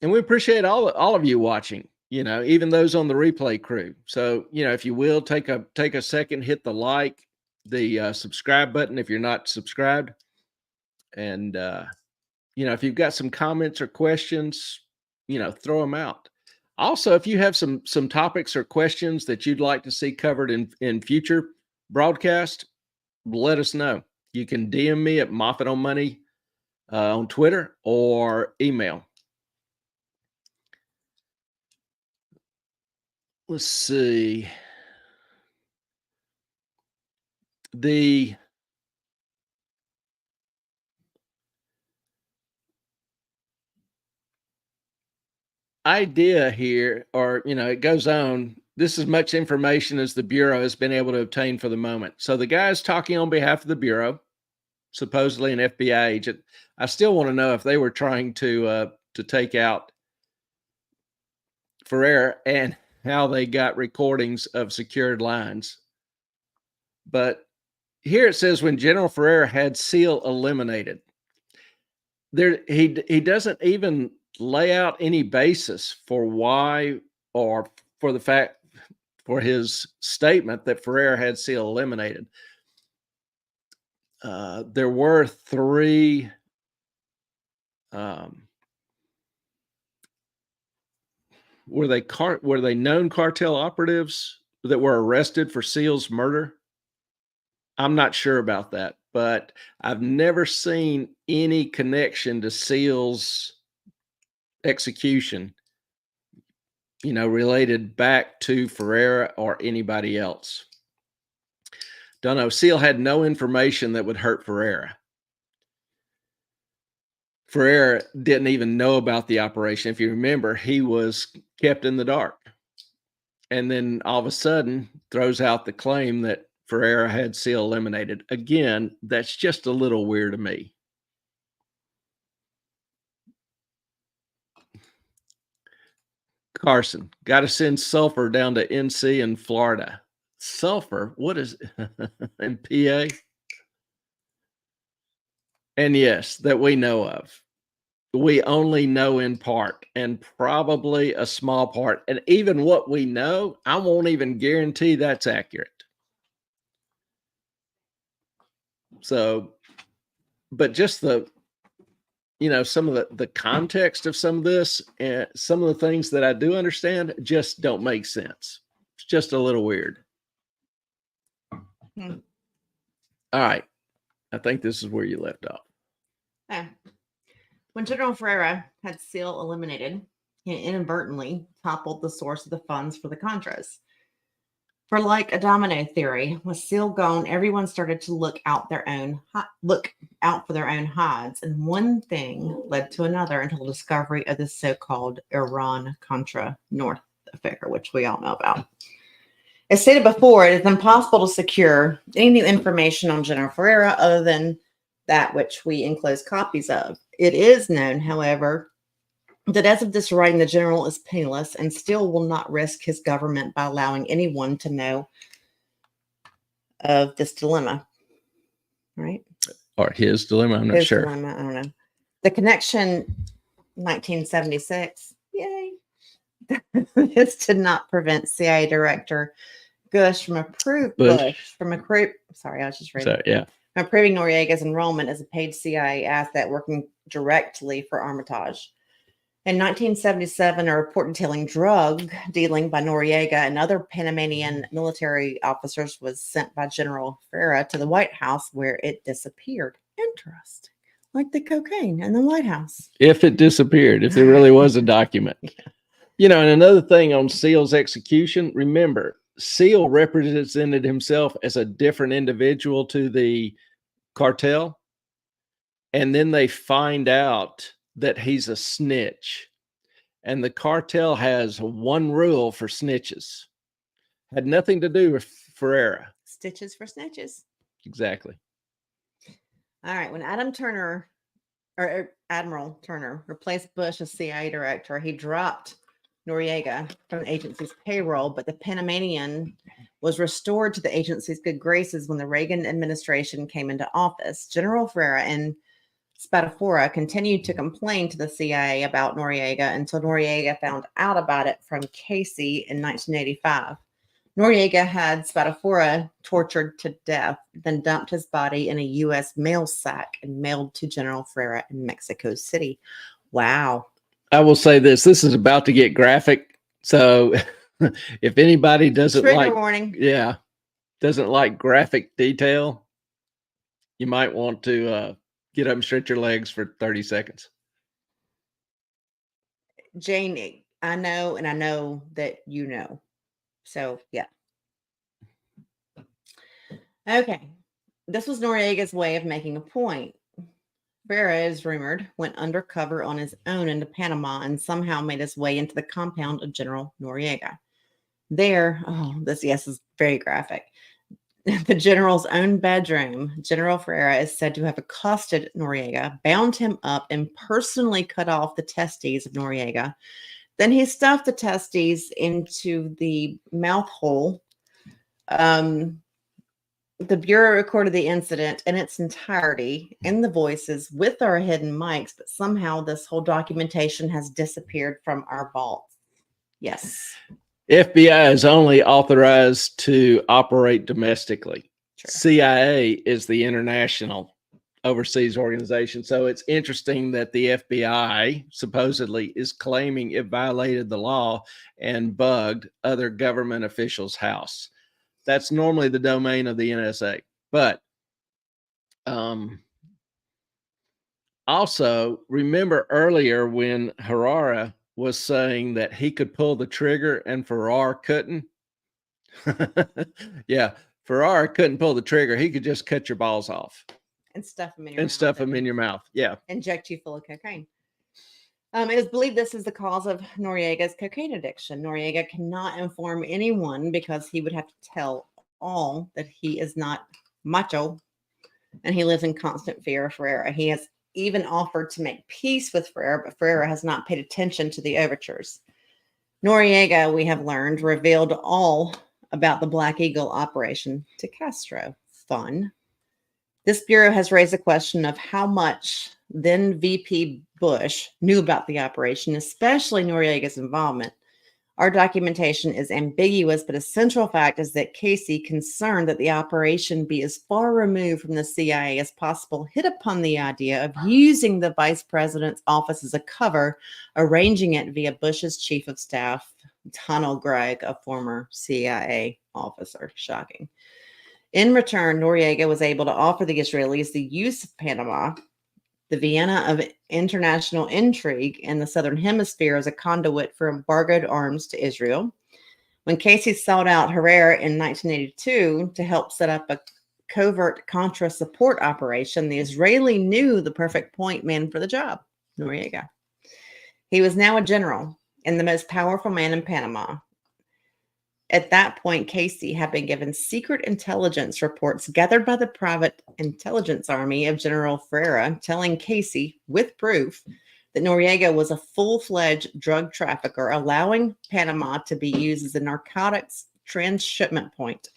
And we appreciate all of you watching, you know, even those on the replay crew. So, you know, if you will take a second, hit the like, the subscribe button if you're not subscribed. And you know, if you've got some comments or questions, you know, throw them out. Also, if you have some topics or questions that you'd like to see covered in future broadcast, let us know. You can DM me at Moffett on Money on Twitter or email. Let's see. The idea here, or, you know, it goes on. This is as much information as the Bureau has been able to obtain for the moment. So the guy's talking on behalf of the Bureau, supposedly an FBI agent. I still want to know if they were trying to take out Ferreira and how they got recordings of secured lines. But here it says when General Ferreira had SEAL eliminated, there he doesn't even lay out any basis for why, or for the fact, for his statement that Ferreira had SEAL eliminated. There were 3 were they known cartel operatives that were arrested for SEAL's murder? I'm not sure about that, but I've never seen any connection to SEAL's execution, you know, related back to Ferreira or anybody else. Don't know. SEAL had no information that would hurt Ferreira. Ferreira didn't even know about the operation. If you remember, he was kept in the dark. And then all of a sudden throws out the claim that Ferreira had SEAL eliminated. Again, that's just a little weird to me. Carson, got to send sulfur down to NC in Florida. Sulfur? What is in PA? And yes, that we know of. We only know in part, and probably a small part. And even what we know, I won't even guarantee that's accurate. So, but just the, you know, some of the context of some of this and some of the things that I do understand just don't make sense. It's just a little weird. All right. I think this is where you left off. Yeah. When General Ferreira had SEAL eliminated, he inadvertently toppled the source of the funds for the Contras. For like a domino theory, with SEAL gone, everyone started to look out for their own hides, and one thing led to another until the discovery of the so-called Iran-Contra North affair, which we all know about. As stated before, it is impossible to secure any new information on General Ferreira other than that which we enclose copies of. It is known, however, that as of this writing, the general is penniless and still will not risk his government by allowing anyone to know of this dilemma. Right? Or his dilemma, I'm not sure. Dilemma, I don't know. The connection, 1976, yay. This did not prevent CIA Director Bush from approving Noriega's enrollment as a paid CIA asset working directly for Armitage. In 1977, a report detailing drug dealing by Noriega and other Panamanian military officers was sent by General Ferreira to the White House, where it disappeared. Interesting. Like the cocaine in the White House. If it disappeared, if there really was a document. Yeah. You know, and another thing on SEAL's execution, remember, SEAL represented himself as a different individual to the cartel. And then they find out that he's a snitch. And the cartel has one rule for snitches. Had nothing to do with Ferreira. Stitches for snitches. Exactly. All right. When Admiral Turner replaced Bush as CIA director, he dropped Noriega from the agency's payroll, but the Panamanian was restored to the agency's good graces when the Reagan administration came into office. General Ferreira and Spadafora continued to complain to the CIA about Noriega until Noriega found out about it from Casey in 1985. Noriega had Spadafora tortured to death, then dumped his body in a U.S. mail sack and mailed to General Ferreira in Mexico City. Wow. I will say this is about to get graphic. So if anybody doesn't Trigger warning. Yeah, doesn't like graphic detail, you might want to get up and stretch your legs for 30 seconds. Jane, I know, and I know that you know. So, yeah. Okay. This was Noriega's way of making a point. Ferreira, is rumored, went undercover on his own into Panama and somehow made his way into the compound of General Noriega. There, this is very graphic. The general's own bedroom, General Ferreira is said to have accosted Noriega, bound him up, and personally cut off the testes of Noriega. Then he stuffed the testes into the mouth hole. The Bureau recorded the incident in its entirety in the voices with our hidden mics, but somehow this whole documentation has disappeared from our vaults. Yes. FBI is only authorized to operate domestically. True. CIA is the international overseas organization. So it's interesting that the FBI supposedly is claiming it violated the law and bugged other government officials' house. That's normally the domain of the NSA. But also, remember earlier when Herrera was saying that he could pull the trigger and Ferrer couldn't? Yeah, Ferrer couldn't pull the trigger. He could just cut your balls off. And stuff them in your mouth. Yeah. Inject you full of cocaine. It is believed this is the cause of Noriega's cocaine addiction. Noriega cannot inform anyone because he would have to tell all that he is not macho and he lives in constant fear of Ferreira. He has even offered to make peace with Ferreira, but Ferreira has not paid attention to the overtures. Noriega, we have learned, revealed all about the Black Eagle operation to Castro. Fun. This bureau has raised the question of how much then VP Bush knew about the operation, especially Noriega's involvement. Our documentation is ambiguous, but a central fact is that Casey, concerned that the operation be as far removed from the CIA as possible, hit upon the idea of using the vice president's office as a cover, arranging it via Bush's chief of staff, Donald Gregg, a former CIA officer. Shocking. In return, Noriega was able to offer the Israelis the use of Panama, the Vienna of international intrigue in the Southern Hemisphere, as a conduit for embargoed arms to Israel. When Casey sought out Herrera in 1982 to help set up a covert Contra support operation, the Israeli knew the perfect point man for the job, Noriega. He was now a general and the most powerful man in Panama. At that point, Casey had been given secret intelligence reports gathered by the private intelligence army of General Ferreira, telling Casey, with proof, that Noriega was a full-fledged drug trafficker, allowing Panama to be used as a narcotics transshipment point.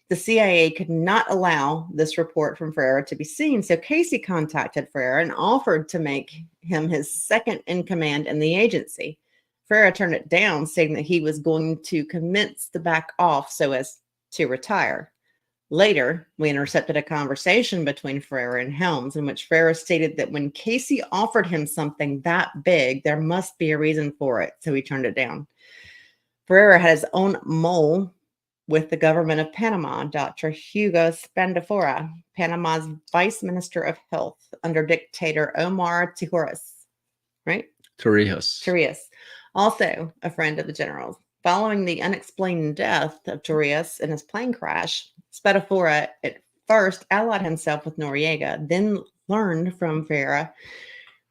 The CIA could not allow this report from Ferreira to be seen, so Casey contacted Ferreira and offered to make him his second in command in the agency. Ferreira turned it down, saying that he was going to commence to back off so as to retire. Later, we intercepted a conversation between Ferreira and Helms in which Ferreira stated that when Casey offered him something that big, there must be a reason for it, so he turned it down. Ferreira had his own mole with the government of Panama, Dr. Hugo Spadafora, Panama's Vice Minister of Health under dictator Omar Torrijos, right? Torrijos. Also a friend of the general's. Following the unexplained death of Torrijos in his plane crash, Spadafora at first allied himself with Noriega, then learned from Vera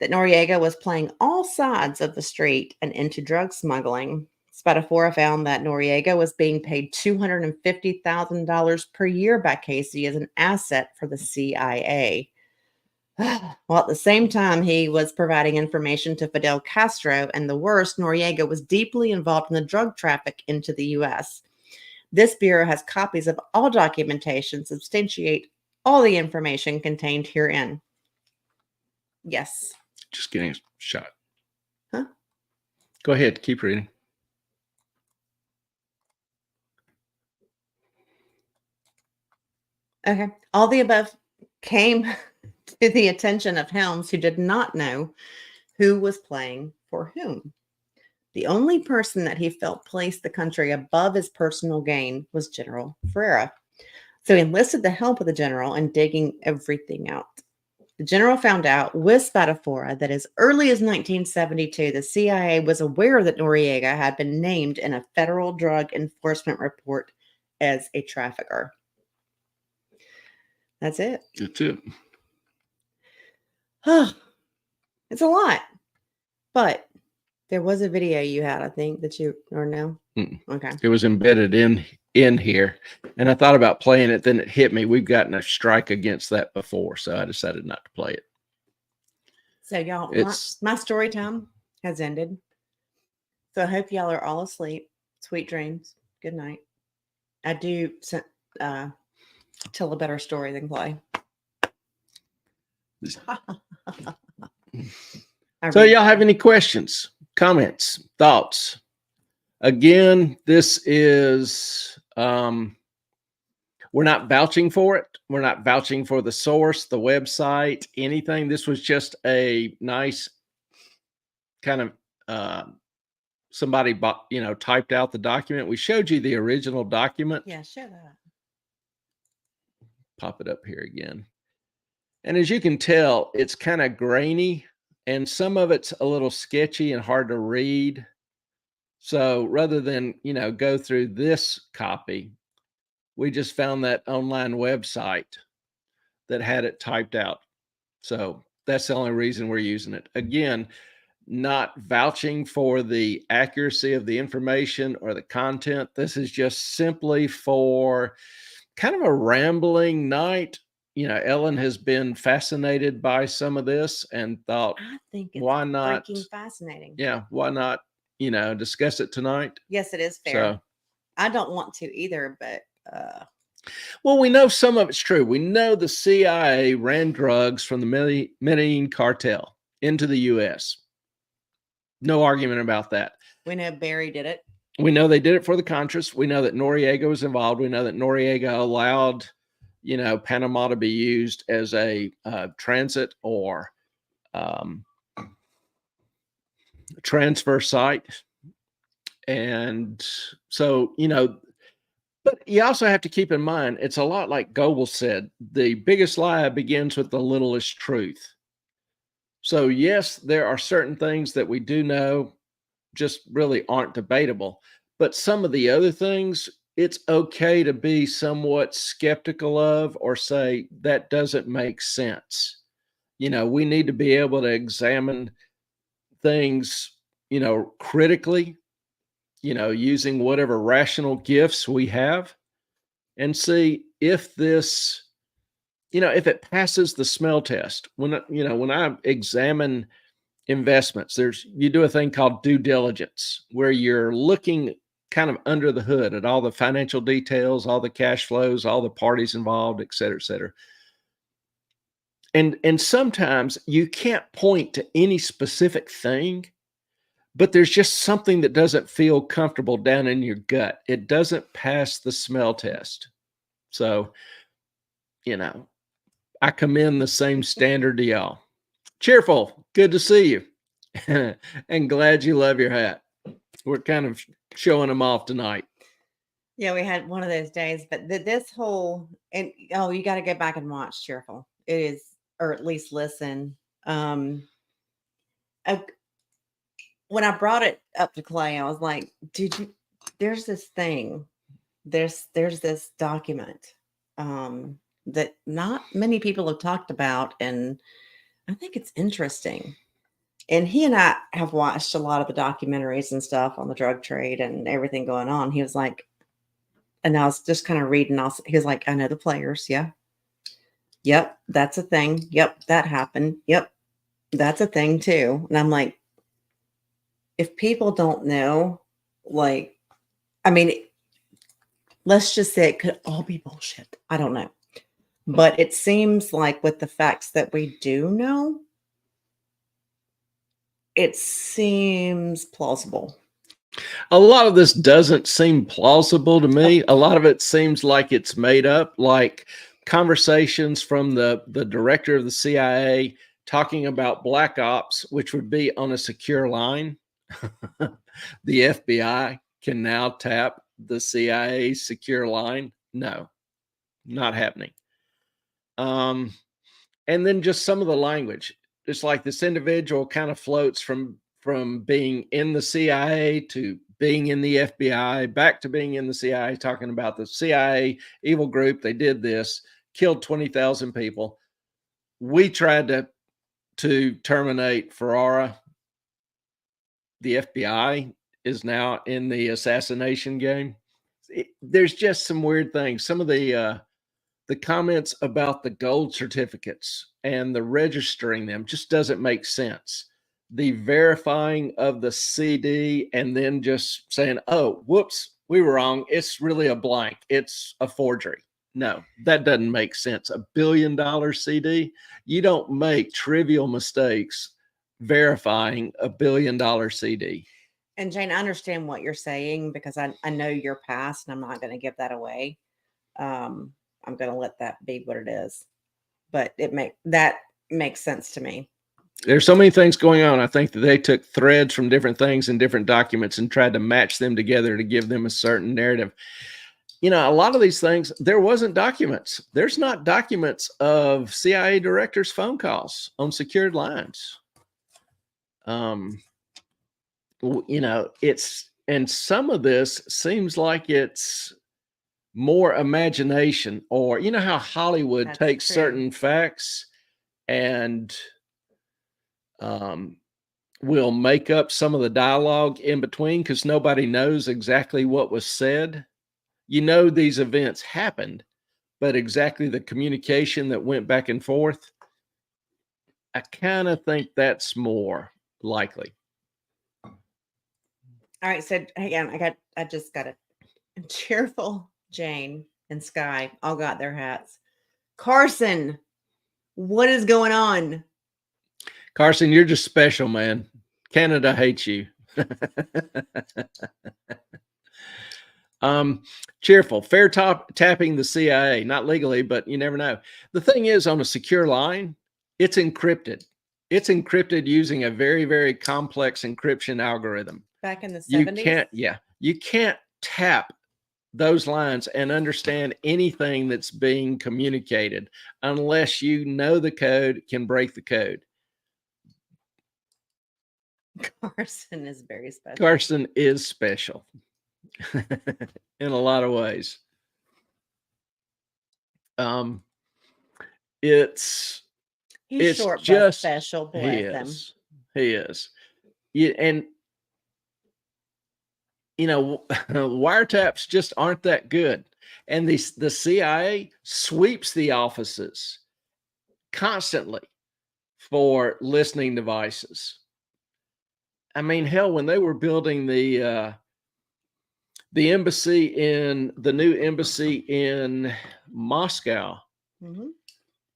that Noriega was playing all sides of the street and into drug smuggling. Spadafora found that Noriega was being paid $250,000 per year by Casey as an asset for the CIA. Well, at the same time, he was providing information to Fidel Castro, and the worst, Noriega was deeply involved in the drug traffic into the U.S. This bureau has copies of all documentation substantiate all the information contained herein. Yes. Just getting a shot. Huh? Go ahead. Keep reading. Okay. All the above came to the attention of Helms, who did not know who was playing for whom. The only person that he felt placed the country above his personal gain was General Ferreira. So he enlisted the help of the general in digging everything out. The general found out with Spadafora that as early as 1972, the CIA was aware that Noriega had been named in a federal drug enforcement report as a trafficker. That's it. That's it. Oh, it's a lot. But there was a video you had, I think, that you, or no? Okay. It was embedded in here, and I thought about playing it. Then it hit me. We've gotten a strike against that before, so I decided not to play it. So y'all, my story time has ended. So I hope y'all are all asleep. Sweet dreams. Good night. I do tell a better story than Clay. So y'all have any questions, comments, thoughts? Again, this is, we're not vouching for it. We're not vouching for the source, the website, anything. This was just a nice kind of, somebody, typed out the document. We showed you the original document. Yeah, show that. Pop it up here again. And as you can tell, it's kind of grainy and some of it's a little sketchy and hard to read. So rather than, go through this copy, we just found that online website that had it typed out. So that's the only reason we're using it. Again, not vouching for the accuracy of the information or the content. This is just simply for kind of a rambling night. Ellen has been fascinated by some of this and thought, I think it's why not? Freaking fascinating. Yeah, why not, discuss it tonight? Yes, it is fair. So, I don't want to either, but well, we know some of it's true. We know the CIA ran drugs from the Medellin cartel into the U.S. No argument about that. We know Barry did it. We know they did it for the Contras. We know that Noriega was involved. We know that Noriega allowed, Panama to be used as a transit or transfer site. And so, but you also have to keep in mind, it's a lot like Goebbels said, the biggest lie begins with the littlest truth. So yes, there are certain things that we do know just really aren't debatable, but some of the other things, it's okay to be somewhat skeptical of or say that doesn't make sense. We need to be able to examine things, critically, using whatever rational gifts we have and see if this, if it passes the smell test. When I examine investments, you do a thing called due diligence where you're looking kind of under the hood at all the financial details, all the cash flows, all the parties involved, et cetera, et cetera. And sometimes you can't point to any specific thing, but there's just something that doesn't feel comfortable down in your gut. It doesn't pass the smell test. So, I commend the same standard to y'all. Cheerful, good to see you. And glad you love your hat. We're kind of showing them off tonight. Yeah, we had one of those days, but this whole, and you got to go back and watch Cheerful. It is, or at least listen. When I brought it up to Clay, I was like, there's this thing, there's this document. that not many people have talked about, and I think it's interesting. And he and I have watched a lot of the documentaries and stuff on the drug trade and everything going on. He was like, and I was just kind of reading. He was like, I know the players. Yeah. Yep. That's a thing. Yep. That happened. Yep. That's a thing too. And I'm like, if people don't know, like, I mean, let's just say it could all be bullshit. I don't know. But it seems like with the facts that we do know, it seems plausible. A lot of this doesn't seem plausible to me. A lot of it seems like it's made up, like conversations from the director of the CIA talking about black ops, which would be on a secure line. The FBI can now tap the CIA secure line. No, not happening. And then just some of the language. It's like this individual kind of floats from being in the CIA to being in the FBI, back to being in the CIA, talking about the CIA evil group. They did this, killed 20,000 people. We tried to terminate Ferrara. The FBI is now in the assassination game. There's just some weird things. Some of the comments about the gold certificates and the registering them just doesn't make sense. The verifying of the CD and then just saying, oh, whoops, we were wrong. It's really a blank. It's a forgery. No, that doesn't make sense. $1 billion CD, you don't make trivial mistakes verifying $1 billion CD. And Jane, I understand what you're saying because I know your past and I'm not going to give that away. I'm going to let that be what it is, but that makes sense to me. There's so many things going on. I think that they took threads from different things and different documents and tried to match them together to give them a certain narrative. You know, a lot of these things, there wasn't documents. There's not documents of CIA directors' phone calls on secured lines. You know, and some of this seems like it's more imagination, or you know how Hollywood That's takes true. certain facts and will make up some of the dialogue in between because nobody knows exactly what was said. You know, these events happened, but exactly the communication that went back and forth, I kind of think that's more likely. All right. So again, I just got a cheerful Jane and Sky all got their hats. Carson, what is going on? Carson, you're just special, man. Canada hates you. Cheerful, fair tapping the CIA, not legally, but you never know. The thing is, on a secure line, it's encrypted. It's encrypted using a very, very complex encryption algorithm. Back in the 70s? You can't tap those lines and understand anything that's being communicated unless you know the code, can break the code. Carson is very special. Carson is special in a lot of ways. He's short just but special. Bless he is. Yeah, and you know, wiretaps just aren't that good. And the CIA sweeps the offices constantly for listening devices. I mean, hell, when they were building the embassy the new embassy in Moscow,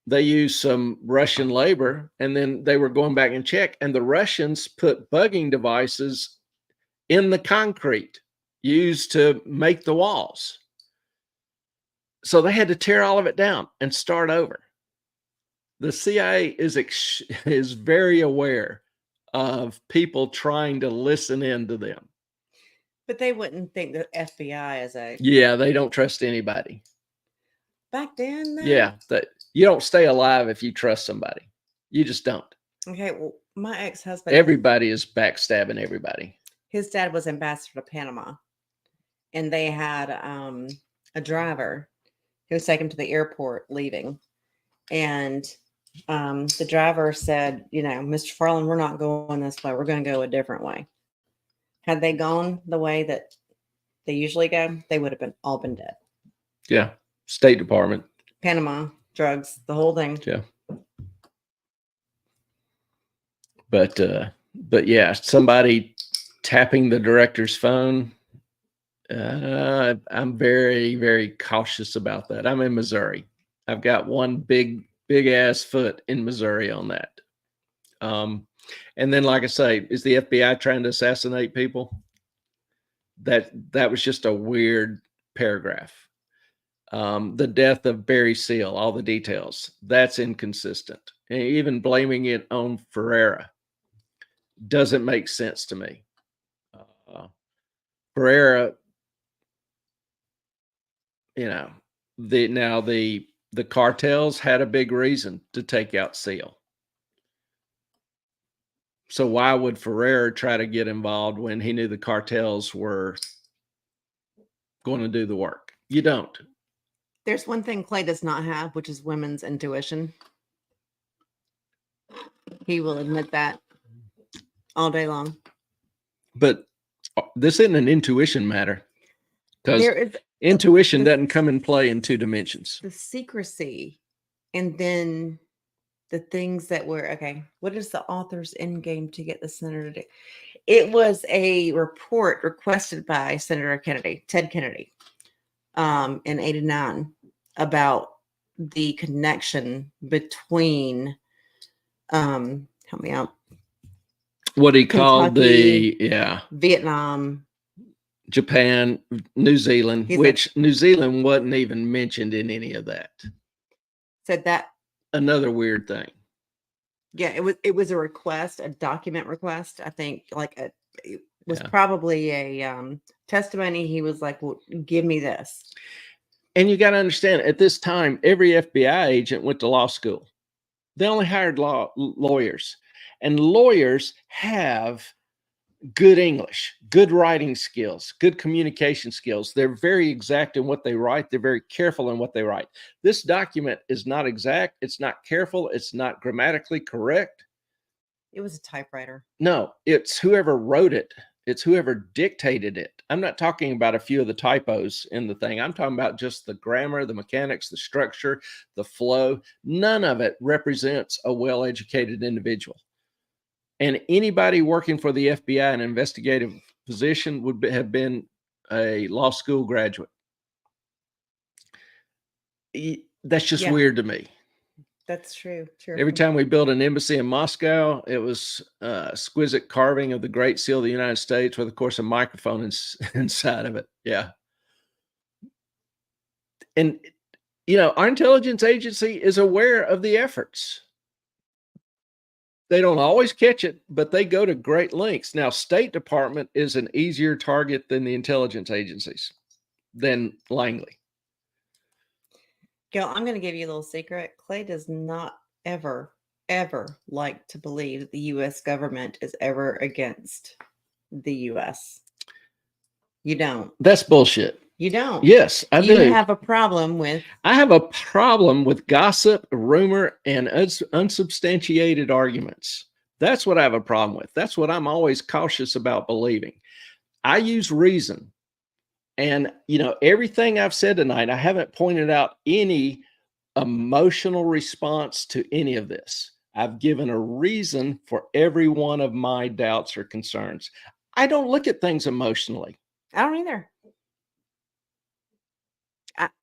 they used some Russian labor, and then they were going back and check, and the Russians put bugging devices in the concrete used to make the walls. So they had to tear all of it down and start over. The CIA is very aware of people trying to listen in to them. But they wouldn't think the FBI is a... Yeah, they don't trust anybody. Back then, though? Yeah, you don't stay alive if you trust somebody. You just don't. Okay, well, my ex-husband... Everybody is backstabbing everybody. His dad was ambassador to Panama, and they had a driver He was taken to the airport leaving. And the driver said, Mr. Farland, we're not going this way. We're going to go a different way. Had they gone the way that they usually go, they would have all been dead. Yeah. State Department. Panama, drugs, the whole thing. Yeah. But yeah, somebody tapping the director's phone. I'm very, very cautious about that. I'm in Missouri. I've got one big ass foot in Missouri on that. And then, like I say, is the FBI trying to assassinate people? That was just a weird paragraph. The death of Barry Seal, all the details, that's inconsistent. And even blaming it on Ferreira doesn't make sense to me. Ferreira, the cartels had a big reason to take out Seal. So why would Ferreira try to get involved when he knew the cartels were going to do the work? You don't. There's one thing Clay does not have, which is women's intuition. He will admit that all day long. But this isn't an intuition matter, because intuition doesn't come in play in two dimensions. The secrecy, and then the things that were, okay, what is the author's end game to get the senator to do? It was a report requested by Senator Kennedy, Ted Kennedy, in 1989, about the connection between, help me out, what he called Kentucky, Vietnam, Japan, New Zealand, New Zealand wasn't even mentioned in any of that. Said that. Another weird thing. Yeah, it was a request, a document request. I think it was probably a testimony. He was like, well, give me this. And you got to understand, at this time, every FBI agent went to law school. They only hired lawyers. And lawyers have good English, good writing skills, good communication skills. They're very exact in what they write. They're very careful in what they write. This document is not exact. It's not careful. It's not grammatically correct. It was a typewriter. No, it's whoever wrote it. It's whoever dictated it. I'm not talking about a few of the typos in the thing. I'm talking about just the grammar, the mechanics, the structure, the flow. None of it represents a well-educated individual. And anybody working for the FBI in an investigative position would have been a law school graduate. That's just weird to me. That's true. Every time we built an embassy in Moscow, it was exquisite carving of the Great Seal of the United States with, of course, a microphone inside of it. Yeah. And, our intelligence agency is aware of the efforts. They don't always catch it, but they go to great lengths. Now, State Department is an easier target than the intelligence agencies, than Langley. Gail, I'm going to give you a little secret. Clay does not ever like to believe that the U.S. government is ever against the U.S. You don't. That's bullshit. You don't. Yes, I do. You have a problem with. I have a problem with gossip, rumor, and unsubstantiated arguments. That's what I have a problem with. That's what I'm always cautious about believing. I use reason. And, everything I've said tonight, I haven't pointed out any emotional response to any of this. I've given a reason for every one of my doubts or concerns. I don't look at things emotionally. I don't either.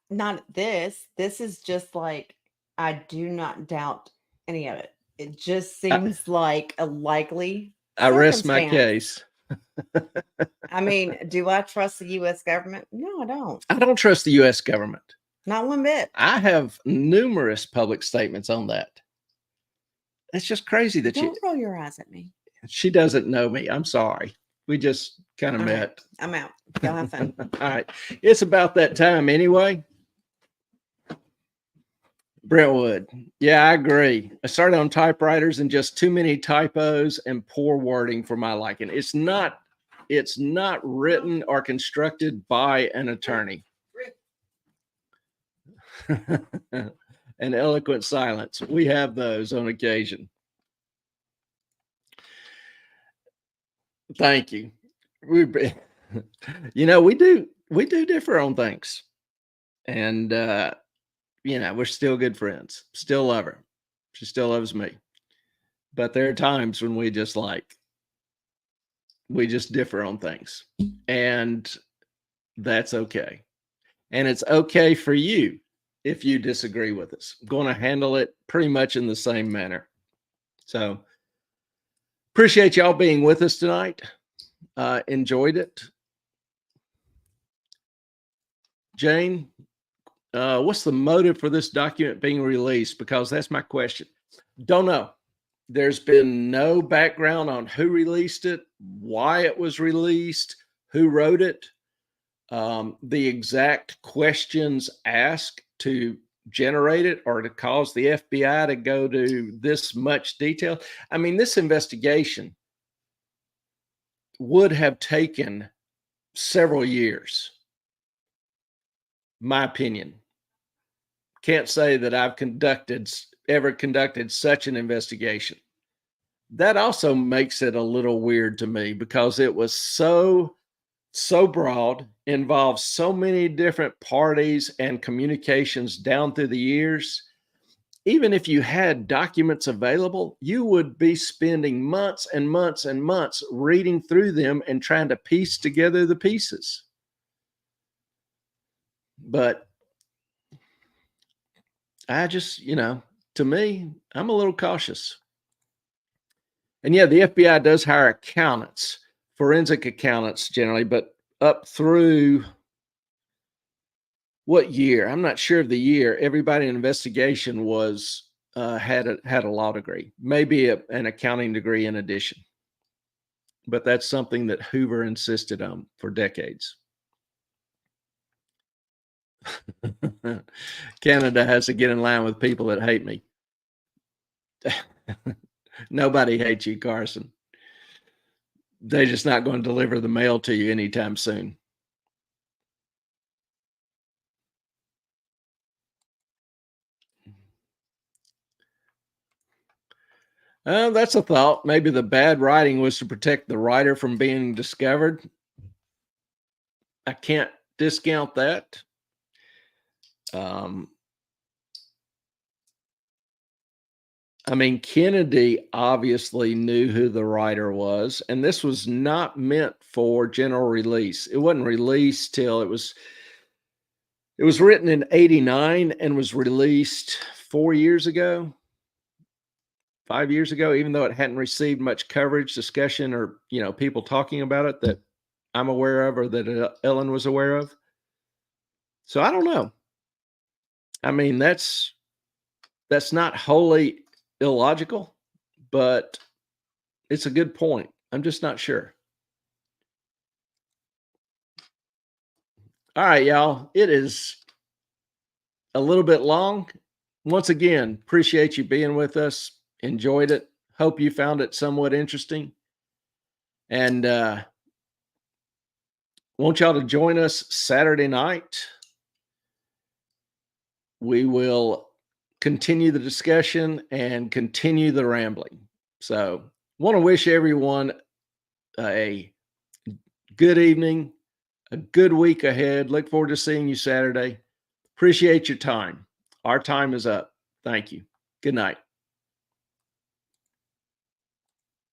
Not this. This is just like, I do not doubt any of it. It just seems like a likely I rest my case. I mean, do I trust the U.S. government? No, I don't. I don't trust the U.S. government. Not one bit. I have numerous public statements on that. It's just crazy that Don't roll your eyes at me. She doesn't know me. I'm sorry. We just kind of met. Right. I'm out. Y'all have fun. All right. It's about that time anyway. Brentwood. Yeah, I agree. I started on typewriters and just too many typos and poor wording for my liking. It's not written or constructed by an attorney. and eloquent silence. We have those on occasion. Thank you. We do differ on things. And we're still good friends. Still love her. She still loves me. But there are times when we just differ on things. And that's okay. And it's okay for you if you disagree with us. I'm going to handle it pretty much in the same manner. So appreciate y'all being with us tonight. Enjoyed it. Jane, what's the motive for this document being released? Because that's my question. Don't know. There's been no background on who released it, why it was released, who wrote it, the exact questions asked to generate it or to cause the FBI to go to this much detail. I mean, this investigation would have taken several years. My opinion. Can't say that I've ever conducted such an investigation. That also makes it a little weird to me because it was so broad, involves so many different parties and communications down through the years. Even if you had documents available, you would be spending months and months and months reading through them and trying to piece together the pieces. But I just, to me, I'm a little cautious. And yeah, the FBI does hire accountants, forensic accountants generally, but up through what year? I'm not sure of the year. Everybody in investigation was had a law degree, maybe an accounting degree in addition. But that's something that Hoover insisted on for decades. Canada has to get in line with people that hate me. Nobody hates you, Carson. They're just not going to deliver the mail to you anytime soon. That's a thought. Maybe the bad writing was to protect the writer from being discovered. I can't discount that. I mean, Kennedy obviously knew who the writer was, and this was not meant for general release. It wasn't released till it was written in 89 and was released 4 years ago, 5 years ago, even though it hadn't received much coverage, discussion, or, people talking about it that I'm aware of or that Ellen was aware of. So I don't know. I mean, that's not wholly illogical, but it's a good point. I'm just not sure. All right, y'all. It is a little bit long. Once again, appreciate you being with us. Enjoyed it. Hope you found it somewhat interesting. And want y'all to join us Saturday night. We will continue the discussion and continue the rambling. So want to wish everyone a good evening, a good week ahead. Look forward to seeing you Saturday. Appreciate your time. Our time is up. Thank you. Good night.